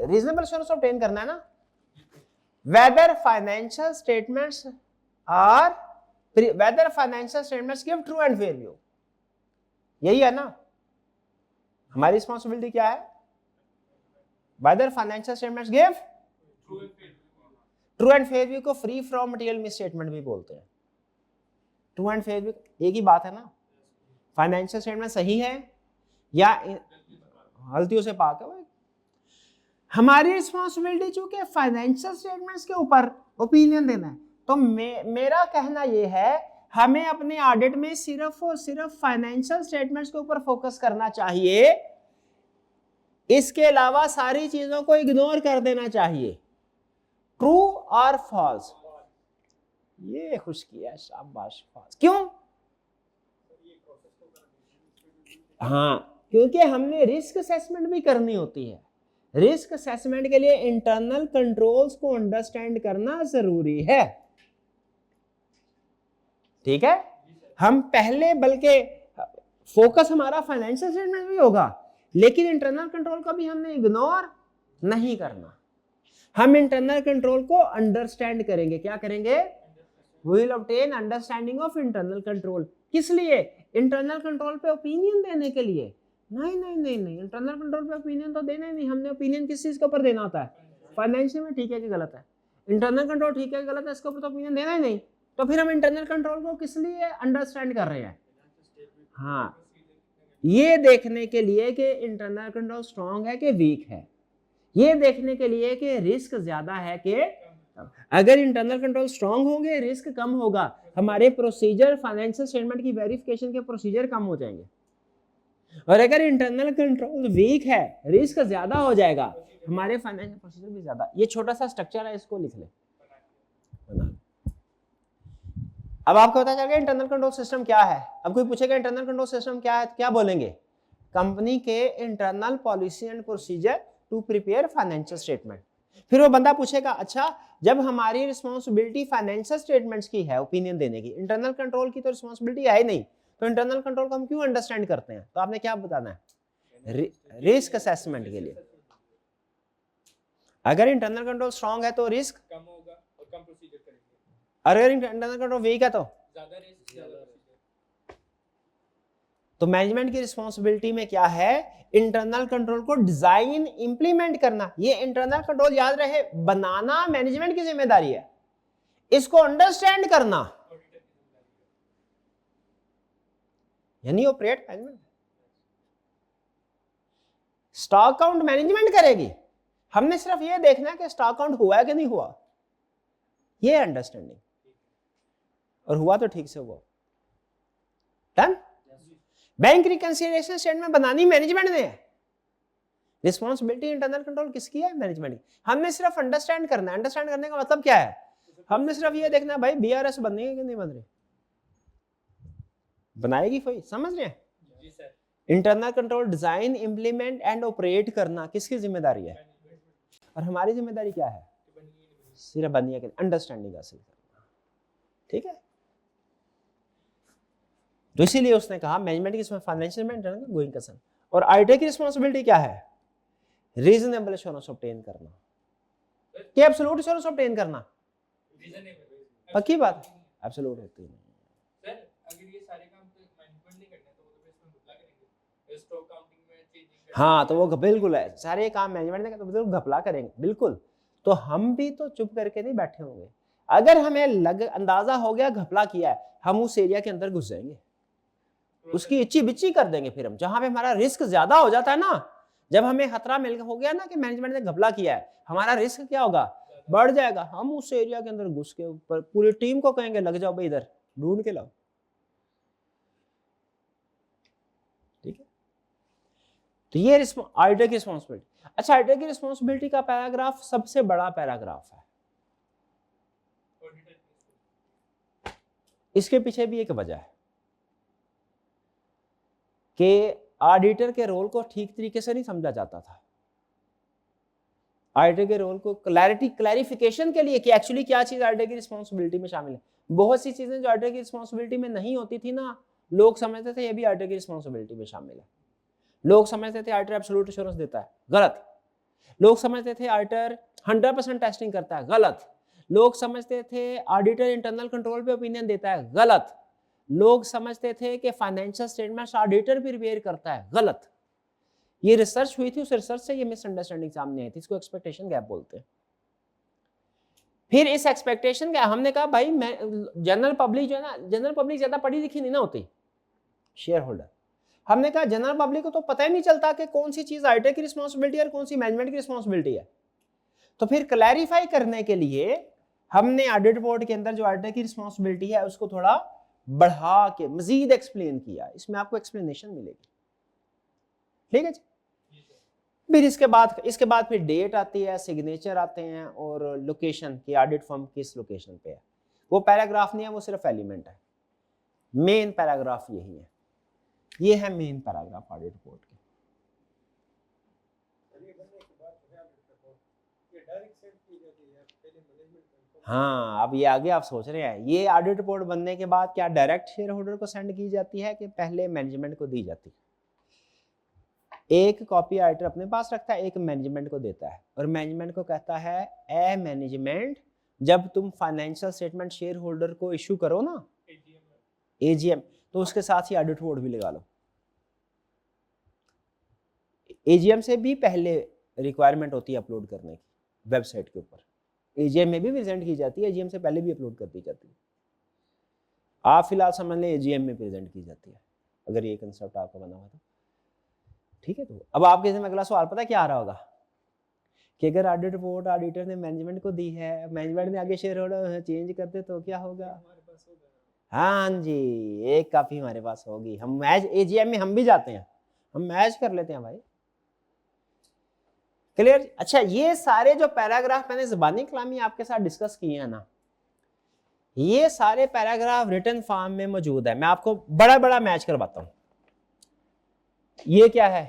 [SPEAKER 1] रीजनेबल एश्योरेंस ऑब्टेन करना है ना, whether financial statements are whether financial statements give true and fair view, यही है ना हमारी रिस्पॉन्सिबिलिटी। क्या है, whether financial statements give true and fair view को free from material misstatement भी बोलते हैं। ट्रू एंड फेयर व्यू एक ही बात है ना, फाइनेंशियल स्टेटमेंट सही है या गलतियों से पाक है। हमारी रिस्पॉन्सिबिलिटी चूंकि फाइनेंशियल स्टेटमेंट्स के ऊपर ओपिनियन देना है, तो मेरा कहना यह है हमें अपने ऑडिट में सिर्फ और सिर्फ फाइनेंशियल स्टेटमेंट्स के ऊपर फोकस करना चाहिए, इसके अलावा सारी चीजों को इग्नोर कर देना चाहिए। ट्रू और फॉल्स, ये खुश किया, शाबाश फॉल्स। क्यों? हाँ, क्योंकि हमने रिस्क असेसमेंट भी करनी होती है। रिस्क असेसमेंट के लिए इंटरनल कंट्रोल्स को अंडरस्टैंड करना जरूरी है, ठीक है। हम पहले बल्कि फोकस हमारा फाइनेंशियल स्टेटमेंट भी होगा, लेकिन इंटरनल कंट्रोल को भी हमने इग्नोर नहीं करना। हम इंटरनल कंट्रोल को अंडरस्टैंड करेंगे। क्या करेंगे? We will obtain understanding of internal control. किस लिए? इंटरनल कंट्रोल पे ओपिनियन देने के लिए। नहीं नहीं नहीं नहीं, इंटरनल कंट्रोल पे ओपिनियन तो देना ही नहीं। हमने ओपिनियन किस चीज के ऊपर देना होता है? फाइनेंशियल में ठीक है कि गलत है। इंटरनल कंट्रोल ठीक है कि गलत है, इसके ऊपर तो ओपिनियन देना ही नहीं। तो फिर हम इंटरनल कंट्रोल को किस लिए अंडरस्टैंड कर रहे हैं? हाँ, ये देखने के लिए कि इंटरनल कंट्रोल स्ट्रांग है कि वीक है, ये देखने के लिए कि रिस्क ज्यादा है कि। अगर इंटरनल कंट्रोल स्ट्रांग होंगे रिस्क कम होगा, हमारे प्रोसीजर फाइनेंशियल स्टेटमेंट की वेरिफिकेशन के प्रोसीजर कम हो जाएंगे। और अगर इंटरनल कंट्रोल वीक है रिस्क ज्यादा हो जाएगा, हमारे फाइनेंशियल प्रोसीजर भी ज्यादा। ये छोटा सा स्ट्रक्चर है, इसको लिख ले, बना। अब आपको पता चल गया इंटरनल कंट्रोल सिस्टम क्या है। अब कोई पूछेगा इंटरनल कंट्रोल सिस्टम क्या है, क्या बोलेंगे? कंपनी के internal policy and procedure to prepare financial statement. फिर वो बंदा पूछेगा, अच्छा जब हमारी रिस्पॉन्सिबिलिटी फाइनेंशियल स्टेटमेंट्स की है ओपिनियन देने की, इंटरनल कंट्रोल की तो रिस्पॉन्सिबिलिटी है ही नहीं, तो इंटरनल कंट्रोल को हम क्यों अंडरस्टैंड करते हैं? तो आपने क्या बताना है? रिस्क असेसमेंट के लिए। अगर इंटरनल कंट्रोल स्ट्रांग है तो रिस्क
[SPEAKER 2] कम होगा और कम प्रोसीजर करेंगे।
[SPEAKER 1] अगर इंटरनल कंट्रोल वीक है तो
[SPEAKER 2] ज्यादा रिस्क ज्यादा प्रोसीजर।
[SPEAKER 1] तो मैनेजमेंट की रिस्पॉन्सिबिलिटी में क्या है? इंटरनल कंट्रोल को डिजाइन इंप्लीमेंट करना। ये इंटरनल कंट्रोल याद रहे, बनाना मैनेजमेंट की जिम्मेदारी है, इसको अंडरस्टैंड करना यानी operate management. Stock count management करेगी, हमने सिर्फ ये देखना है कि स्टॉक काउंट हुआ है कि नहीं हुआ, ये अंडरस्टैंडिंग, और हुआ तो ठीक से हुआ। डन। बैंक रिकंसिलिएशन स्टेटमेंट बनानी मैनेजमेंट ने है, रिस्पॉन्सिबिलिटी इंटरनल कंट्रोल किसकी है? मैनेजमेंट की। हमने सिर्फ अंडरस्टैंड करना है। अंडरस्टैंड करने का मतलब क्या है? हमने सिर्फ ये देखना है भाई बीआरएस बननी है कि नहीं बन रही, बनाएगी कोई, समझ रहे हैं?
[SPEAKER 2] जी sir.
[SPEAKER 1] Internal control design implement and operate करना किसकी जिम्मेदारी है? और हमारी जिम्मेदारी क्या है? सिर्फ बननी है कि अंडरस्टैंडिंग हासिल करना, ठीक है। तो इसीलिए उसने कहा मैनेजमेंट की फाइनेंशियल मैनेजमेंट गोइंग कंसर्न। और आईटी की रिस्पांसिबिलिटी क्या है? रीजनेबल एश्योरेंस ऑब्टेन करना, क्या एब्सोल्यूट एश्योरेंस ऑब्टेन करना? पक्की बात, एब्सोल्यूट होती नहीं
[SPEAKER 2] सर अगर ये सारे काम तो मैनेजमेंट नहीं करना तो वो तो इसमें घपला करेंगे, स्टॉक काउंटिंग में चेंजिंग।
[SPEAKER 1] हाँ, तो वो बिल्कुल है, सारे काम मैनेजमेंट ने तो घपला करेंगे बिल्कुल। तो हम भी तो चुप करके नहीं बैठे होंगे, अगर हमें अंदाजा हो गया घपला किया है, हम उस एरिया के अंदर घुस जाएंगे, उसकी इच्ची बिच्ची कर देंगे। फिर हम जहां पे हमारा रिस्क ज्यादा हो जाता है ना, जब हमें खतरा मिल हो गया ना कि मैनेजमेंट ने घपला किया है, हमारा रिस्क क्या होगा? बढ़ जाएगा। हम उस एरिया के अंदर घुस के ऊपर पूरी टीम को कहेंगे लग जाओ भाई, इधर ढूंढ के लाओ, ठीक है। तो ये ऑडिटर की रिस्पॉन्सिबिलिटी। अच्छा, ऑडिटर की रिस्पॉन्सिबिलिटी का पैराग्राफ सबसे बड़ा पैराग्राफ है।
[SPEAKER 2] ऑडिटर
[SPEAKER 1] इसके पीछे भी एक वजह है कि ऑडिटर के रोल को ठीक तरीके से नहीं समझा जाता था। ऑडिटर के रोल को क्लैरिफिकेशन के लिए कि एक्चुअली क्या चीज ऑडिटर की रिस्पॉन्सिबिलिटी में शामिल है। बहुत सी चीजें जो ऑडिटर की रिस्पॉन्सिबिलिटी में नहीं होती थी ना, लोग समझते थे ये भी ऑडिटर की रिस्पॉन्सिबिलिटी में शामिल है। लोग समझते थे ऑडिटर एब्सोल्यूट एश्योरेंस देता है, गलत। लोग समझते थे ऑडिटर 100% टेस्टिंग करता है, गलत। लोग समझते थे ऑडिटर इंटरनल कंट्रोल पे ओपिनियन देता है, गलत। लोग समझते थे कि फाइनेंशियल स्टेटमेंट्स ऑडिटर प्रिपेयर करता है, गलत। ये रिसर्च हुई थी, उस रिसर्च से ये मिसअंडरस्टैंडिंग सामने आई थी, इसको एक्सपेक्टेशन गैप बोलते हैं। फिर इस एक्सपेक्टेशन गैप हमने कहा भाई जनरल पब्लिक जो है ना, जनरल पब्लिक ज्यादा पढ़ी लिखी नहीं ना होती, शेयर होल्डर। हमने कहा जनरल पब्लिक को तो पता ही नहीं चलता कि कौन सी चीज ऑडिटर की रिस्पॉन्सिबिलिटी है और कौन सी मैनेजमेंट की रिस्पॉन्सिबिलिटी है। तो फिर क्लैरिफाई करने के लिए हमने ऑडिट रिपोर्ट के अंदर जो ऑडिटर की रिस्पॉन्सिबिलिटी है उसको थोड़ा बढ़ा के मजीद एक्सप्लेन किया। इसमें आपको एक्सप्लेनेशन मिलेगी, ठीक है जी। फिर इसके बाद फिर डेट आती है, सिग्नेचर आते हैं और लोकेशन की, ऑडिट फर्म किस लोकेशन पे है। वो पैराग्राफ नहीं है, वो सिर्फ एलिमेंट है। मेन पैराग्राफ यही है, ये है मेन पैराग्राफ ऑडिट रिपोर्ट के। हाँ, अब ये आगे आप सोच रहे हैं, ये ऑडिट रिपोर्ट बनने के बाद क्या डायरेक्ट शेयर होल्डर को सेंड की जाती है कि पहले मैनेजमेंट को दी जाती है? एक कॉपी ऑडिटर अपने पास रखता है, एक मैनेजमेंट को देता है और मैनेजमेंट को कहता है ए मैनेजमेंट, जब तुम फाइनेंशियल स्टेटमेंट शेयर होल्डर को इशू करो ना एजीएम, तो उसके साथ ही ऑडिट रिपोर्ट भी लगा लो। एजीएम से भी पहले रिक्वायरमेंट होती है अपलोड करने की वेबसाइट के ऊपर, एजीएम में भी प्रेजेंट की जाती है, एजीएम से पहले भी अपलोड कर दी जाती है। आप फिलहाल समझ लें एजीएम में प्रेजेंट की जाती है, अगर ये कंसेप्ट आपका बना हुआ तो ठीक है। तो अब आपके में अगला सवाल पता क्या आ रहा होगा कि अगर ऑडिट रिपोर्ट ऑडिटर ने मैनेजमेंट को दी है, मैनेजमेंट ने आगे शेयर होल्डर चेंज करते तो क्या होगा? हाँ जी, एक काफी हमारे पास होगी, हम मैच एजीएम में हम भी जाते हैं, हम मैच कर लेते हैं भाई। क्लियर? अच्छा, ये सारे जो पैराग्राफ मैंने ज़बानी कलामी आपके साथ डिस्कस किए हैं ना, ये सारे पैराग्राफ रिटन फॉर्म में मौजूद है। मैं आपको बड़ा बड़ा मैच करवाता हूं। ये क्या है?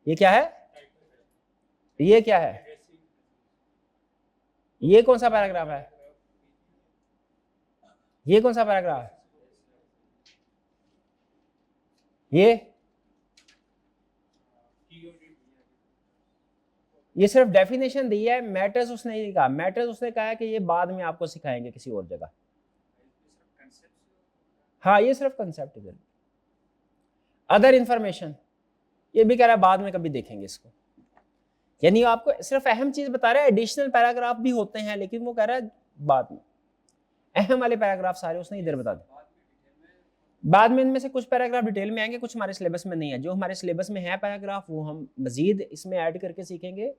[SPEAKER 1] ये क्या है? ये क्या है? ये कौन सा पैराग्राफ है? ये कौन सा पैराग्राफ है? ये सिर्फ डेफिनेशन दी है, मैटर्स उसने नहीं कहा। मैटर्स उसने कहा है कि ये बाद में आपको सिखाएंगे किसी और जगह। हाँ, ये सिर्फ कंसेप्ट है। अदर इंफॉर्मेशन ये भी कह रहा है बाद में कभी देखेंगे इसको, यानी आपको सिर्फ अहम चीज बता रहा है। एडिशनल पैराग्राफ भी होते हैं लेकिन वो कह रहा है बाद में, अहम वाले पैराग्राफ सारे उसने इधर बता दिए। बाद में इनमें से कुछ पैराग्राफ डिटेल में आएंगे, कुछ हमारे सिलेबस में नहीं है। जो हमारे सिलेबस में है पैराग्राफ वो हम मजीद इसमें ऐड करके सीखेंगे।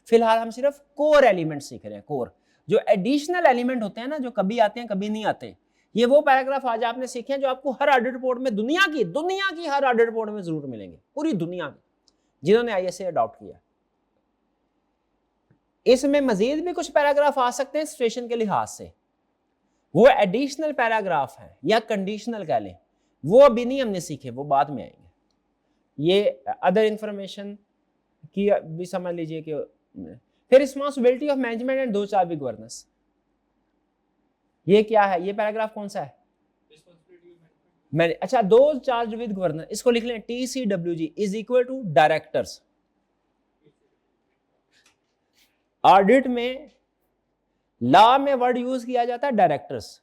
[SPEAKER 1] फिलहाल हम सिर्फ कोर एलिमेंट सीख रहे हैं। कोर जो एडिशनल एलिमेंट होते हैं ना, जो कभी आते हैं कभी नहीं आते, ये वो पैराग्राफ आज आपने सीखे हैं जो आपको हर ऑडिट रिपोर्ट में, दुनिया की हर ऑडिट रिपोर्ट में जरूर मिलेंगे, पूरी दुनिया में जिन्होंने आईएसए अडॉप्ट किया। इसमें मजीद भी कुछ पैराग्राफ आ सकते हैं सिचुएशन के लिहाज से, वो एडिशनल पैराग्राफ है या कंडीशनल कह लें, वो अभी नहीं हमने सीखे, वो बाद में आएंगे। ये अदर इंफॉर्मेशन की भी समझ लीजिए कि फिर रिस्पॉन्सिबिलिटी ऑफ मैनेजमेंट एंड दो चार्ज विद गवर्नेंस, ये क्या है? ये पैराग्राफ कौन सा है? अच्छा, दो चार्ज विद गवर्नेंस, इसको लिख लें TCWG is equal to directors. Audit में लॉ में वर्ड यूज किया जाता है डायरेक्टर्स,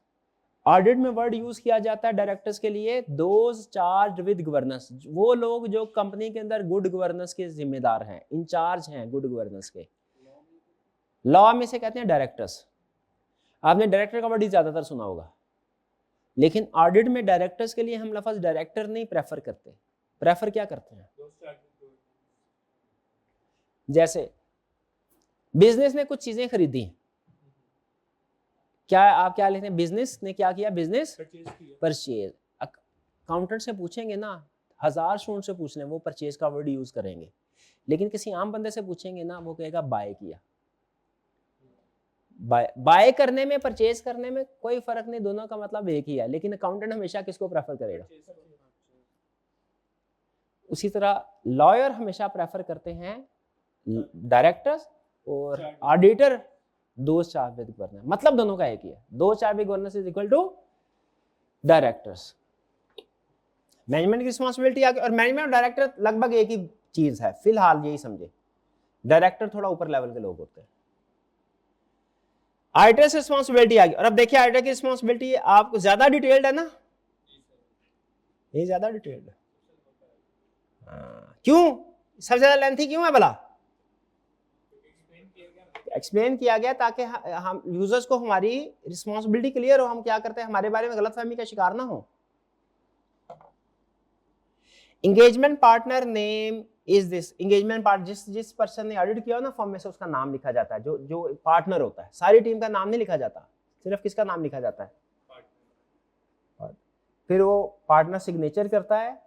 [SPEAKER 1] ऑडिट में वर्ड यूज किया जाता है डायरेक्टर्स के लिए। दोज चार्ज विद गवर्नेंस, वो लोग जो कंपनी के अंदर गुड गवर्नेंस के जिम्मेदार हैं, इंचार्ज हैं गुड गवर्नेंस के। लॉ में से कहते हैं डायरेक्टर्स। आपने डायरेक्टर का वर्ड ही ज्यादातर सुना होगा, लेकिन ऑडिट में डायरेक्टर्स के लिए हम लफ्ज डायरेक्टर नहीं प्रेफर करते। प्रेफर क्या करते हैं? जैसे बिजनेस ने कुछ चीजें खरीदी, क्या आप क्या लिखते हैं? बिजनेस ने क्या किया? Business purchase. अकाउंटेंट से पूछेंगे ना 1000 स्टूडेंट से पूछ लें वो परचेज का वर्ड यूज करेंगे, लेकिन किसी आम बंदे से पूछेंगे ना वो कहेगा बाय किया। बाय करने में परचेज करने में कोई फर्क नहीं, दोनों का मतलब एक ही है, लेकिन अकाउंटेंट हमेशा किसको प्रेफर करेगा? उसी तरह लॉयर हमेशा प्रेफर करते हैं डायरेक्टर्स और ऑडिटर, दो चार बिग गवर्नर, मतलब दोनों का एक ही है, दो चार big governor is equal to directors. Management की रिस्पॉन्सिबिलिटी आ गई, और मैनेजमेंट और डायरेक्टर लगभग एक ही चीज है फिलहाल, यही समझे। डायरेक्टर थोड़ा ऊपर लेवल के लोग होते हैं। ऑडिटर से रिस्पॉन्सिबिलिटी आ गई, और अब देखिए ऑडिटर की रिस्पॉन्सिबिलिटी आपको ज्यादा डिटेल्ड है ना, ये ज्यादा डिटेल्ड है। क्यों सबसे ज्यादा लेंथी क्यों है भला? एक्सप्लेन किया गया ताकि हम यूजर्स को हमारी रिस्पॉन्सिबिलिटी क्लियर हो, हम क्या करते हैं, हमारे बारे में गलतफहमी का शिकार ना हो। Engagement partner name is this, engagement part जिस पर्सन ने ऑडिट किया हो ना फॉर्म में से उसका नाम लिखा जाता है, जो पार्टनर होता है। सारी टीम का नाम नहीं लिखा जाता, सिर्फ किसका नाम लिखा जाता है? फिर वो पार्टनर सिग्नेचर करता है,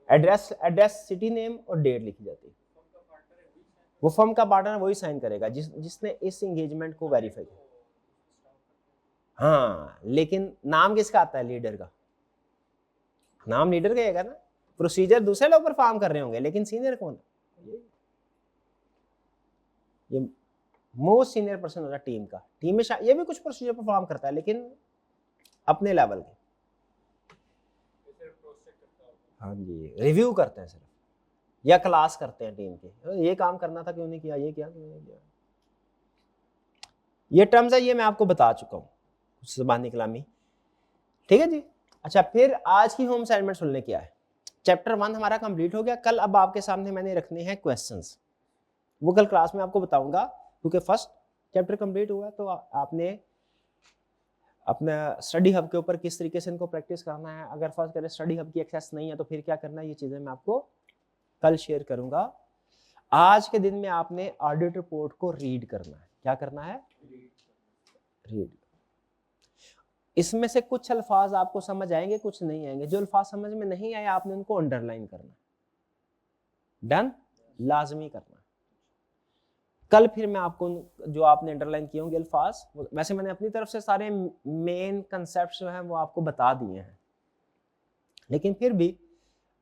[SPEAKER 1] एड्रेस सिटी नेम और डेट लिखी जाती है। वो फर्म का पार्टनर वही साइन करेगा जिसने इस एंगेजमेंट को वेरीफाई किया। हाँ, लेकिन नाम किसका आता है? लीडर का। नाम लीडर का आएगा ना, प्रोसीजर दूसरे लोग परफॉर्म कर रहे होंगे, लेकिन सीनियर कौन है? ये मोस्ट सीनियर पर्सन होता है टीम का। टीम में ये भी कुछ प्रोसीजर परफॉर्म करता है, लेकिन अपने लेवल के। हाँ जी, रिव्यू करते हैं सिर्फ, या क्लास करते हैं टीम के, ये काम करना था क्यों नहीं किया, ये क्या क्यों नहीं किया। ये टर्म्स है, ये मैं आपको बता चुका हूँ ज़बानी कलामी, ठीक है जी। अच्छा, फिर आज की होम असाइनमेंट सुनने क्या है? चैप्टर 1 हमारा कंप्लीट हो गया। कल अब आपके सामने मैंने रखने हैं क्वेश्चंस, वो कल क्लास में आपको बताऊंगा, क्योंकि फर्स्ट चैप्टर कंप्लीट हुआ तो आपने अपना स्टडी हब के ऊपर किस तरीके से इनको प्रैक्टिस करना है। अगर फर्स्ट करें स्टडी हब की एक्सेस नहीं है तो फिर क्या करना है, ये चीज़ें मैं आपको कल शेयर करूंगा। आज के दिन में आपने ऑडिट रिपोर्ट को रीड करना है। क्या करना है? रीड। इसमें से कुछ अल्फाज आपको समझ आएंगे, कुछ नहीं आएंगे। जो अल्फाज समझ में नहीं आए आपने उनको अंडरलाइन करना। डन? लाजमी करना। कल फिर मैं आपको जो आपने अंडरलाइन किए होंगे अल्फाज, वैसे मैंने अपनी तरफ से सारे मेन कंसेप्ट जो हैं वो आपको बता दिए हैं, लेकिन फिर भी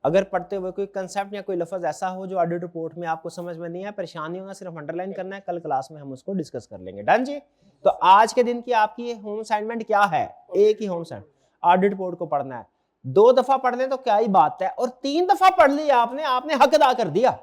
[SPEAKER 1] अगर पढ़ते हुए कोई कंसेप्ट या कोई लफ्ज ऐसा हो जो ऑडिट रिपोर्ट में आपको समझ में नहीं है, परेशानी होगा, सिर्फ अंडरलाइन करना है। कल क्लास में हम उसको डिस्कस कर लेंगे। डन जी? तो आज के दिन की आपकी होम असाइनमेंट क्या है? एक ही होम असाइनमेंट, ऑडिट रिपोर्ट को पढ़ना है। 2 दफा पढ़ लें तो क्या ही बात है, और 3 दफा पढ़ लिया आपने हक अदा कर दिया।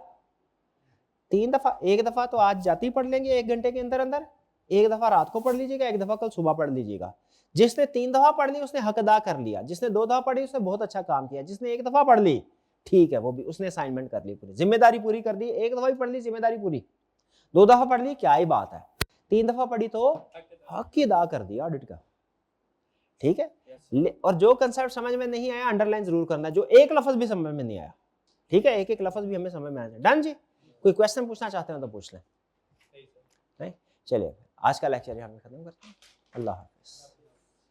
[SPEAKER 1] 3 दफा, एक दफा तो आज जाती पढ़ लेंगे 1 घंटे के अंदर अंदर, एक दफा रात को पढ़ लीजिएगा, एक दफा कल सुबह पढ़ लीजिएगा। जिसने 3 दफा पढ़ ली उसने हक अदा कर लिया, जिसने 2 दफा पढ़ी उसने बहुत अच्छा काम किया, जिसने 1 दफा पढ़ ली ठीक है, वो भी उसने असाइनमेंट कर ली, पूरी जिम्मेदारी पूरी कर दी। 1 दफा भी पढ़ ली जिम्मेदारी पूरी, 2 दफा पढ़ ली क्या ही बात है, 3 दफा पढ़ी तो हक ही अदा कर दिया ऑडिट का। ठीक है, और जो कंसेप्ट समझ में नहीं आया अंडरलाइन जरूर करना, जो एक लफ्ज भी समझ में नहीं आया। ठीक है, एक लफ्ज भी हमें समझ में आया। डन जी? कोई क्वेश्चन पूछना चाहते हो तो पूछ लें। नहीं, चलिए आज का लेक्चर यहाँ पे खत्म करते हैं। अल्लाह हाफिज़।